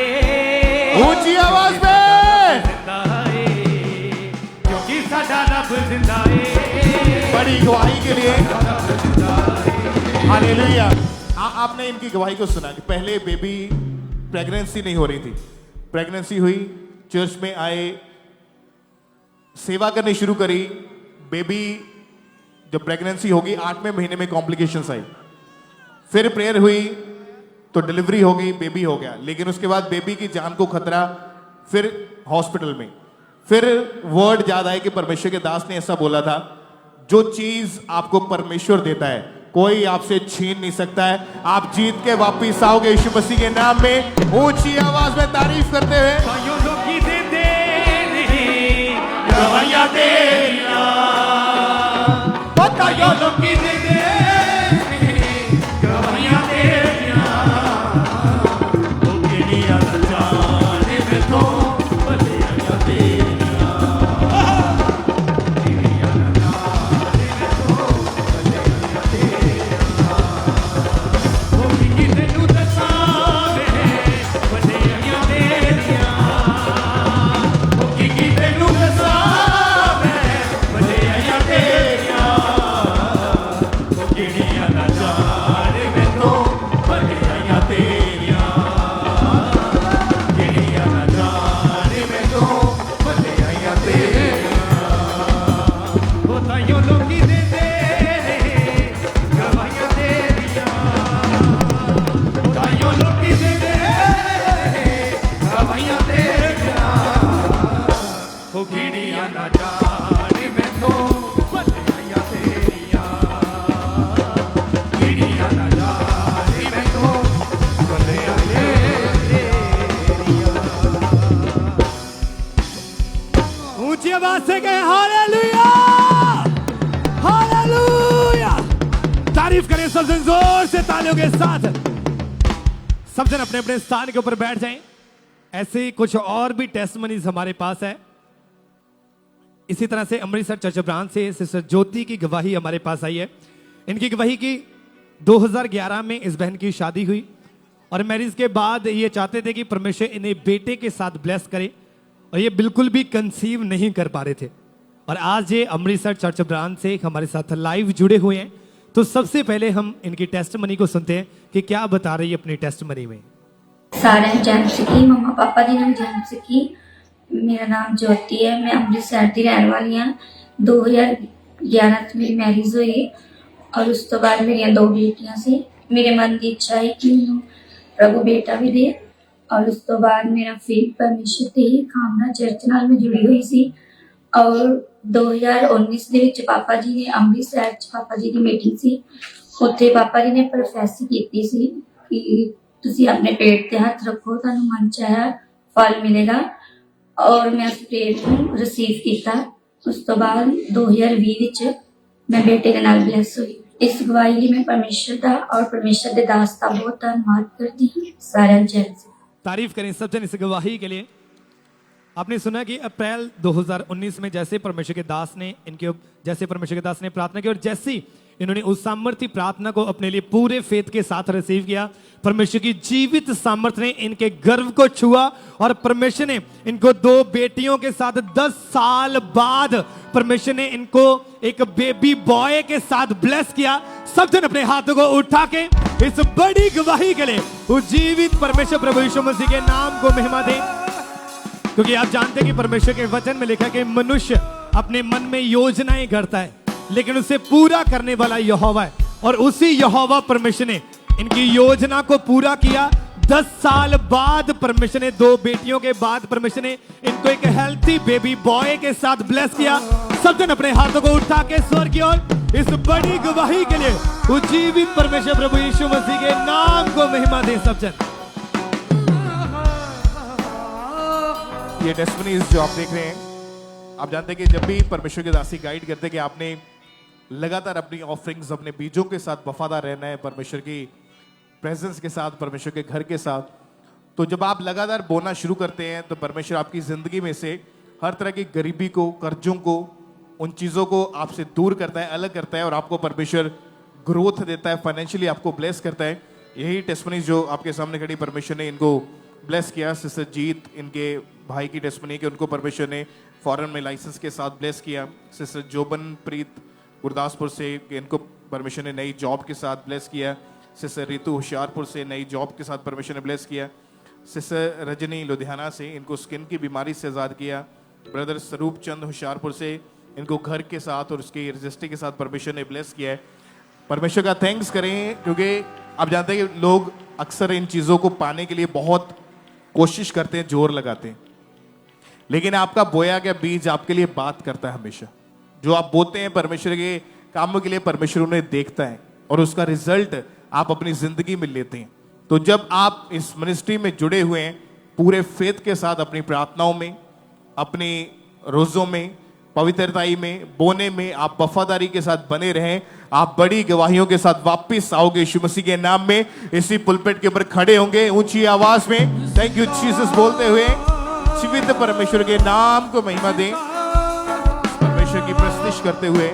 ऊंची आवाज में, क्योंकि साडा रब जिंदा है। बड़ी गवाही के लिए हालेलुया। आपने इनकी गवाही को सुना कि पहले बेबी प्रेगनेंसी नहीं हो रही थी, प्रेगनेंसी हुई, चर्च में आए, सेवा करनी शुरू करी। बेबी जब प्रेगनेंसी होगी 8वें महीने में कॉम्प्लिकेशंस आई, फिर प्रेयर हुई तो डिलीवरी हो गई, बेबी हो गया। लेकिन उसके बाद बेबी की जान को खतरा, फिर हॉस्पिटल में, फिर वर्ड याद आया कि परमेश्वर के दास ने ऐसा बोला था, जो चीज आपको परमेश्वर देता है कोई आपसे छीन नहीं सकता है। आप जीत के वापिस आओगे यीशु मसीह के नाम में। ऊंची आवाज में तारीफ करते हुए से कहे हालेलुया, हालेलुया। तारीफ करें सब जन जोर से तालियों के साथ। सब जन अपने अपने स्थान के ऊपर बैठ जाएं। ऐसे ही कुछ और भी टेस्टमनीज हमारे पास है। इसी तरह से अमृतसर चर्च ब्रांच से सिस्टर ज्योति की गवाही हमारे पास आई है। इनकी गवाही की 2011 में इस बहन की शादी हुई और मैरिज के बाद ये चाहते थे कि परमेश्वर इन्हें बेटे के साथ ब्लेस करे और ये बिल्कुल भी कंसीव नहीं कर पा रहे थे। और आज ये अमृतसर चर्च ब्रांच से हमारे साथ लाइव जुड़े हुए हैं। तो सबसे पहले हम इनकी टेस्टमनी को सुनते हैं कि क्या बता रही है अपनी टेस्टमनी में। सारे जैमसिकी मम्मा पापा दी नाम जैमसिकी, मेरा नाम ज्योति है, मैं अमृतसर की रहने वाली हाँ। 2011 मेरी मैरिज हुई और उस तो बाद मेरिया 2 बेटियां सी। मेरे मन की इच्छा है कि मैनूं प्रभु बेटा भी दे। और उस तो बाद मेरा फेथ परमेश्वर ते ही खामना चर्च नाल मैं जुड़ी हुई सी। और 2019 ਦੇ ਵਿੱਚ ਪਾਪਾ ਜੀ ਨੇ ਅੰਮ੍ਰਿਤਸਰ 'ਚ ਪਾਪਾ ਜੀ ਦੀ ਮੀਟਿੰਗ ਸੀ। ਉੱਥੇ ਪਾਪਾ ਜੀ ਨੇ ਪ੍ਰੋਫੈਸੀ ਕੀਤੀ ਸੀ ਕਿ ਤੁਸੀਂ ਆਪਣੇ ਪੇਟ ਤੇ ਹੱਥ ਰੱਖੋ, ਤੁਹਾਨੂੰ ਮਨ ਚਾਹਿਆ ਫਲ ਮਿਲੇਗਾ। ਔਰ ਮੈਂ ਉਸ ਪ੍ਰੇਅਰ ਨੂੰ ਰਿਸੀਵ ਕੀਤਾ। ਉਸ ਤੋਂ ਬਾਅਦ 2020 ਵਿੱਚ ਮੈਂ ਬੇਟੇ ਦੇ ਨਾਲ ਬਲੈਸ ਹੋਈ। ਇਸ ਗਵਾਹੀ ਲਈ ਮੈਂ ਪਰਮੇਸ਼ਰ ਦਾ ਔਰ ਪਰਮੇਸ਼ਰ ਦੇ ਦਾਸ ਦਾ ਬਹੁਤ ਧੰਨਵਾਦ करती हूँ। सारा जय से तारीफ करें सब जन इस गवाही के लिए। आपने सुना कि अप्रैल 2019 में जैसे परमेश्वर के दास ने प्रार्थना की और जैसे इन्होंने उस सामर्थ्य प्रार्थना को अपने लिए पूरे फेथ के साथ रिसीव किया, परमेश्वर की जीवित सामर्थ्य ने इनके गर्व को छुआ और परमेश्वर ने इनको 2 बेटियों के साथ 10 साल बाद परमेश्वर ने इनको एक बेबी बॉय के साथ ब्लेस किया। सब जन अपने हाथों को उठा के इस बड़ी गवाही के लिए उस जीवित परमेश्वर प्रभु यीशु मसीह के नाम को महिमा दें। क्योंकि आप जानते हैं कि परमेश्वर के वचन में लिखा है कि मनुष्य अपने मन में योजनाएं गढ़ता है, लेकिन उसे पूरा करने वाला यहोवा है। और उसी यहोवा परमेश्वर ने इनकी योजना को पूरा किया। 10 साल बाद परमेश्वर ने 2 बेटियों के बाद परमेश्वर ने इनको एक हेल्थी बेबी बॉय के साथ ब्लेस किया। सब जन अपने हाथों को उठा के स्वर्ग की ओर इस बड़ी गवाही के लिए उज्जीवित परमेश्वर प्रभु यीशु मसीह के नाम को महिमा दे। सब जन ये टेस्टिमनीज जो आप देख रहे हैं, आप जानते हैं कि जब भी परमेश्वर के दासी गाइड करते हैं कि आपने लगातार अपनी ऑफरिंग्स, अपने बीजों के साथ वफादार रहना है, परमेश्वर की प्रेजेंस के साथ, परमेश्वर के घर के साथ। तो जब आप लगातार बोना शुरू करते हैं तो परमेश्वर आपकी जिंदगी में से हर तरह की गरीबी को, कर्जों को, उन चीज़ों को आपसे दूर करता है, अलग करता है और आपको परमेश्वर ग्रोथ देता है, फाइनेंशियली आपको ब्लेस करता है। यही टेस्टिमनीज जो आपके सामने खड़ी, परमेश्वर ने इनको ब्लेस किया। सिस्टर जीत, इनके भाई की टेस्टिमनी कि उनको परमेश्वर ने फॉरेन में लाइसेंस के साथ ब्लेस किया। सिस्टर जोबन प्रीत गुरदासपुर से, इनको परमेश्वर ने नई जॉब के साथ ब्लेस किया। सिस्टर रितु होशियारपुर से नई जॉब के साथ परमेश्वर ने ब्लेस किया। सिस्टर रजनी लुधियाना से, इनको स्किन की बीमारी से आज़ाद किया। ब्रदर स्वरूप चंद होशियारपुर से, इनको घर के साथ और उसके रजिस्ट्री के साथ परमेश्वर ने ब्लेस किया है। परमेश्वर का थैंक्स करें, क्योंकि आप जानते हैं कि लोग अक्सर इन चीज़ों को पाने के लिए बहुत कोशिश करते हैं, जोर लगाते हैं, लेकिन आपका बोया गया बीज आपके लिए बात करता है हमेशा। जो आप बोते हैं परमेश्वर के कामों के लिए, परमेश्वर उन्हें देखता है और उसका रिजल्ट आप अपनी जिंदगी में लेते हैं। तो जब आप इस मिनिस्ट्री में जुड़े हुए हैं, पूरे फेथ के साथ अपनी प्रार्थनाओं में, अपनी रोजों में, पवित्रताई में, बोने में आप वफादारी के साथ बने रहें, आप बड़ी गवाहियों के साथ वापस आओगे यीशु मसीह के नाम में। इसी पुलपेट के ऊपर खड़े होंगे ऊंची आवाज में थैंक यू जीसस बोलते हुए जीवित परमेश्वर के नाम को महिमा दें, परमेश्वर की प्रस्तुति करते हुए।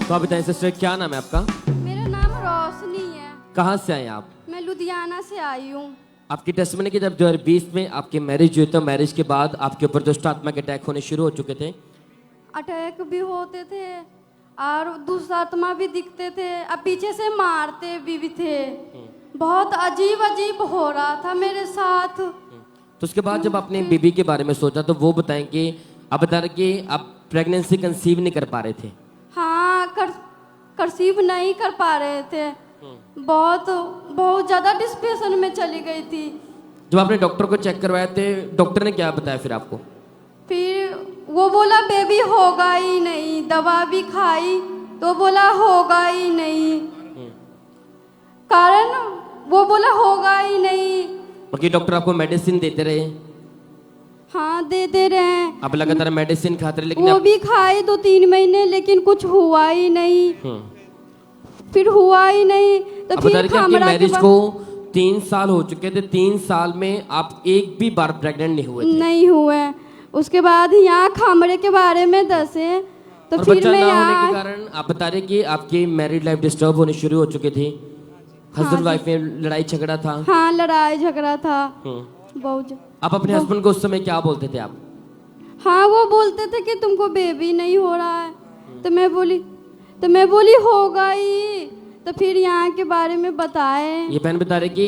तो आप बताएं सिस्टर, क्या नाम है आपका? मेरा नाम रोशनी है। कहाँ से आए आप? मैं लुधियाना से आई हूँ। आपकी टेस्टिमनी की जब 2020 में आपकी मैरिज हुई, तो मैरिज के बाद आपके ऊपर दुष्ट आत्मा के अटैक होने शुरू हो चुके थे। अटैक भी होते थे और दुष्ट आत्मा भी दिखते थे, अब पीछे से मारते भी थे। बहुत अजीब अजीब हो रहा था मेरे साथ। तो उसके बाद जब आपने बेबी के बारे में सोचा, तो वो बताएं कि आप बता रहे कि आप प्रेगनेंसी कंसीव नहीं कर पा रहे थे। हाँ, कंसीव नहीं कर पा रहे थे। बहुत ज्यादा डिस्प्रेशन में चली गई थी। जब आपने डॉक्टर को चेक करवाया थे, डॉक्टर ने क्या बताया फिर आपको? फिर वो बोला बेबी होगा ही नहीं, दवा भी खाई तो बोला होगा ही नहीं, कारण वो बोला होगा ही नहीं। बाकी डॉक्टर आपको मेडिसिन देते रहे? हाँ, देते रहे। आप लगातार मेडिसिन खाते रहे, लेकिन वो भी खाए 2-3 महीने, लेकिन कुछ हुआ ही नहीं। फिर हुआ ही नहीं तो फिर आपकी मैरिज को 3 साल हो चुके थे, 3 साल में आप एक भी बार प्रेग्नेंट नहीं हुए थे? नहीं हुए। उसके बाद यहाँ खामरे के बारे में दसे तो और फिर बच्चा मैं ना होने यहाँ के कारण आप बता रहे कि आपकी मैरिड लाइफ डिस्टर्ब होनी शुरू हो चुकी थी। हस्बैंड वाइफ में लड़ाई झगड़ा था? हाँ, लड़ाई झगड़ा था बहुत। आप अपने हस्बैंड को उस समय क्या बोलते थे आप? हाँ, वो बोलते थे कि तुमको बेबी नहीं हो रहा है, तो मैं बोली होगा ही। तो फिर यहाँ के बारे में बताए। ये बहन बता रहे कि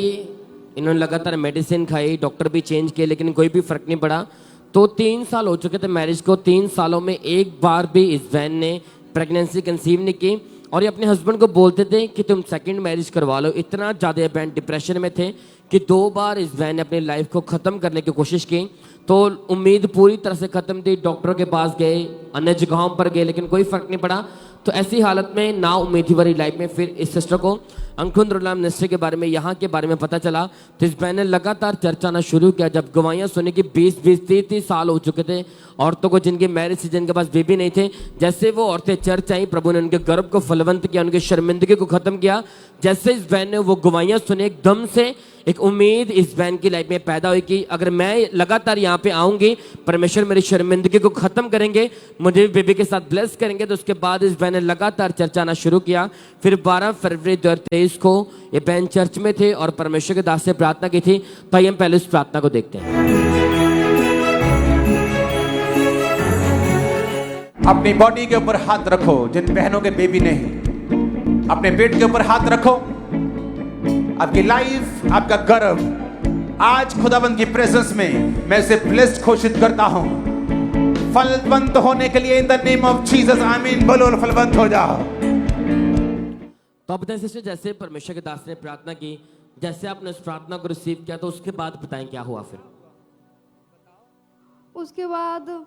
इन्होंने लगातार मेडिसिन खाई, डॉक्टर भी चेंज किए, लेकिन कोई भी फर्क नहीं पड़ा। तो 3 साल हो चुके थे मैरिज को, 3 सालों में एक बार भी इस बहन ने प्रेगनेंसी कंसीव नहीं की। और ये अपने हस्बैंड को बोलते थे कि तुम सेकंड मैरिज करवा लो। इतना ज़्यादा बहन डिप्रेशन में थे कि 2 बार इस बहन ने अपनी लाइफ को ख़त्म करने की कोशिश की। तो उम्मीद पूरी तरह से ख़त्म थी, डॉक्टरों के पास गए, अन्य जगहों पर गए, लेकिन कोई फ़र्क नहीं पड़ा। तो ऐसी हालत में ना उम्मीद भरी लाइफ में फिर इस सिस्टर को अंकुंद्रुला मिनिस्ट्री के बारे में, यहाँ के बारे में पता चला। तो इस बहन ने लगातार चर्चा आना शुरू किया। जब गवाहियाँ सुनी कि 20-20, 30-30 साल हो चुके थे औरतों को जिनकी मैरिज थी, जिनके पास बेबी नहीं थे, जैसे वो औरतें चर्च आई, प्रभु ने उनके गर्भ को फलवंत किया, उनकी शर्मिंदगी को खत्म किया। जैसे इस बहन ने वो गवाहियाँ सुनी, एकदम से एक उम्मीद इस बहन की लाइफ में पैदा हुई कि अगर मैं लगातार यहाँ पे आऊँगी, परमेश्वर मेरी शर्मिंदगी को ख़त्म करेंगे, मुझे बेबी के साथ ब्लेस करेंगे। तो उसके बाद इस बहन ने लगातार चर्चा आना शुरू किया। फिर 12 फरवरी 2023 को ये बहन चर्च में थे और परमेश्वर के दास से प्रार्थना की थी। तो आइए हम पहले उस प्रार्थना को देखते हैं। अपनी बॉडी के ऊपर हाथ रखो। जिन बहनों के बेबी नहीं, अपने पेट के ऊपर हाथ रखो। आपकी लाइफ, आपका गर्भ आज खुदाबंद की प्रेजेंस में मैं इसे ब्लेस्ड घोषित करता हूं। फलवंत होने के लिए in the name of Jesus, आमीन बोलो, फलवंत हो जाओ। तो अब सिस्टर, जैसे परमेश्वर के दास ने प्रार्थना की, जैसे आपने उस प्रार्थना को रिसीव किया, तो उसके बाद बताएं क्या हुआ फिर। उसके बाद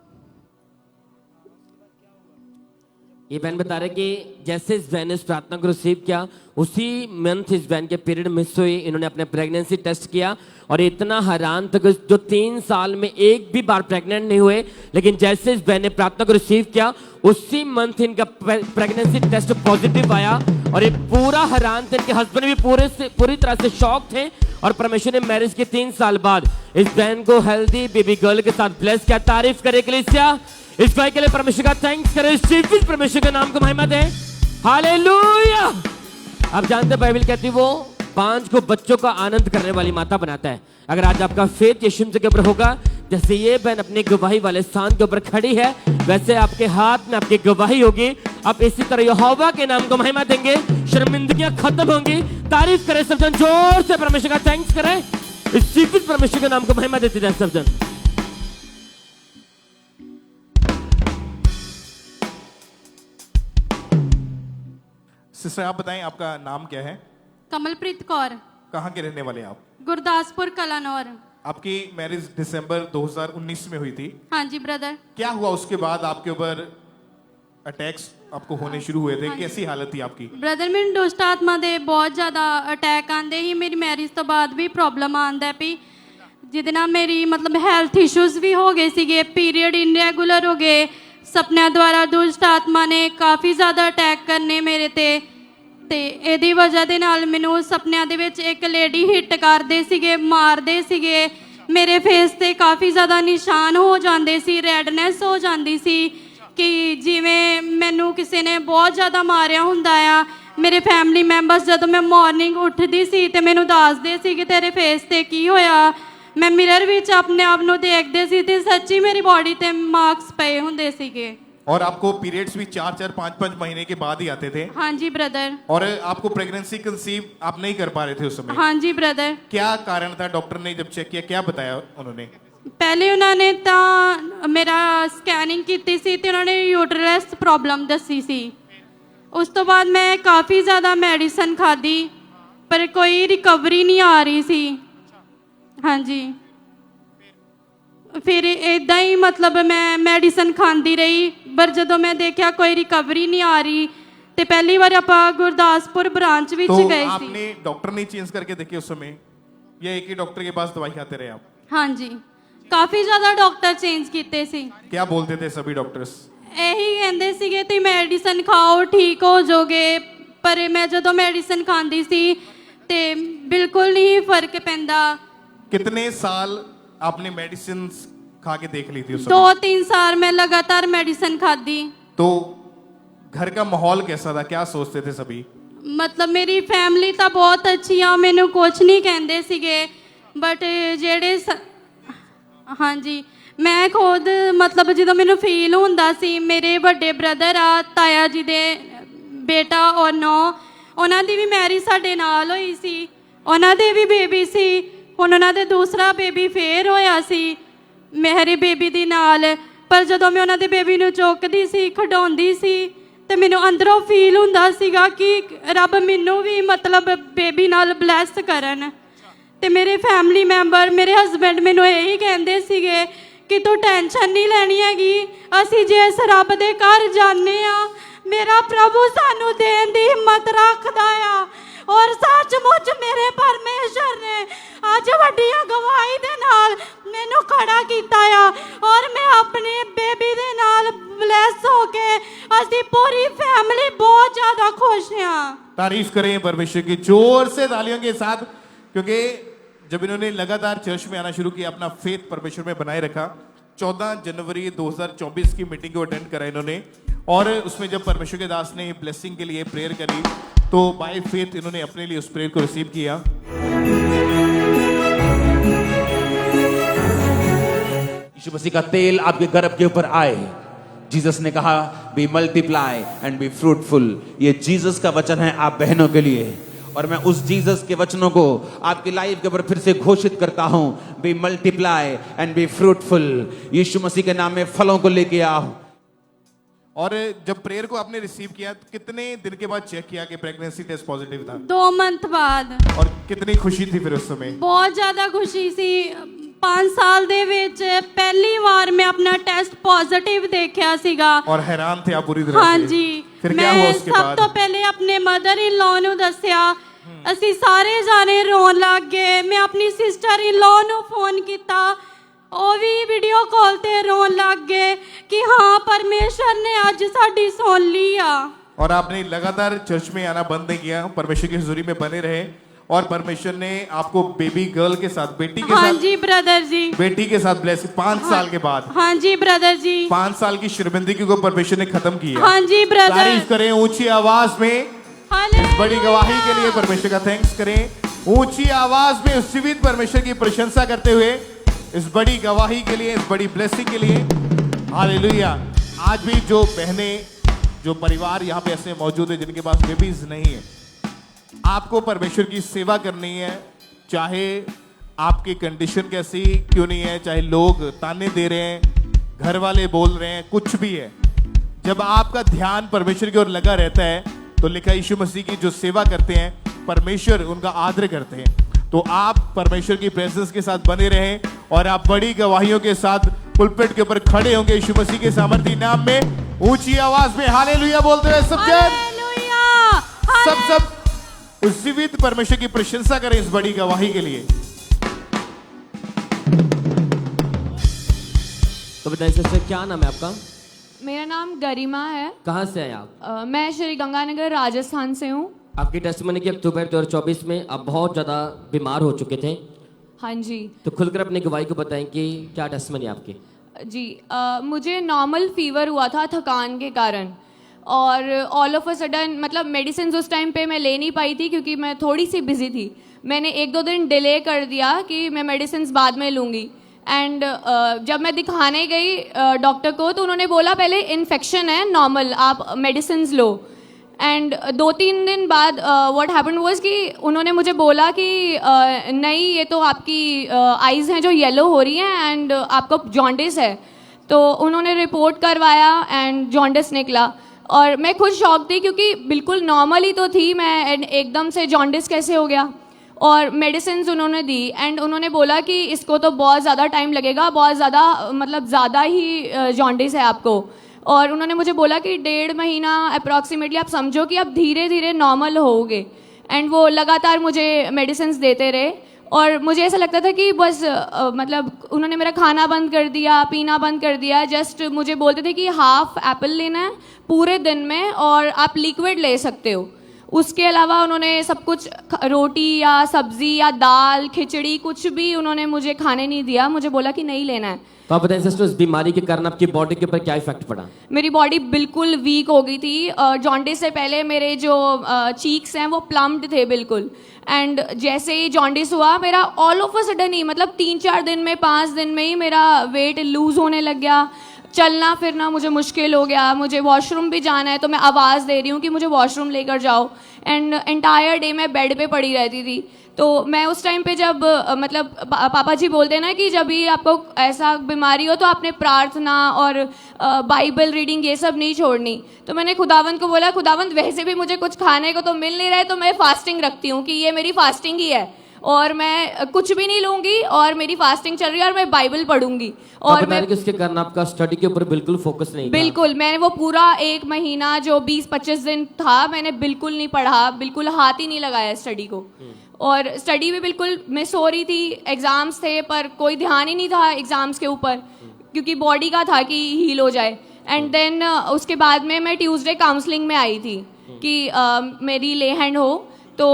ये बहन बता रहे कि जैसे इस बहन ने इस प्रार्थना को रिसीव किया, उसी मंथ इस बहन के पीरियड मिस हुई। इन्होंने अपने प्रेगनेंसी टेस्ट किया और इतना हैरान था कि जो 3 साल में एक भी बार प्रेग्नेंट नहीं हुए, लेकिन जैसे इस बहन ने प्रार्थना को रिसीव किया, उसी मंथ इनका प्रेगनेंसी टेस्ट पॉजिटिव आया। और ये पूरा हैरान थे, इनके हस्बैंड भी पूरी तरह से शॉक थे। और परमेश्वर ने मैरिज के 3 साल बाद इस बहन को हेल्दी बेबी गर्ल के साथ ब्लेस किया। तारीफ करे कलीसिया, इस भाई के लिए परमेश्वर का थैंक्स करें, परमेश्वर के नाम को महिमा दें। हालेलुया। आप जानते, बाइबल कहती वो 5 को बच्चों का आनंद करने वाली माता बनाता है। अगर आज आपका फेथ यीशु मसीह के ऊपर होगा, जैसे ये बहन अपनी गवाही वाले स्थान के ऊपर खड़ी है, वैसे आपके हाथ में आपकी गवाही होगी। आप इसी तरह यहोवा के नाम को महिमा देंगे, शर्मिंदगियां खत्म होंगी। तारीफ करें सब जन, जोर से परमेश्वर का थैंक्स करें। इसी परमेश्वर के नाम को महिमा देते जाए सब जन। सिस्टर, आप बताएं आपका नाम क्या है? कमलप्रीत कौर। कहाँ के रहने वाले हैं आप? गुरदासपुर कलानौर। आपकी मैरिज दिसंबर 2019 में हुई थी। हाँ जी ब्रदर। क्या हुआ उसके बाद? आपके ऊपर अटैक्स आपको होने शुरू हुए थे, कैसी हालत थी आपकी? ब्रदर, मैंने दुष्ट आत्मा दे बहुत ज़्यादा अटैक आंदे ही। मेरी मैरिज तो बाद भी प्रॉब्लम आंदा पई, जिहदे नाल मेरी मतलब हेल्थ इश्यूज भी हो गए सीगे, पीरियड इनरेगुलर हो गए। सपनों द्वारा दुष्ट आत्मा ने काफ़ी ज़्यादा अटैक करने मेरे ते ਇਹਦੀ ਵਜ੍ਹਾ ਦੇ ਨਾਲ ਮੈਨੂੰ ਸੁਪਨਿਆਂ ਦੇ ਵਿੱਚ ਇੱਕ ਲੇਡੀ ਹਿੱਟ ਕਰਦੇ ਸੀਗੇ, ਮਾਰਦੇ ਸੀਗੇ। ਮੇਰੇ ਫੇਸ ਤੇ ਕਾਫੀ ਜ਼ਿਆਦਾ ਨਿਸ਼ਾਨ ਹੋ ਜਾਂਦੇ ਸੀ, ਰੈਡਨੈਸ ਹੋ ਜਾਂਦੀ ਸੀ ਕਿ ਜਿਵੇਂ ਮੈਨੂੰ ਕਿਸੇ ਨੇ ਬਹੁਤ ਜ਼ਿਆਦਾ ਮਾਰਿਆ ਹੁੰਦਾ ਆ। ਮੇਰੇ ਫੈਮਿਲੀ ਮੈਂਬਰਸ ਜਦੋਂ ਮੈਂ ਮਾਰਨਿੰਗ ਉੱਠਦੀ ਸੀ ਤੇ ਮੈਨੂੰ ਦੱਸਦੇ ਸੀ ਕਿ ਤੇਰੇ ਫੇਸ ਤੇ ਕੀ ਹੋਇਆ। ਮੈਂ ਮਿਰਰ ਵਿੱਚ ਆਪਣੇ ਆਪ ਨੂੰ ਦੇਖਦੇ ਸੀ ਤੇ ਸੱਚੀ ਮੇਰੀ ਬਾਡੀ ਤੇ ਮਾਰਕਸ ਪਏ ਹੁੰਦੇ ਸੀਗੇ। और आपको पीरियड्स भी 4-4, 5-5 महीने के बाद ही आते थे? हाँ जी ब्रदर। और आपको प्रेगनेंसी कंसीव आप नहीं कर पा रहे थे उस समय? हाँ जी ब्रदर। क्या कारण था? डॉक्टर ने जब चेक किया क्या बताया उन्होंने? ਪਹਿਲੇ ਉਹਨਾਂ ਨੇ ਤਾਂ ਮੇਰਾ ਸਕੈਨਿੰਗ ਕੀਤੀ ਸੀ ਤੇ ਉਹਨਾਂ ਨੇ ਯੂਟਰਸ ਪ੍ਰੋਬਲਮ ਦੱਸੀ ਸੀ। ਉਸ ਤੋਂ ਬਾਅਦ ਮੈਂ ਕਾਫੀ ਜ਼ਿਆਦਾ ਮੈਡੀਸਨ ਖਾਧੀ, ਪਰ ਕੋਈ ਰਿਕਵਰੀ ਨਹੀਂ ਆ ਰਹੀ ਸੀ। ਹਾਂਜੀ, ਫਿਰ ਇਦਾਂ ਹੀ मतलब ਮੈਂ ਮੈਡੀਸਨ ਖਾਂਦੀ ਰਹੀ, ਪਰ ਜਦੋਂ ਮੈਂ ਦੇਖਿਆ ਕੋਈ ਰਿਕਵਰੀ ਨਹੀਂ ਆ ਰਹੀ ਤੇ ਪਹਿਲੀ ਵਾਰ ਆਪਾਂ ਗੁਰਦਾਸपुर ब्रांच ਵਿੱਚ तो गए सी। आपने डॉक्टर नहीं चेंज करके देखे उस समय, या एक ही डॉक्टर के पास दवाई खाते रहे आप? हाँ जी, काफी ज्यादा डॉक्टर चेंज ਕੀਤੇ ਸੀ। क्या बोलते थे सभी डॉक्टर्स? ਇਹੀ ਕਹਿੰਦੇ ਸੀਗੇ ਤੁਸੀਂ ਮੈਡੀਸਨ ਖਾਓ ਠੀਕ ਹੋ ਜਾਓਗੇ, ਪਰ ਮੈਂ ਜਦੋਂ ਮੈਡੀਸਨ ਖਾਂਦੀ ਸੀ ਤੇ ਬਿਲਕੁਲ ਨਹੀਂ ਫਰਕ ਪੈਂਦਾ। कितने साल आपने मेडिसिन खा के देख ली थी उस समय? 2-3 साल मैं लगातार मेडिसिन खादी। तो घर का माहौल कैसा था? क्या सोचते थे सभी? मतलब मेरी फैमिली ਤਾਂ ਬਹੁਤ ਅੱਛੀ ਆ, ਮੈਨੂੰ ਕੁਝ ਨਹੀਂ ਕਹਿੰਦੇ ਸੀਗੇ, ਬਟ ਜਿਹੜੇ ਹਾਂਜੀ ਮੈਂ ਖੁਦ मतलब ਜਦੋਂ ਮੈਨੂੰ ਫੀਲ ਹੁੰਦਾ ਸੀ, ਮੇਰੇ ਵੱਡੇ ਬ੍ਰਦਰ ਆ ਤਾਇਆ ਜੀ ਦੇ ਬੇਟਾ ਔਰ ਨੌ, ਉਹਨਾਂ ਦੀ ਵੀ ਮੈਰਿਜ ਸਾਡੇ ਨਾਲ ਹੋਈ ਸੀ, ਉਹਨਾਂ ਦੇ ਵੀ ਬੇਬੀ ਸੀ। ਹੁਣ ਉਹਨਾਂ ਦੇ ਦੂਸਰਾ ਬੇਬੀ ਫੇਰ ਹੋਇਆ ਸੀ ਮੇਰੇ ਬੇਬੀ ਦੀ ਨਾਲ। ਪਰ ਜਦੋਂ ਮੈਂ ਉਹਨਾਂ ਦੇ ਬੇਬੀ ਨੂੰ ਚੁੱਕਦੀ ਸੀ, ਖਿਡਾਉਂਦੀ ਸੀ, ਤੇ ਮੈਨੂੰ ਅੰਦਰੋਂ ਫੀਲ ਹੁੰਦਾ ਸੀਗਾ ਕਿ ਰੱਬ ਮੈਨੂੰ ਵੀ ਮਤਲਬ ਬੇਬੀ ਨਾਲ ਬਲੈਸ ਕਰਨ। ਤੇ ਮੇਰੇ ਫੈਮਿਲੀ ਮੈਂਬਰ, ਮੇਰੇ ਹਸਬੈਂਡ ਮੈਨੂੰ ਇਹੀ ਕਹਿੰਦੇ ਸੀਗੇ ਕਿ ਤੂੰ ਟੈਨਸ਼ਨ ਨਹੀਂ ਲੈਣੀ ਹੈਗੀ, ਅਸੀਂ ਜੇ ਇਸ ਰੱਬ ਦੇ ਘਰ ਜਾਂਦੇ ਆ, ਮੇਰਾ ਪ੍ਰਭੂ ਸਾਨੂੰ ਦੇਣ ਦੀ ਹਿੰਮਤ ਰੱਖਦਾ ਆ। ਔਰ ਸੱਚਮੁੱਚ ਮੇਰੇ ਪਰਮੇਸ਼ਰ ਨੇ ਅੱਜ ਵੱਡੀਆਂ ਗਵਾਹੀ ਦੇ ਨਾਲ ਮੈਨੂੰ ਖੜਾ ਕੀਤਾ ਆ। ਔਰ ਮੈਂ ਆਪਣੇ ਬੇਬੀ ਦੇ ਨਾਲ ਬਲੈਸ ਹੋ ਕੇ ਅਸੀਂ पूरी फैमिली बहुत ज्यादा खुश हैं। तारीफ करें परमेश्वर की जोर से तालियों के साथ, क्योंकि जब इन्होंने लगातार चर्च में आना शुरू किया, अपना फेथ परमेश्वर में बनाए रखा। 14 जनवरी 2024 की मीटिंग को अटेंड करा इन्होंने, और उसमें जब परमेश्वर के दास ने ब्लेसिंग के लिए प्रेयर करी तो बाय फेथ इन्होंने अपने लिए उस प्रेयर को रिसीव किया। यीशु मसीह का तेल आपके गर्भ के ऊपर आए। जीसस ने कहा be multiply and be fruitful. ये जीसस का वचन है आप बहनों के लिए, और मैं उस जीसस के वचनों को आपकी लाइफ के ऊपर फिर से घोषित करता हूं, be multiply and be fruitful. Yeshu Masih के नाम में फलों को लेके आओ। और जब प्रेयर को आपने रिसीव किया तो कितने दिन के बाद चेक किया कि प्रेगनेंसी टेस्ट पॉजिटिव था? 2 मंथ बाद। और कितनी खुशी थी फिर उस समय? बहुत ज्यादा खुशी सी। 5 साल ਦੇ ਵਿੱਚ ਪਹਿਲੀ ਵਾਰ ਮੈਂ ਆਪਣਾ ਟੈਸਟ ਪੋਜ਼ਿਟਿਵ ਦੇਖਿਆ ਸੀਗਾ। और हैरान थे आप पूरी तरह से? ਹਾਂਜੀ। फिर क्या हुआ उसके बाद? ਸਭ ਤੋਂ ਪਹਿਲੇ ਆਪਣੇ ਮਦਰ ਇਨ ਲॉ ਨੂੰ ਦੱਸਿਆ, ਅਸੀਂ ਸਾਰੇ ਜਾਣੇ ਰੋਣ ਲੱਗ ਗਏ। ਮੈਂ ਆਪਣੀ ਸਿਸਟਰ ਇਨ ਲॉ ਨੂੰ ਫੋਨ ਕੀਤਾ, ਉਹ ਵੀ ਵੀਡੀਓ ਕਾਲ ਤੇ ਰੋਣ ਲੱਗ ਗਏ ਕਿ ਹਾਂ ਪਰਮੇਸ਼ਰ ਨੇ ਅੱਜ ਸਾਡੀ ਸੁਣ ਲਈ ਆ। और आपने लगातार चर्च में आना बंद नहीं किया, परमेश्वर की हुजूरी में बने रहे, और परमेश्वर ने आपको बेबी गर्ल के साथ, बेटी के हाँ साथ, जी ब्रदर जी, बेटी के साथ ब्लेस 5 साल के बाद। हाँ जी ब्रदर जी, 5 साल की शर्मिंदगी को परमेश्वर ने खत्म किया। हाँ जी ब्रदर। तारीफ करें ऊंची आवाज में इस बड़ी गवाही के लिए, परमेश्वर का थैंक्स करें ऊंची आवाज में उस जीवित परमेश्वर की प्रशंसा करते हुए, इस बड़ी गवाही के लिए, इस बड़ी ब्लेसिंग के लिए। हालेलुया। आज भी जो बहनें, जो परिवार यहाँ पे ऐसे मौजूद है जिनके पास बेबीज नहीं है, आपको परमेश्वर की सेवा करनी है, चाहे आपकी कंडीशन कैसी क्यों नहीं है, चाहे लोग ताने दे रहे हैं, घर वाले बोल रहे हैं, कुछ भी है, जब आपका ध्यान परमेश्वर की ओर लगा रहता है तो लिखा यीशु मसीह की जो सेवा करते हैं परमेश्वर उनका आदर करते हैं। तो आप परमेश्वर की प्रेजेंस के साथ बने रहें और आप बड़ी गवाहियों के साथ पुलपिट के ऊपर खड़े होंगे यीशु मसीह के सामर्थी नाम में। ऊंची आवाज में हालेलुया बोलते हुए सब जन सब उस जीवित परमेश्वर की प्रशंसा करें इस बड़ी गवाही के लिए। तो बताइए सिस्टर, क्या नाम है आपका? मेरा नाम गरिमा है। कहाँ से हैं आप? मैं श्री गंगानगर राजस्थान से हूँ। आपकी टेस्टिमनी की अक्टूबर 2024 में आप बहुत ज़्यादा बीमार हो चुके थे। हाँ जी। तो खुलकर अपनी गवाही को बताएं कि क्या टेस्टिमनी आपकी? जी मुझे नॉर्मल फीवर हुआ था थकान के कारण, और ऑल ऑफ अ सडन मतलब मेडिसिन उस टाइम पे मैं ले नहीं पाई थी क्योंकि मैं थोड़ी सी बिजी थी। मैंने 1-2 दिन डिले कर दिया कि मैं मेडिसिन बाद में लूँगी। एंड जब मैं दिखाने गई डॉक्टर को तो उन्होंने बोला पहले इन्फेक्शन है, नॉर्मल, आप मेडिसिन लो। एंड 2-3 दिन बाद व्हाट हैपेंड वाज कि उन्होंने मुझे बोला कि नहीं, ये तो आपकी आइज़ हैं जो येलो हो रही हैं एंड आपको जॉन्डिस है। तो उन्होंने रिपोर्ट करवाया एंड जॉन्डिस निकला, और मैं खुद शॉक थी क्योंकि बिल्कुल नॉर्मल ही तो थी मैं, एकदम से जॉन्डिस कैसे हो गया। और मेडिसिन उन्होंने दी एंड उन्होंने बोला कि इसको तो बहुत ज़्यादा टाइम लगेगा, बहुत ज़्यादा मतलब ज़्यादा ही जॉन्डिस है आपको। और उन्होंने मुझे बोला कि 1.5 महीना अप्रॉक्सीमेटली आप समझो कि आप धीरे धीरे नॉर्मल होगे। एंड वो लगातार मुझे मेडिसिन देते रहे, और मुझे ऐसा लगता था कि बस मतलब उन्होंने मेरा खाना बंद कर दिया, पीना बंद कर दिया। जस्ट मुझे बोलते थे कि हाफ एप्पल लेना है पूरे दिन में और आप लिक्विड ले सकते हो। उसके अलावा उन्होंने सब कुछ, रोटी या सब्जी या दाल, खिचड़ी, कुछ भी उन्होंने मुझे खाने नहीं दिया। मुझे बोला कि नहीं लेना है। तो आप बताएं सिस्टर, इस बीमारी के कारण आपकी बॉडी के ऊपर क्या इफेक्ट पड़ा? मेरी बॉडी बिल्कुल वीक हो गई थी। जॉन्डिस से पहले मेरे जो चीक्स हैं वो प्लम्ड थे बिल्कुल। एंड जैसे ही जॉन्डिस हुआ मेरा ऑल ऑफ अ सडन ही मतलब 3-4 दिन में, 5 दिन में ही मेरा वेट लूज होने लग गया। चलना फिरना मुझे मुश्किल हो गया, मुझे वॉशरूम भी जाना है तो मैं आवाज़ दे रही हूँ कि मुझे वॉशरूम लेकर जाओ, एंड एंटायर डे मैं बेड पे पड़ी रहती थी। तो मैं उस टाइम पे जब मतलब पापा जी बोलते हैं ना कि जब भी आपको ऐसा बीमारी हो तो आपने प्रार्थना और बाइबल रीडिंग ये सब नहीं छोड़नी। तो मैंने खुदावंत को बोला, खुदावंत वैसे भी मुझे कुछ खाने को तो मिल नहीं रहा है, तो मैं फास्टिंग रखती हूँ कि ये मेरी फास्टिंग ही है और मैं कुछ भी नहीं लूंगी और मेरी फास्टिंग चल रही है और मैं बाइबल पढ़ूंगी। और मैं इसके कारण आपका स्टडी के ऊपर बिल्कुल फोकस नहीं था। बिल्कुल, मैंने वो पूरा 1 महीना जो 20-25 दिन था मैंने बिल्कुल नहीं पढ़ा, बिल्कुल हाथ ही नहीं लगाया स्टडी को, और स्टडी भी बिल्कुल मिस हो रही थी। एग्जाम्स थे पर कोई ध्यान ही नहीं था एग्जाम्स के ऊपर, क्योंकि बॉडी का था कि हील हो जाए। एंड देन उसके बाद में मैं ट्यूसडे काउंसलिंग में आई थी कि मेरी ले हैंड हो, तो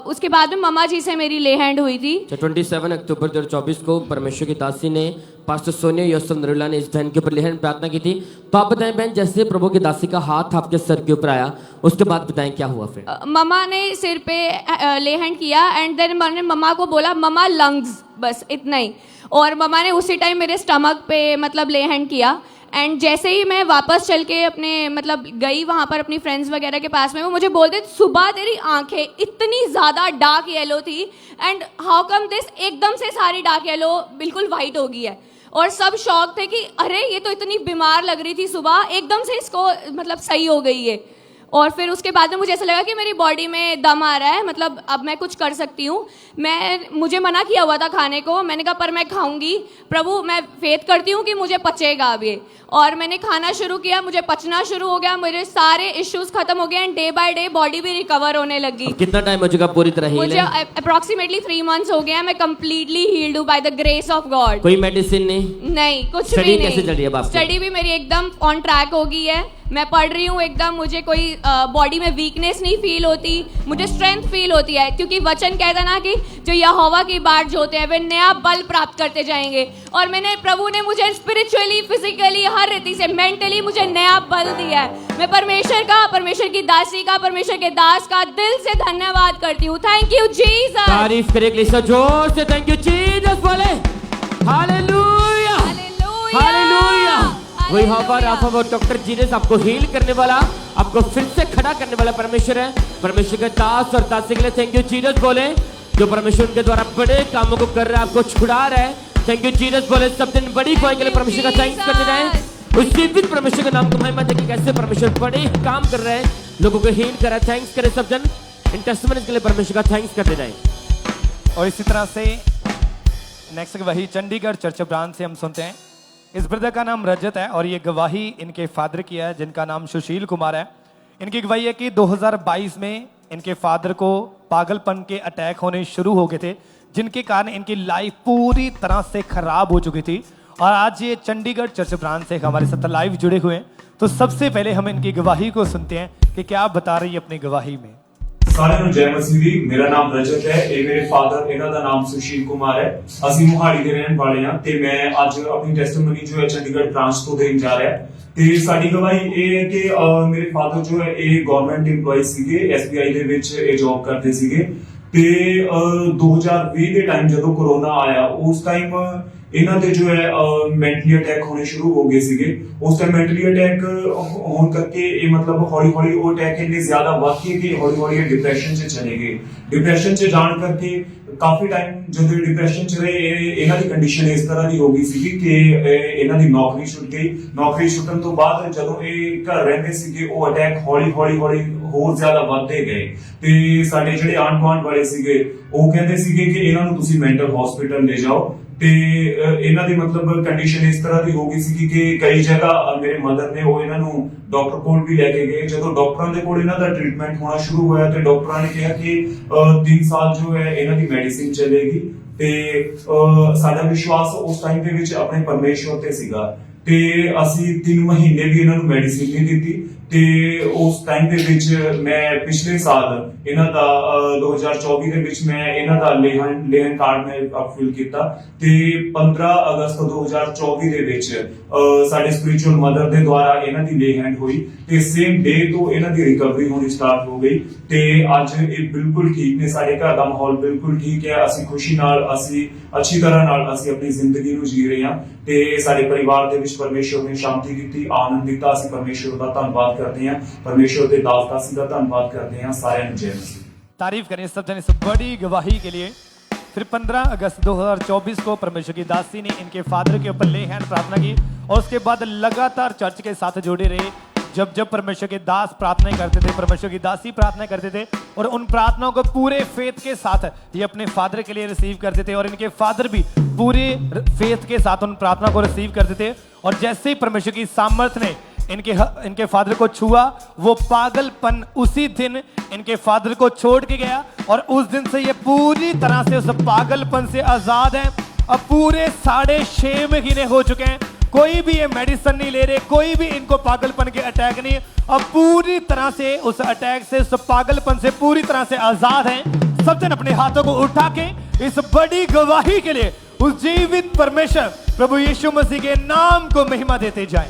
उसके बाद में मम्मा जी से मेरी ले हैंड हुई थी। 27 अक्टूबर 2024 को परमेश्वर की दासी ने, पास्टर सोनिया योसेफ नरूला ने इस बहन के ऊपर ले हैंड प्रार्थना की थी। तो आप बताएं बहन, जैसे प्रभु की दासी का हाथ आपके सर के ऊपर आया उसके बाद बताएं क्या हुआ फिर? मम्मा ने सिर पे ले हैंड किया एंड देन मैंने मम्मा को बोला मम्मा लंग्स, बस इतना ही। और मम्मा ने उसी टाइम मेरे स्टमक पे मतलब ले हैंड किया। एंड जैसे ही मैं वापस चल के अपने मतलब गई वहाँ पर अपनी फ्रेंड्स वगैरह के पास में, वो मुझे बोलते सुबह तेरी आंखें इतनी ज़्यादा डार्क येलो थी एंड हाउ कम दिस, एकदम से सारी डार्क येलो बिल्कुल वाइट हो गई है। और सब शॉक थे कि अरे ये तो इतनी बीमार लग रही थी सुबह, एकदम से इसको मतलब सही हो गई है। और फिर उसके बाद में मुझे ऐसा लगा कि मेरी बॉडी में दम आ रहा है, मतलब अब मैं कुछ कर सकती हूँ। मुझे मना किया हुआ था खाने को, मैंने कहा पर मैं खाऊंगी, प्रभु मैं फेथ करती हूँ कि मुझे पचेगा अब ये। और मैंने खाना शुरू किया, मुझे पचना शुरू हो गया, मेरे सारे इश्यूज खत्म हो गए and day by day body भी रिकवर होने लगी। कितना टाइम हो चुका पूरी तरह हील? मुझे अप्रोक्सीमेटली 3 मंथ्स हो गया, मैं कंप्लीटली हील्ड हूँ by the grace of God. कोई मेडिसिन नहीं? नहीं, कुछ भी नहीं। कैसे चल रही है आपकी? स्टडी भी मेरी एकदम ऑन ट्रैक हो गई है, मैं पढ़ रही हूँ एकदम, मुझे कोई बॉडी में वीकनेस नहीं फील होती, मुझे स्ट्रेंथ फील होती है, क्योंकि वचन कहता ना कि जो यहोवा की बाट जोते हैं वे नया बल प्राप्त करते जाएंगे। और मैंने, प्रभु ने मुझे स्पिरिचुअली, फिजिकली, हर रीति से, मेंटली मुझे नया बल दिया है। मैं परमेश्वर का, परमेश्वर की दासी का, परमेश्वर के दास का दिल से धन्यवाद करती हूँ। Thank you Jesus. तारीफ करें क्लिसा जोर से, थैंक यू जीसस बोले। Hallelujah hallelujah. वही हवा डॉक्टर जीसस आपको हील करने वाला, आपको फिर से खड़ा करने वाला परमेश्वर है। परमेश्वर के दास और दासी के लिए थैंक यू जीसस बोले, जो परमेश्वर के द्वारा बड़े कामों को कर रहा है, आपको छुड़ा रहा है। थैंक यू जीसस बोले। सब दिन बड़ी खोई के लिए परमेश्वर का थैंक्स करते जाए। उसी दिन परमेश्वर के नाम को महिमा देगी, कैसे परमेश्वर बड़े काम कर रहे हैं, लोगों को हील कर रहा है। थैंक्स करें सब जन, इन टेस्टिमनीज के लिए परमेश्वर का थैंक्स करते जाए। और इसी तरह से नेक्स्ट गवाही चंडीगढ़ चर्च ब्रांच से हम सुनते हैं। इस ब्रदर का नाम रजत है और ये गवाही इनके फादर की है, जिनका नाम सुशील कुमार है। इनकी गवाही है कि 2022 में इनके फादर को पागलपन के अटैक होने शुरू हो गए थे, जिनके कारण इनकी लाइफ पूरी तरह से खराब हो चुकी थी। और आज ये चंडीगढ़ चर्च ब्रांच से हमारे साथ लाइव जुड़े हुए हैं। तो सबसे पहले हम इनकी गवाही को सुनते हैं कि क्या बता रही है अपनी गवाही में। सारे ਨੂੰ ਜੈ ਮਸੀਹ ਦੀ। ਮੇਰਾ ਨਾਮ ਰਜਤ ਹੈ, ਇਹ ਮੇਰੇ ਫਾਦਰ, ਇਹਨਾਂ ਦਾ ਨਾਮ ਸੁਸ਼ੀਲ ਕੁਮਾਰ ਹੈ। ਅਸੀਂ ਮੁਹਾਲੀ ਦੇ ਰਹਿਣ ਵਾਲੇ ਹਾਂ ਤੇ ਮੈਂ ਅੱਜ ਆਪਣੀ ਟੈਸਟੀਮਨੀ ਜੋ ਹੈ ਚੰਡੀਗੜ੍ਹ ਬ੍ਰਾਂਚ ਤੋਂ ਦੇਣ ਜਾ ਰਿਹਾ ਤੇ ਸਾਡੀ ਗਵਾਹੀ ਇਹ ਹੈ ਕਿ ਮੇਰੇ ਫਾਦਰ ਜੋ ਹੈ ਇਹ ਗਵਰਨਮੈਂਟ EMPLOYE ਸੀਗੇ, SBI ਦੇ ਵਿੱਚ ਇਹ ਜੌਬ ਕਰਦੇ ਸੀਗੇ ਤੇ 2020 ਦੇ ਟਾਈਮ ਜਦੋਂ ਕੋਰੋਨਾ ਆਇਆ ਉਸ ਟਾਈਮ ਇਹਨਾਂ ਦੇ ਜੋ ਹੈ ਮੈਂਟਲੀ ਅਟੈਕ ਹੋਣੇ ਸ਼ੁਰੂ ਹੋ ਗਏ ਸੀਗੇ। ਉਸ ਟਾਈਮ ਮੈਂਟਲੀ ਅਟੈਕ ਹੋਣ ਕਰਕੇ ਇਹ ਮਤਲਬ ਹੌਲੀ ਹੌਲੀ ਉਹ ਅਟੈਕ ਇੰਨੇ ਜ਼ਿਆਦਾ ਵੱਧ ਗਏ ਕਿ ਹੌਲੀ ਹੌਲੀ ਡਿਪਰੈਸ਼ਨ 'ਚ ਚਲੇ ਗਏ। ਡਿਪਰੈਸ਼ਨ 'ਚ ਜਾਣ ਕਰਕੇ ਕਾਫੀ ਟਾਈਮ ਜਦੋਂ ਡਿਪਰੈਸ਼ਨ 'ਚ ਰਹੇ ਇਹਨਾਂ ਦੀ ਕੰਡੀਸ਼ਨ ਇਸ ਤਰ੍ਹਾਂ ਦੀ ਹੋ ਗਈ ਸੀਗੀ ਕਿ ਇਹਨਾਂ ਦੀ ਨੌਕਰੀ ਛੁੱਟ ਗਈ। ਨੌਕਰੀ ਛੁੱਟਣ ਤੋਂ ਬਾਅਦ ਜਦੋਂ ਇਹ ਘਰ ਰਹਿੰਦੇ ਸੀਗੇ ਉਹ ਅਟੈਕ ਹੌਲੀ ਹੌਲੀ ਹੋਰ ਜ਼ਿਆਦਾ ਵੱਧਦੇ ਗਏ ਤੇ ਸਾਡੇ ਜਿਹੜੇ ਆਂਢ ਗੁਆਂਢ ਵਾਲੇ ਸੀਗੇ ਉਹ ਕਹਿੰਦੇ ਸੀਗੇ ਕਿ ਇਹਨਾਂ ਨੂੰ ਤੁਸੀਂ ਮੈਂਟਲ ਹਸਪੀਟਲ ਲੈ ਜਾਓ ਤੇ ਇਹਨਾਂ ਦੀ ਮਤਲਬ ਕੰਡੀਸ਼ਨ ਇਸ ਤਰ੍ਹਾਂ ਦੀ ਹੋ ਗਈ ਸੀ ਕਿ ਕਈ ਜਗ੍ਹਾ ਮੇਰੇ ਮਦਰ ਨੇ ਉਹ ਇਹਨਾਂ ਨੂੰ ਡਾਕਟਰ ਕੋਲ ਵੀ ਲੈ ਕੇ ਗਏ। ਜਦੋਂ ਡਾਕਟਰਾਂ ਦੇ ਕੋਲ ਇਹਨਾਂ ਦਾ ਟ੍ਰੀਟਮੈਂਟ ਹੋਣਾ ਸ਼ੁਰੂ ਹੋਇਆ ਤੇ ਡਾਕਟਰਾਂ ਨੇ ਕਿਹਾ ਕਿ 3 ਸਾਲ ਜੋ ਹੈ ਇਹਨਾਂ ਦੀ ਮੈਡੀਸਿਨ ਚੱਲੇਗੀ ਤੇ ਸਾਡਾ ਵਿਸ਼ਵਾਸ ਉਸ ਟਾਈਮ ਦੇ ਵਿੱਚ ਆਪਣੇ ਪਰਮੇਸ਼ਵਰ ਤੇ ਸੀਗਾ ਤੇ ਅਸੀਂ 3 ਮਹੀਨੇ ਵੀ ਇਹਨਾਂ ਨੂੰ ਮੈਡੀਸਿਨ ਨਹੀਂ ਦਿੱਤੀ ਤੇ ਉਸ ਟਾਈਮ ਦੇ ਵਿੱਚ ਮੈਂ ਪਿਛਲੇ ਸਾਲ ਇਹਨਾਂ ਦਾ 2024 ਦੇ ਵਿੱਚ ਮੈਂ ਇਹਨਾਂ ਦਾ ਲੇਹਨ ਕਾਰਡ ਮੈਂ ਫਿਲ ਕੀਤਾ ਤੇ 15 ਅਗਸਤ 2024 ਦੇ ਵਿੱਚ ਸਾਡੇ ਸਪਿਰਚੁਅਲ ਮਦਰ ਦੇ ਦੁਆਰਾ ਇਹਨਾਂ ਦੀ ਲੇਹਨ ਹੋਈ ਤੇ ਸੇਮ ਡੇ ਤੋਂ ਇਹਨਾਂ ਦੀ ਰਿਕਵਰੀ ਹੋਣੀ ਸਟਾਰਟ ਹੋ ਗਈ ਤੇ ਅੱਜ ਇਹ ਬਿਲਕੁਲ ਠੀਕ ਨੇ। ਸਾਡੇ ਘਰ ਦਾ ਮਾਹੌਲ ਬਿਲਕੁਲ ਠੀਕ ਹੈ। ਅਸੀਂ ਖੁਸ਼ੀ ਨਾਲ, ਅਸੀਂ ਅੱਛੀ ਤਰ੍ਹਾਂ ਨਾਲ ਅਸੀਂ ਆਪਣੀ ਜ਼ਿੰਦਗੀ ਨੂੰ ਜੀ ਰਹੇ ਹਾਂ ਤੇ ਸਾਡੇ ਪਰਿਵਾਰ ਦੇ ਵਿੱਚ ਪਰਮੇਸ਼ਵਰ ਨੇ ਸ਼ਾਂਤੀ ਦਿੱਤੀ, ਆਨੰਦ ਦਿੱਤਾ। ਅਸੀਂ ਪਰਮੇਸ਼ਵਰ ਦਾ ਧੰਨਵਾਦ ਕਰਦੇ ਹਾਂ, ਪਰਮੇਸ਼ਵਰ ਦੇ ਦਾਸ ਦਾ धन्यवाद करते हैं। सारे जय मसीह। तारीफ करें सब जन इस बड़ी गवाही के लिए। फिर 15 अगस्त 2024 को परमेश्वर की दासी ने इनके फादर के ऊपर ले हैंड प्रार्थना की और उसके बाद लगातार चर्च के साथ जुड़े रहे। जब जब परमेश्वर के दास प्रार्थनाएं करते थे, परमेश्वर की दासी प्रार्थना करते थे और उन प्रार्थनाओं को पूरे फेथ के साथ ये अपने फादर के लिए रिसीव करते थे और इनके फादर भी पूरे फेथ के साथ उन प्रार्थना को रिसीव करते थे। और जैसे ही परमेश्वर की सामर्थ ने इनके फादर को छुआ, वो पागलपन उसी दिन इनके फादर को छोड़ के गया और उस दिन से ये पूरी तरह से उस पागलपन से आजाद हैं। अब पूरे 6.5 महीने हो चुके हैं, कोई भी ये मेडिसिन नहीं ले रहे, कोई भी इनको पागलपन के अटैक नहीं। अब पूरी तरह से उस अटैक से, उस पागलपन से पूरी तरह से आजाद हैं। सब जन अपने हाथों को उठा के इस बड़ी गवाही के लिए उस जीवित परमेश्वर प्रभु यीशु मसीह के नाम को महिमा देते जाएं।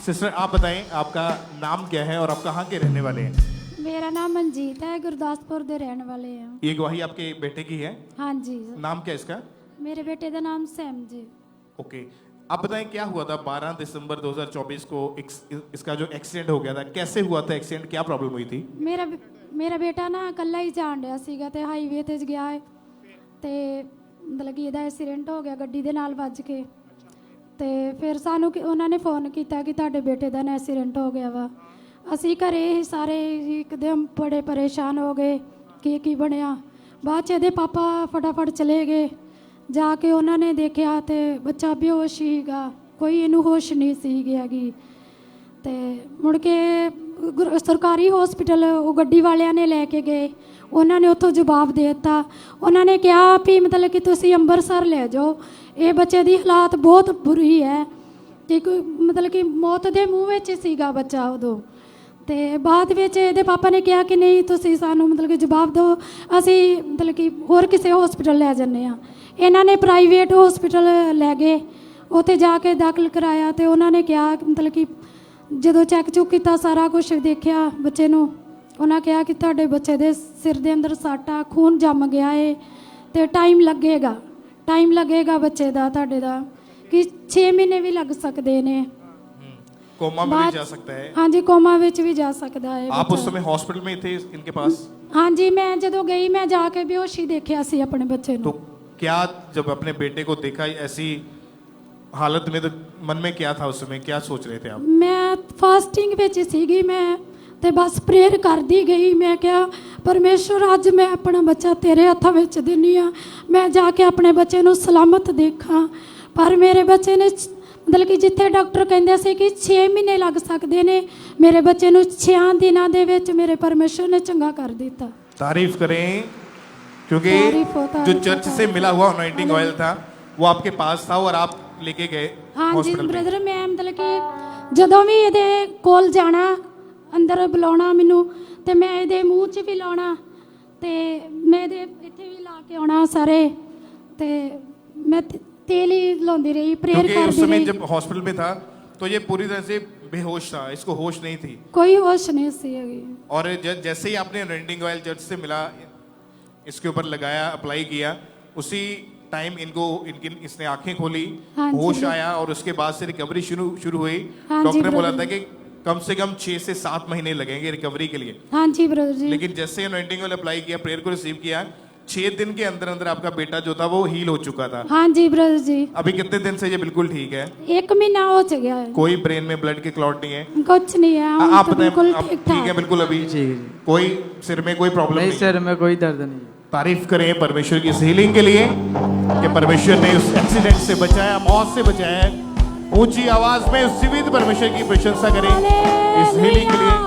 सिस्टर आप बताएं आपका नाम क्या है और आप कहाँ के रहने वाले हैं? मेरा नाम मनजीत है, गुरदासपुर दे रहने वाले हैं। ये गवाही आपके बेटे की है? हाँ जी। नाम क्या इसका? मेरे बेटे का नाम सैम जी। ओके, आप बताएं क्या हुआ था 12 दिसंबर 2024 को इसका जो एक्सीडेंट हो गया था, कैसे हुआ था एक्सीडेंट, क्या प्रॉब्लम हुई थी? मेरा बेटा ना कल्ला ही जान रहा सीगा ते हाईवे ते गया है ते मतलब कि ਇਹਦਾ ਐਕਸੀਡੈਂਟ ਹੋ ਗਿਆ ਗੱਡੀ ਦੇ ਨਾਲ ਵੱਜ ਕੇ ਤੇ ਫਿਰ ਸਾਨੂੰ ਉਹਨਾਂ ਨੇ ਫੋਨ ਕੀਤਾ ਕਿ ਤੁਹਾਡੇ ਬੇਟੇ ਦਾ ਨਾ ਐਕਸੀਡੈਂਟ ਹੋ ਗਿਆ ਵਾ। ਅਸੀਂ ਘਰੇ ਸਾਰੇ ਇੱਕਦਮ ਬੜੇ ਪਰੇਸ਼ਾਨ ਹੋ ਗਏ ਕਿ ਕੀ ਬਣਿਆ। ਬਾਅਦ 'ਚ ਇਹਦੇ ਪਾਪਾ ਫਟਾਫਟ ਚਲੇ ਗਏ, ਜਾ ਕੇ ਉਹਨਾਂ ਨੇ ਦੇਖਿਆ ਤੇ ਬੱਚਾ ਬੇਹੋਸ਼ ਸੀਗਾ, ਕੋਈ ਇਹਨੂੰ ਹੋਸ਼ ਨਹੀਂ ਸੀ ਗਿਆਗੀ। ਤੇ ਮੁੜ ਕੇ ਸਰਕਾਰੀ ਹਸਪੀਟਲ ਉਹ ਗੱਡੀ ਵਾਲਿਆਂ ਨੇ ਲੈ ਕੇ ਗਏ, ਉਹਨਾਂ ਨੇ ਉੱਥੋਂ ਜਵਾਬ ਦੇ ਦਿੱਤਾ। ਉਹਨਾਂ ਨੇ ਕਿਹਾ ਵੀ ਮਤਲਬ ਕਿ ਤੁਸੀਂ ਅੰਮ੍ਰਿਤਸਰ ਲੈ ਜਾਓ, ਇਹ ਬੱਚੇ ਦੀ ਹਾਲਾਤ ਬਹੁਤ ਬੁਰੀ ਹੈ ਕਿ ਮਤਲਬ ਕਿ ਮੌਤ ਦੇ ਮੂੰਹ ਵਿੱਚ ਸੀਗਾ ਬੱਚਾ ਉਦੋਂ। ਤੇ ਬਾਅਦ ਵਿੱਚ ਇਹਦੇ ਪਾਪਾ ਨੇ ਕਿਹਾ ਕਿ ਨਹੀਂ ਤੁਸੀਂ ਸਾਨੂੰ ਮਤਲਬ ਕਿ ਜਵਾਬ ਦਿਓ, ਅਸੀਂ ਮਤਲਬ ਕਿ ਹੋਰ ਕਿਸੇ ਹਸਪੀਟਲ ਲੈ ਜਾਂਦੇ ਹਾਂ। ਇਹਨਾਂ ਨੇ ਪ੍ਰਾਈਵੇਟ ਹਸਪੀਟਲ ਲੈ ਗਏ, ਉੱਥੇ ਜਾ ਕੇ ਦਾਖਲ ਕਰਾਇਆ ਤੇ ਉਹਨਾਂ ਨੇ ਕਿਹਾ ਮਤਲਬ ਕਿ ਜਦੋਂ ਚੈੱਕ ਚੁੱਕ ਕੀਤਾ ਸਾਰਾ ਕੁਝ ਦੇਖਿਆ ਬੱਚੇ ਨੂੰ, ਉਹਨਾਂ ਕਿਹਾ ਕਿ ਤੁਹਾਡੇ ਬੱਚੇ ਦੇ ਸਿਰ ਦੇ ਅੰਦਰ ਸਾਟਾ ਖੂਨ ਜੰਮ ਗਿਆ ਹੈ ਤੇ ਟਾਈਮ ਲੱਗੇਗਾ ਬੱਚੇ ਦਾ ਤੁਹਾਡੇ ਦਾ ਕਿ 6 ਮਹੀਨੇ ਵੀ ਲੱਗ ਸਕਦੇ ਨੇ। कोमा में भी जा सकता है? हाँ जी, कोमा ਵਿੱਚ ਵੀ ਜਾ ਸਕਦਾ ਹੈ। आप उस समय हॉस्पिटल में थे इनके पास? हाँ जी, मैं ਜਦੋਂ ਗਈ मैं जाके बेहोशी देखा सी अपने बच्चे ਨੂੰ। तो क्या जब अपने बेटे को देखा ऐसी हालत में, तो मन में क्या था उस समय, क्या सोच रहे थे आप? मैं फास्टिंग ਵਿੱਚ ਸੀਗੀ ਮੈਂ ਤੇ ਬਸ ਪ੍ਰੇਅਰ ਕਰਦੀ ਗਈ। ਮੈਂ ਕਿਹਾ ਪਰਮੇਸ਼ਵਰ ਅੱਜ ਮੈਂ ਆਪਣਾ ਬੱਚਾ ਤੇਰੇ ਹੱਥਾਂ ਵਿੱਚ ਦਿੰਨੀ ਆ, ਮੈਂ ਜਾ ਕੇ ਆਪਣੇ ਬੱਚੇ ਨੂੰ ਸਲਾਮਤ ਦੇਖਾਂ। ਪਰ ਮੇਰੇ ਬੱਚੇ ਨੇ ਮਤਲਬ ਕਿ ਜਿੱਥੇ ਡਾਕਟਰ ਕਹਿੰਦੇ ਸੀ ਕਿ 6 ਮਹੀਨੇ ਲੱਗ ਸਕਦੇ ਨੇ, ਮੇਰੇ ਬੱਚੇ ਨੂੰ 6 ਦਿਨਾਂ ਦੇ ਵਿੱਚ ਮੇਰੇ ਪਰਮੇਸ਼ਵਰ ਨੇ ਚੰਗਾ ਕਰ ਦਿੱਤਾ। तारीफ करें, क्योंकि जो चर्च से मिला हुआ अनॉइंटिंग ऑयल था वो आपके पास था और आप लेके गए हाँ जी ब्रदर। मैं मतलब कि ਜਦੋਂ ਵੀ ਇਹਦੇ ਕੋਲ ਜਾਣਾ, ਅੰਦਰ ਬੁਲਾਉਣਾ ਮੈਨੂੰ ਤੇ ਮੈਂ ਇਹਦੇ ਮੂੰਹ 'ਚ ਵੀ ਲਾਉਣਾ ਤੇ ਮੈਂ ਇਹਦੇ ਇੱਥੇ ਵੀ ਲਾ ਕੇ ਆਉਣਾ ਸਾਰੇ ਤੇ ਮੈਂ तेल ही लाਉਂਦੀ रही, प्रेयर करती रही। उस समय जब हॉस्पिटल में था तो ये पूरी तरह से बेहोश था, इसको होश नहीं थी, कोई होश नहीं थी। और जैसे ही आपने अनॉइंटिंग ऑयल चर्च से मिला, इसके ऊपर लगाया, अप्लाई किया, उसी टाइम इसने आंखें खोली, होश आया और उसके बाद से रिकवरी शुरू हुई। डॉक्टर ने बोला था कि कम से कम 6 से 7 महीने लगेंगे रिकवरी के लिए। हाँ जी ब्रदर जी। लेकिन जैसे अनॉइंटिंग ऑयल अप्लाई किया, प्रेयर को रिसीव किया, 6 दिन के अंदर अंदर आपका बेटा जो था वो हील हो चुका था। हाँ जी ब्रदर जी। अभी कितने दिन से ये बिल्कुल ठीक है? 1 महीना हो गया है। कोई ब्रेन में ब्लड के क्लॉट नहीं है? कुछ नहीं है। आप बताएं, ठीक है बिल्कुल? अभी कोई सिर में कोई प्रॉब्लम नहीं? सिर में कोई दर्द नहीं। तारीफ करें परमेश्वर की इस हीलिंग के लिए कि परमेश्वर ने उस एक्सीडेंट से बचाया, मौत से बचाया। ऊंची आवाज में उस जीवित परमेश्वर की प्रशंसा करें इस हीलिंग के लिए।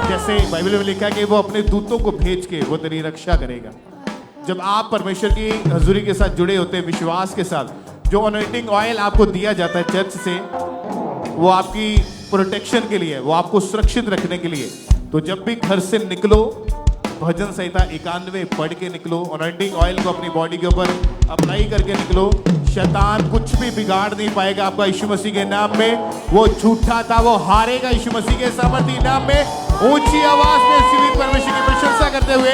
जैसे बाइबल में लिखा कि वो अपने दूतों को भेज के वो तेरी रक्षा करेगा। जब आप परमेश्वर की हजूरी के साथ जुड़े होते हैं, विश्वास के साथ, जो अनॉइंटिंग ऑयल आपको दिया जाता है चर्च से, वो आपकी प्रोटेक्शन के लिए, वो आपको सुरक्षित रखने के लिए। तो जब भी घर से निकलो, भजन संहिता 91 पढ़ के निकलो, अनॉइंटिंग ऑयल को अपनी बॉडी के ऊपर अप्लाई करके निकलो। शैतान कुछ भी बिगाड़ नहीं पाएगा आपका यीशु मसीह के नाम में। वो झूठा था, वो हारेगा यीशु मसीह के सामर्थी नाम में। ऊंची आवाज में जीवित परमेश्वर की प्रशंसा करते हुए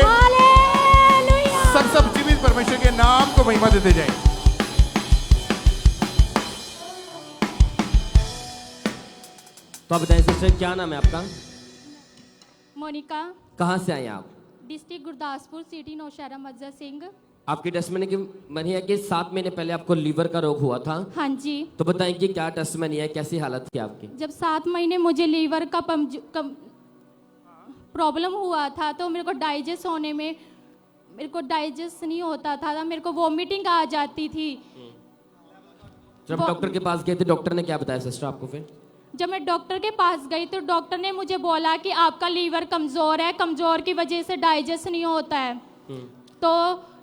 सब जीवित परमेश्वर के नाम को महिमा देते जाएं। तो आप बताएं सिस्टर, क्या नाम है आपका? मोनिका। कहाँ से आए आप? डिस्ट्रिक्ट गुरदासपुर, सिटी नौशहरा, मज्जा सिंह। आपकी टेस्टमनी की मनी है कि 7 महीने पहले आपको लीवर का रोग हुआ था। हाँ जी। तो बताएं कि क्या टेस्टमनी है, कैसी हालत थी आपकी? जब 7 महीने मुझे लीवर का प्रॉब्लम हुआ था, तो मेरे को डाइजेस्ट होने में नहीं होता था, मेरे को वॉमिटिंग आ जाती थी। जब डॉक्टर के पास गए थे, डॉक्टर ने क्या बताया सिस्टर आपको? फिर जब मैं डॉक्टर के पास गई तो डॉक्टर ने मुझे बोला कि आपका लीवर कमजोर है, कमजोर की वजह से डाइजेस्ट नहीं होता है। तो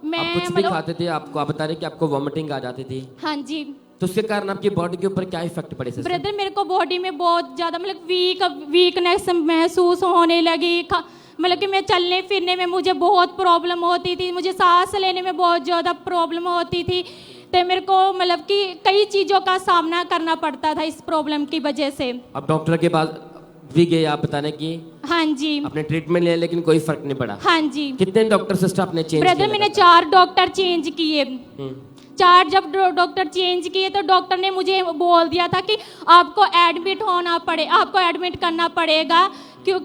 मैं आप कुछ भी खाते थे, आपको आप बता रहे कि आपको वॉमिटिंग आ जाती थी। हाँ जी। तो उसके कारण आपकी बॉडी के ऊपर क्या इफेक्ट पड़े सिस्टर? ब्रदर, मेरे को बॉडी में बहुत ज्यादा मतलब वीकनेस महसूस होने लगी। मतलब कि मैं चलने फिरने में मुझे बहुत प्रॉब्लम होती थी, मुझे सांस लेने में बहुत ज़्यादा प्रॉब्लम होती थी। तो मेरे को मतलब कि कई चीज़ों का सामना करना पड़ता था इस प्रॉब्लम की वजह से। अब डॉक्टर के पास भी गए आप बताने की? हाँ जी। अपने ट्रीटमेंट लिया लेकिन कोई फर्क नहीं पड़ा? हाँ जी। कितने डॉक्टर सिस्टर आपने चेंज किए? ब्रदर, मैंने 4 डॉक्टर चेंज किए। 4 जब डॉक्टर चेंज किए तो डॉक्टर ने मुझे बोल दिया था कि आपको एडमिट करना पड़ेगा, क्यों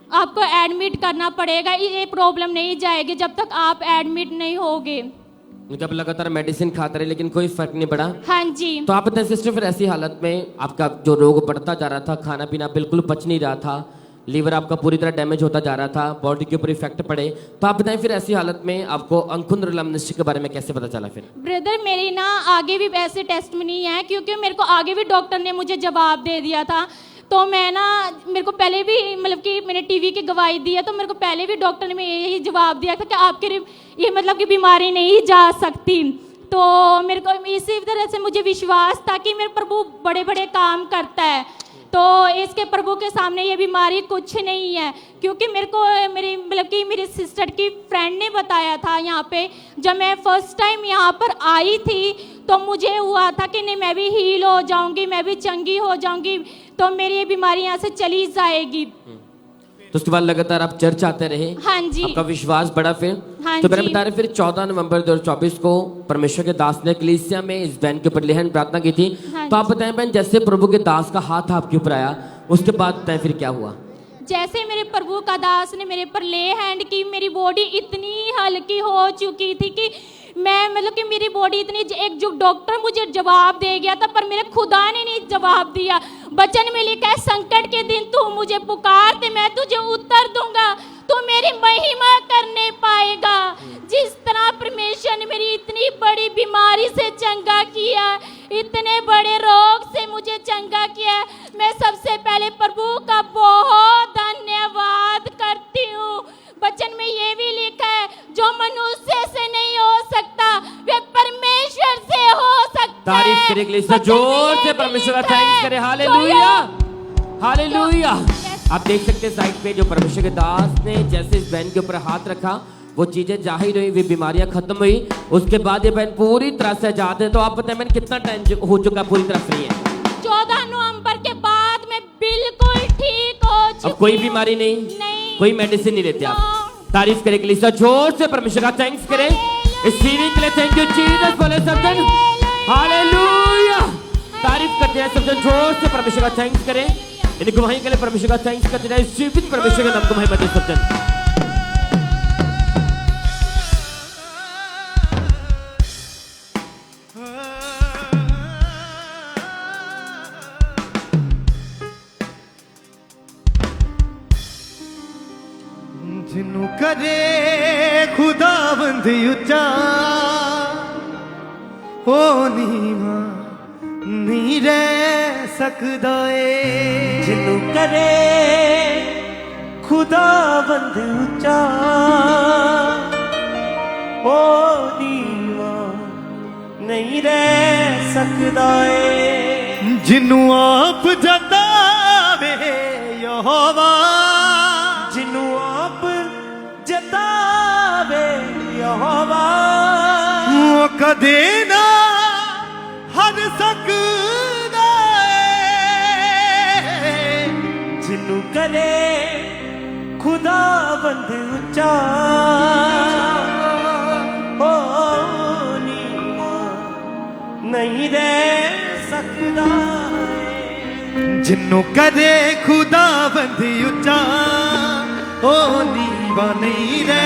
आपको एडमिट करना पड़ेगा, ये प्रॉब्लम नहीं जाएगी जब तक आप एडमिट नहीं होगे। जब लगातार मेडिसिन खाते रहे लेकिन कोई फर्क नहीं पड़ा? हाँ जी। तो आप बताएं सिस्टर, फिर ऐसी हालत में आपका जो रोग बढ़ता जा रहा था, खाना पीना बिल्कुल पच नहीं रहा था, लीवर आपका पूरी तरह डैमेज होता जा रहा था, बॉडी के ऊपर इफेक्ट पड़े, तो आप बताएं फिर ऐसी हालत में आपको अंकुंद्र मिनिस्ट्री के बारे में कैसे पता चला? फिर ब्रदर, मेरी ना आगे भी ऐसे टेस्ट में नहीं है, क्योंकि मेरे को आगे भी डॉक्टर ने मुझे जवाब दे दिया था। तो मैं ना, मेरे को पहले भी मतलब कि मैंने टीवी की गवाही दी है, तो मेरे को पहले भी डॉक्टर ने यही जवाब दिया था कि आपके ये मतलब कि बीमारी नहीं जा सकती। तो मेरे को इसी तरह से मुझे विश्वास था कि मेरे प्रभु बड़े बड़े काम करता है, तो इसके प्रभु के सामने ये बीमारी कुछ नहीं है। क्योंकि मेरे को मेरी सिस्टर की फ्रेंड ने बताया था यहाँ पे, जब मैं फर्स्ट टाइम यहाँ पर आई थी तो मुझे हुआ था कि नहीं, मैं भी हील हो जाऊंगी, मैं भी चंगी हो जाऊंगी, तो मेरी ये बीमारी यहाँ से चली जाएगी। तो उसके बाद लगातार आप चर्च आते रहे? हाँ जी। आपका विश्वास बढ़ा फिर? हाँ तो मैंने जी। बता रहे फिर 14 नवंबर 2024 को परमेश्वर के दास ने कलीसिया में इस बहन के ऊपर लेहन प्रार्थना की थी। हाँ तो आप बताएं बहन, जैसे प्रभु के दास का हाथ आपके ऊपर आया, उसके बाद बताएं फिर क्या हुआ? जैसे मेरे प्रभु का दास ने मेरे पर ले हैंड की, मेरी बॉडी इतनी हल्की हो चुकी थी कि मैं मतलब कि मेरी बॉडी इतनी, एक जो डॉक्टर मुझे जवाब दे गया था, पर मेरे खुदा ने नहीं जवाब दिया। वचन में लिखा है, संकट के दिन तू मुझे पुकारते, मैं तुझे उत्तर दूंगा, तू मेरी महिमा करने पाएगा। जिस तरह परमेश्वर ने मेरी इतनी बड़ी बीमारी से चंगा किया, इतने बड़े रोग से मुझे चंगा किया, मैं सबसे पहले प्रभु का बहुत धन्यवाद करती हूँ। वचन में ये भी लिखा है, जो मनुष्य से नहीं हो सकता वे परमेश्वर से हो सकता है। तारीफ करने के लिए जोर से परमेश्वर का थैंक्स करें। Hallelujah, hallelujah. आप देख सकते हैं साइड पे जो परमेश्वर के दास ने जैसे इस बहन के ऊपर हाथ रखा, वो चीजें जाहिर हुई, वे बीमारियां खत्म हुई। उसके बाद ये बहन पूरी तरह से आजाद है। तो आप बताएं बहन, कितना टाइम हो चुका पूरी तरह फ्री है? 14 नवंबर के बाद मैं बिल्कुल ठीक हो चुकी। अब कोई बीमारी नहीं, कोई मेडिसिन नहीं लेते आप? तारीफ करें के लिए जोर से परमेश्वर का थैंक्स करें। इस सीरीज के लिए थैंक यू जीसस। बोले सब जन हालेलुया। तारीफ करते हैं सब जन, जोर से परमेश्वर का थैंक्स करें। इन गवाही के लिए परमेश्वर का थैंक्स करते हैं। जीवित परमेश्वर के नाम को महिमा दे सब जन। जिन्नू करे खुदावंद उच्चा हो नीवा नहीं रह सकदा ए। जिन्नू करे खुदावंद उच्चा हो नीवा नहीं रह सकदा ए। जिन्नू आप जदा यहोवा जिन्नू आप जतावे यहोवा वो कदे ना हर सकदा है जिन्नू करे खुदावंद उच्चा ओ नीवा नहीं रह सकदा जिन्नू करे खुदावंद उच्चा ओ नीवा नहीं रह